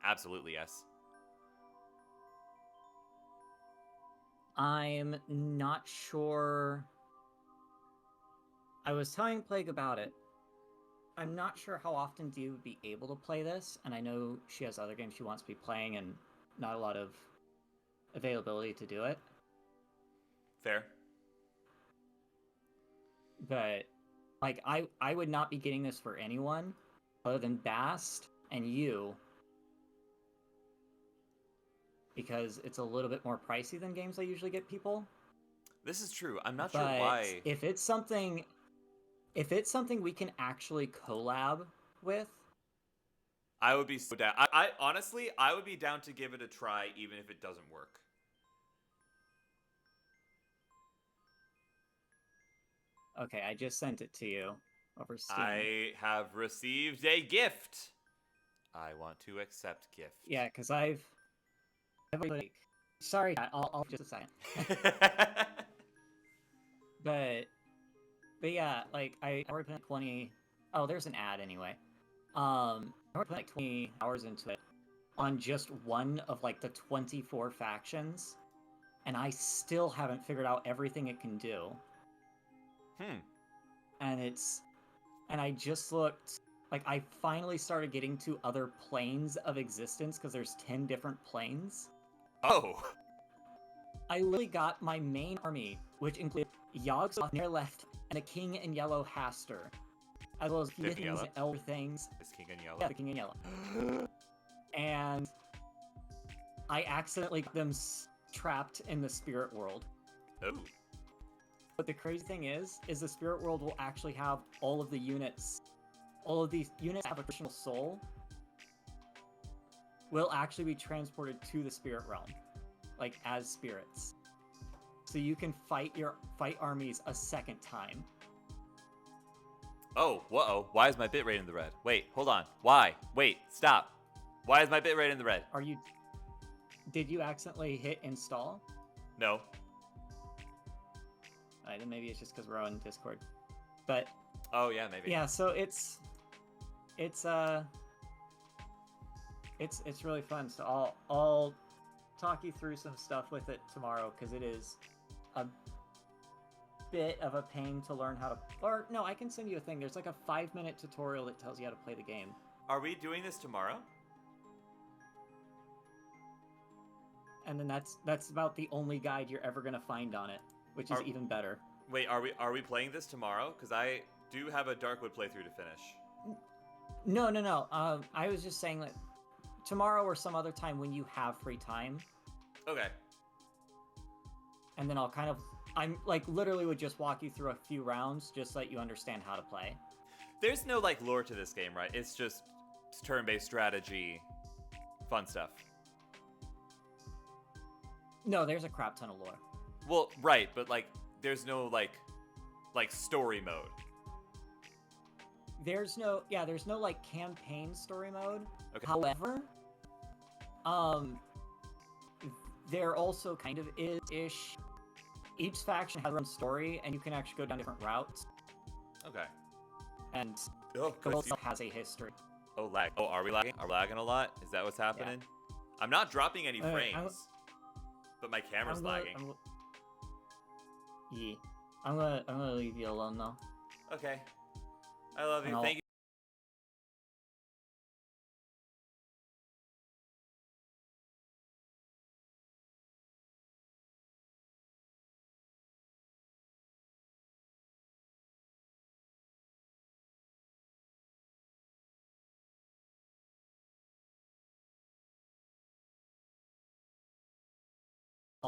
Absolutely, yes. I'm not sure. I was telling Plague about it. I'm not sure how often Dia would be able to play this, and I know she has other games she wants to be playing and not a lot of availability to do it. Fair. But like I would not be getting this for anyone other than Bast and you, because it's a little bit more pricey than games I usually get people. This is true. I'm not But sure why. if it's something we can actually collab with, I would be so down. I honestly, I would be down to give it a try even if it doesn't work. okay, I just sent it to you over Steam. I have received a gift. I want to accept gift. Yeah, because I've like, sorry, I'll just a second. But yeah, like I already put 20. Oh, there's an ad anyway. I already put like 20 hours into it on just one of like the 24 factions, and I still haven't figured out everything it can do. And I just looked, like I finally started getting to other planes of existence because there's 10 different planes. Oh. I literally got my main army, which included Yogg-Sothoth near left and a king in yellow Haster, as well as King in things yellow? and elder things. Is King in yellow? Yeah, the king in yellow. And I accidentally got them trapped in the spirit world. Oh. But the crazy thing is the spirit world will actually have all of the units. All of these units have a personal soul. Will actually be transported to the spirit realm, like as spirits. So you can fight armies a second time. Oh, whoa. Why is my bitrate in the red? Wait, hold on. Why? Wait, stop. Why is my bitrate in the red? Did you accidentally hit install? No. Alright, then maybe it's just because we're on Discord. But Oh, yeah, maybe. yeah, so it's really fun. So I'll talk you through some stuff with it tomorrow, because it is a bit of a pain to learn how to. Or no, I can send you a thing. There's like a 5-minute tutorial that tells you how to play the game. Are we doing this tomorrow? And then that's about the only guide you're ever gonna find on it, which is even better. Wait, are we playing this tomorrow? Because I do have a Darkwood playthrough to finish. No. I was just saying that tomorrow or some other time when you have free time. Okay. And then I'm like literally would just walk you through a few rounds just so that you understand how to play. There's no like lore to this game, right? It's just turn-based strategy, fun stuff. No, there's a crap ton of lore. Well, right, but like there's no like story mode. There's no like campaign story mode. Okay. However, there also kind of is-ish. Each faction has their own story, and you can actually go down different routes. Okay. And Oh, it also has a history. Oh, lag. Oh, are we lagging? Are we lagging a lot? Is that what's happening? I'm not dropping any frames, but my camera's lagging. I'm gonna leave you alone though. Okay. I love you. And Thank you.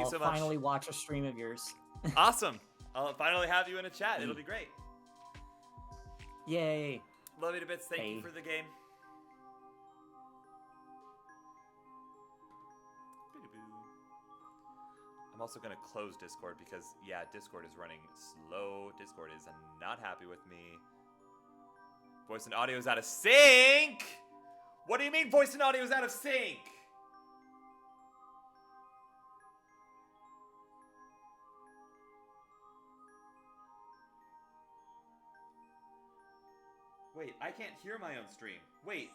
you I'll so much. finally watch a stream of yours. Awesome. I'll finally have you in a chat. It'll be great. Yay. Love you to bits. Thank you Hey. for the game. I'm also going to close Discord because, yeah, Discord is running slow. Discord is not happy with me. Voice and audio is out of sync! What do you mean voice and audio is out of sync? Wait, I can't hear my own stream. Wait.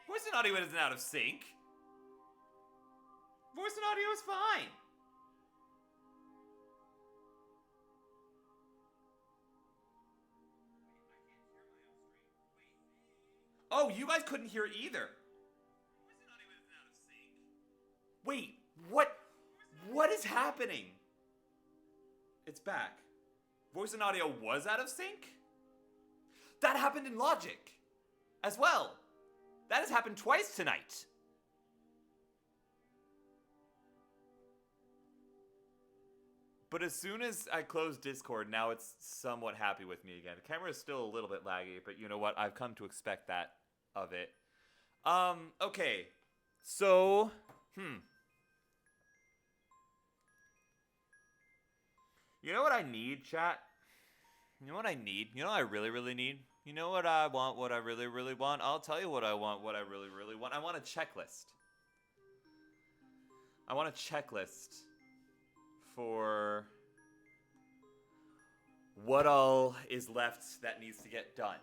Voice and audio isn't out of sync. Voice and audio is fine. Oh, you guys couldn't hear either. Wait, what? What is happening? It's back. Voice and audio was out of sync? That happened in Logic as well. That has happened twice tonight. But as soon as I close Discord, now it's somewhat happy with me again. The camera is still a little bit laggy, but you know what? I've come to expect that of it. Okay. So, You know what I need, chat? You know what I need? You know what I really, really need? You know what I want, what I really, really want? I'll tell you what I want, what I really, really want. I want a checklist. I want a checklist for what all is left that needs to get done.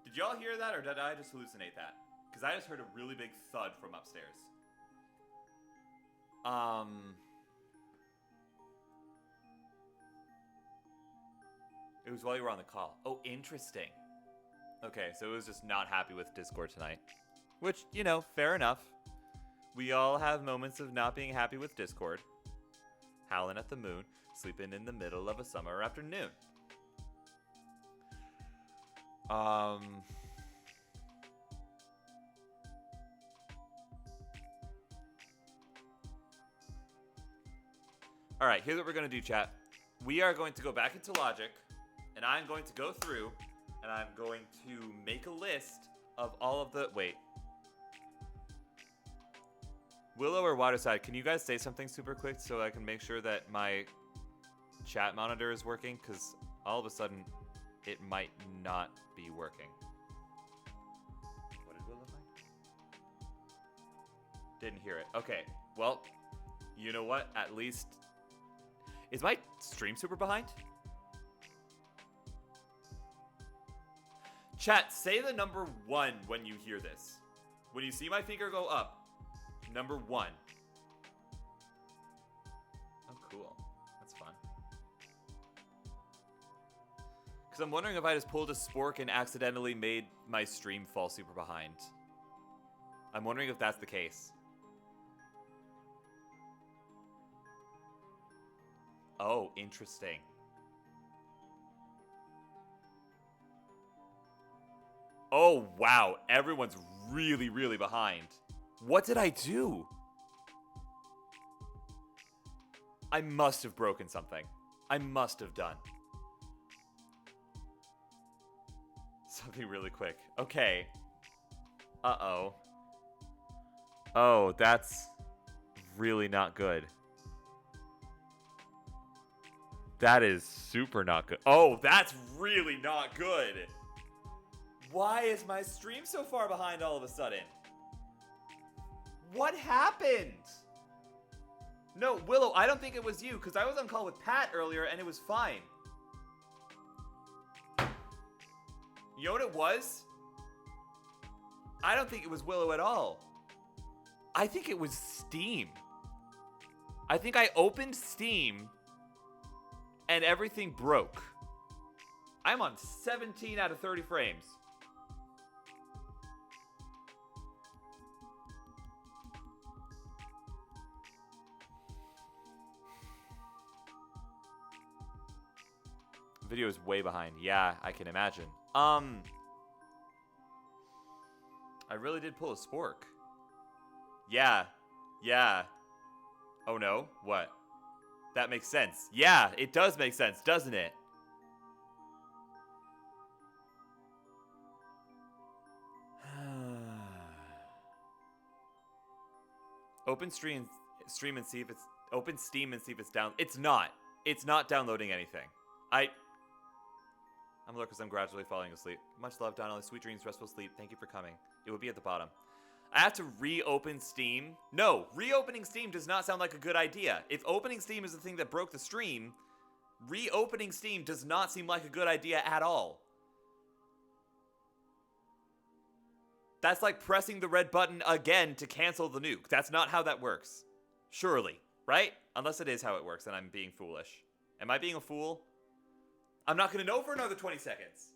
Did y'all hear that, or did I just hallucinate that? Because I just heard a really big thud from upstairs. It was while you were on the call. Oh, interesting. Okay, so it was just not happy with Discord tonight. Which, you know, fair enough. We all have moments of not being happy with Discord. Howling at the moon, sleeping in the middle of a summer afternoon. Alright, here's what we're going to do, chat. We are going to go back into Logic, and I'm going to go through, and I'm going to make a list of all of the... Wait. Willow or Waterside, can you guys say something super quick so I can make sure that my chat monitor is working? Because all of a sudden, it might not be working. What did Willow say? Didn't hear it. Okay, well, you know what? At least... Is my stream super behind? Chat, say the number 1 when you hear this. When you see my finger go up, number 1. Oh, cool. That's fun. Because I'm wondering if I just pulled a spork and accidentally made my stream fall super behind. I'm wondering if that's the case. Oh, interesting. Oh, wow. Everyone's really, really behind. What did I do? I must have broken something. I must have done something really quick. Okay. Uh-oh. Oh, that's really not good. That is super not good. Oh, that's really not good. Why is my stream so far behind all of a sudden? What happened? No, Willow, I don't think it was you, because I was on call with Pat earlier and it was fine. You know what it was? I don't think it was Willow at all. I think it was Steam. I think I opened Steam and everything broke. I'm on 17 out of 30 frames. Video is way behind. Yeah, I can imagine. I really did pull a spork. Yeah. Yeah. Oh no. What? That makes sense. Yeah, it does make sense, doesn't it? Open stream and see if it's open Steam and see if it's down. It's not. It's not downloading anything. I'm Lucas. I'm gradually falling asleep. Much love, Donnelly. Sweet dreams, restful sleep. Thank you for coming. It will be at the bottom. I have to reopen Steam. No, reopening Steam does not sound like a good idea. If opening Steam is the thing that broke the stream, reopening Steam does not seem like a good idea at all. That's like pressing the red button again to cancel the nuke. That's not how that works. Surely, right? Unless it is how it works and I'm being foolish. Am I being a fool? I'm not going to know for another 20 seconds.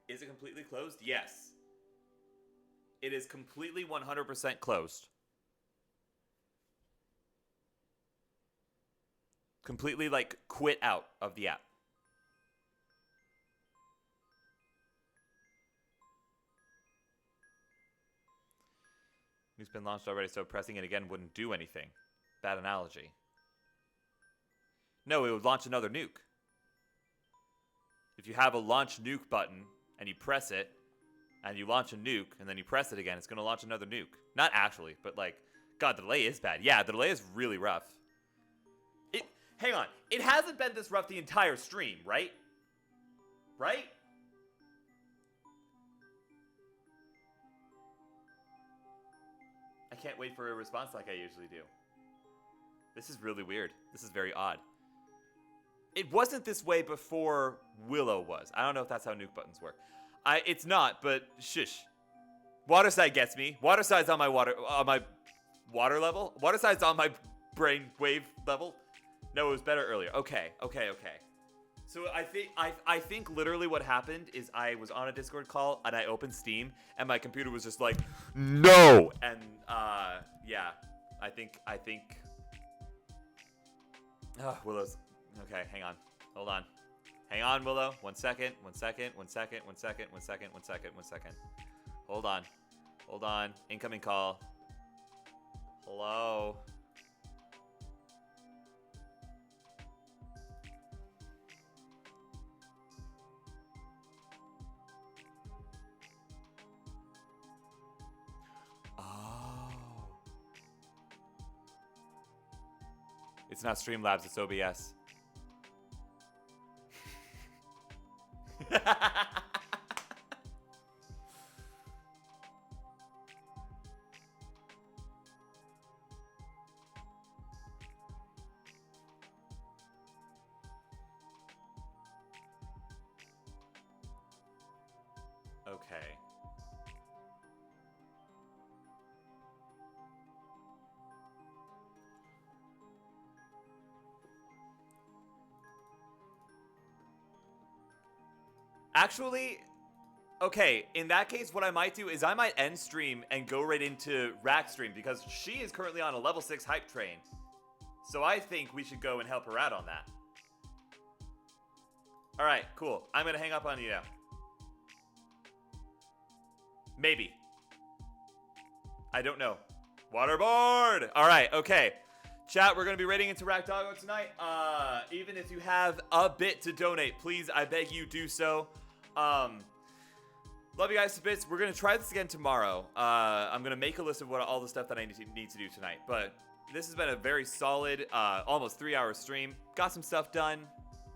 Is it completely closed? Yes. It is completely 100% closed. Completely, like, quit out of the app. Nuke's been launched already, so pressing it again wouldn't do anything. Bad analogy. No, it would launch another nuke. If you have a launch nuke button, and you press it, and you launch a nuke, and then you press it again, it's going to launch another nuke. Not actually, but like, God, the delay is bad. Yeah, the delay is really rough. Hang on. It hasn't been this rough the entire stream, right? Right? I can't wait for a response like I usually do. This is really weird. This is very odd. It wasn't this way before Willow was. I don't know if that's how nuke buttons work. It's not, but shush. Water side gets me. Water side's on my water level. Water side's on my brain wave level. No, it was better earlier. Okay. So I think literally what happened is I was on a Discord call and I opened Steam and my computer was just like, no, and yeah, I think. Willow's. Okay, hang on. Hold on. Hang on, Willow. 1 second. Hold on. Incoming call. Hello. Oh. It's not Streamlabs, it's OBS. Okay. Actually, okay, in that case, what I might do is I might end stream and go right into Rack stream because she is currently on a level 6 hype train. So I think we should go and help her out on that. Alright, cool. I'm going to hang up on you now. Maybe. I don't know. Waterboard! Alright, okay. Chat, we're going to be raiding into Rack Doggo tonight. Even if you have a bit to donate, please, I beg you, do so. Love you guys to bits. We're going to try this again tomorrow. I'm going to make a list of all the stuff that I need to do tonight. But this has been a very solid, almost 3-hour stream. Got some stuff done.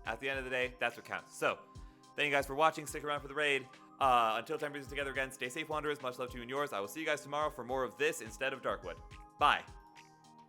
At the end of the day, that's what counts. So, thank you guys for watching. Stick around for the raid. Until time brings us together again, stay safe, Wanderers. Much love to you and yours. I will see you guys tomorrow for more of this instead of Darkwood. Bye.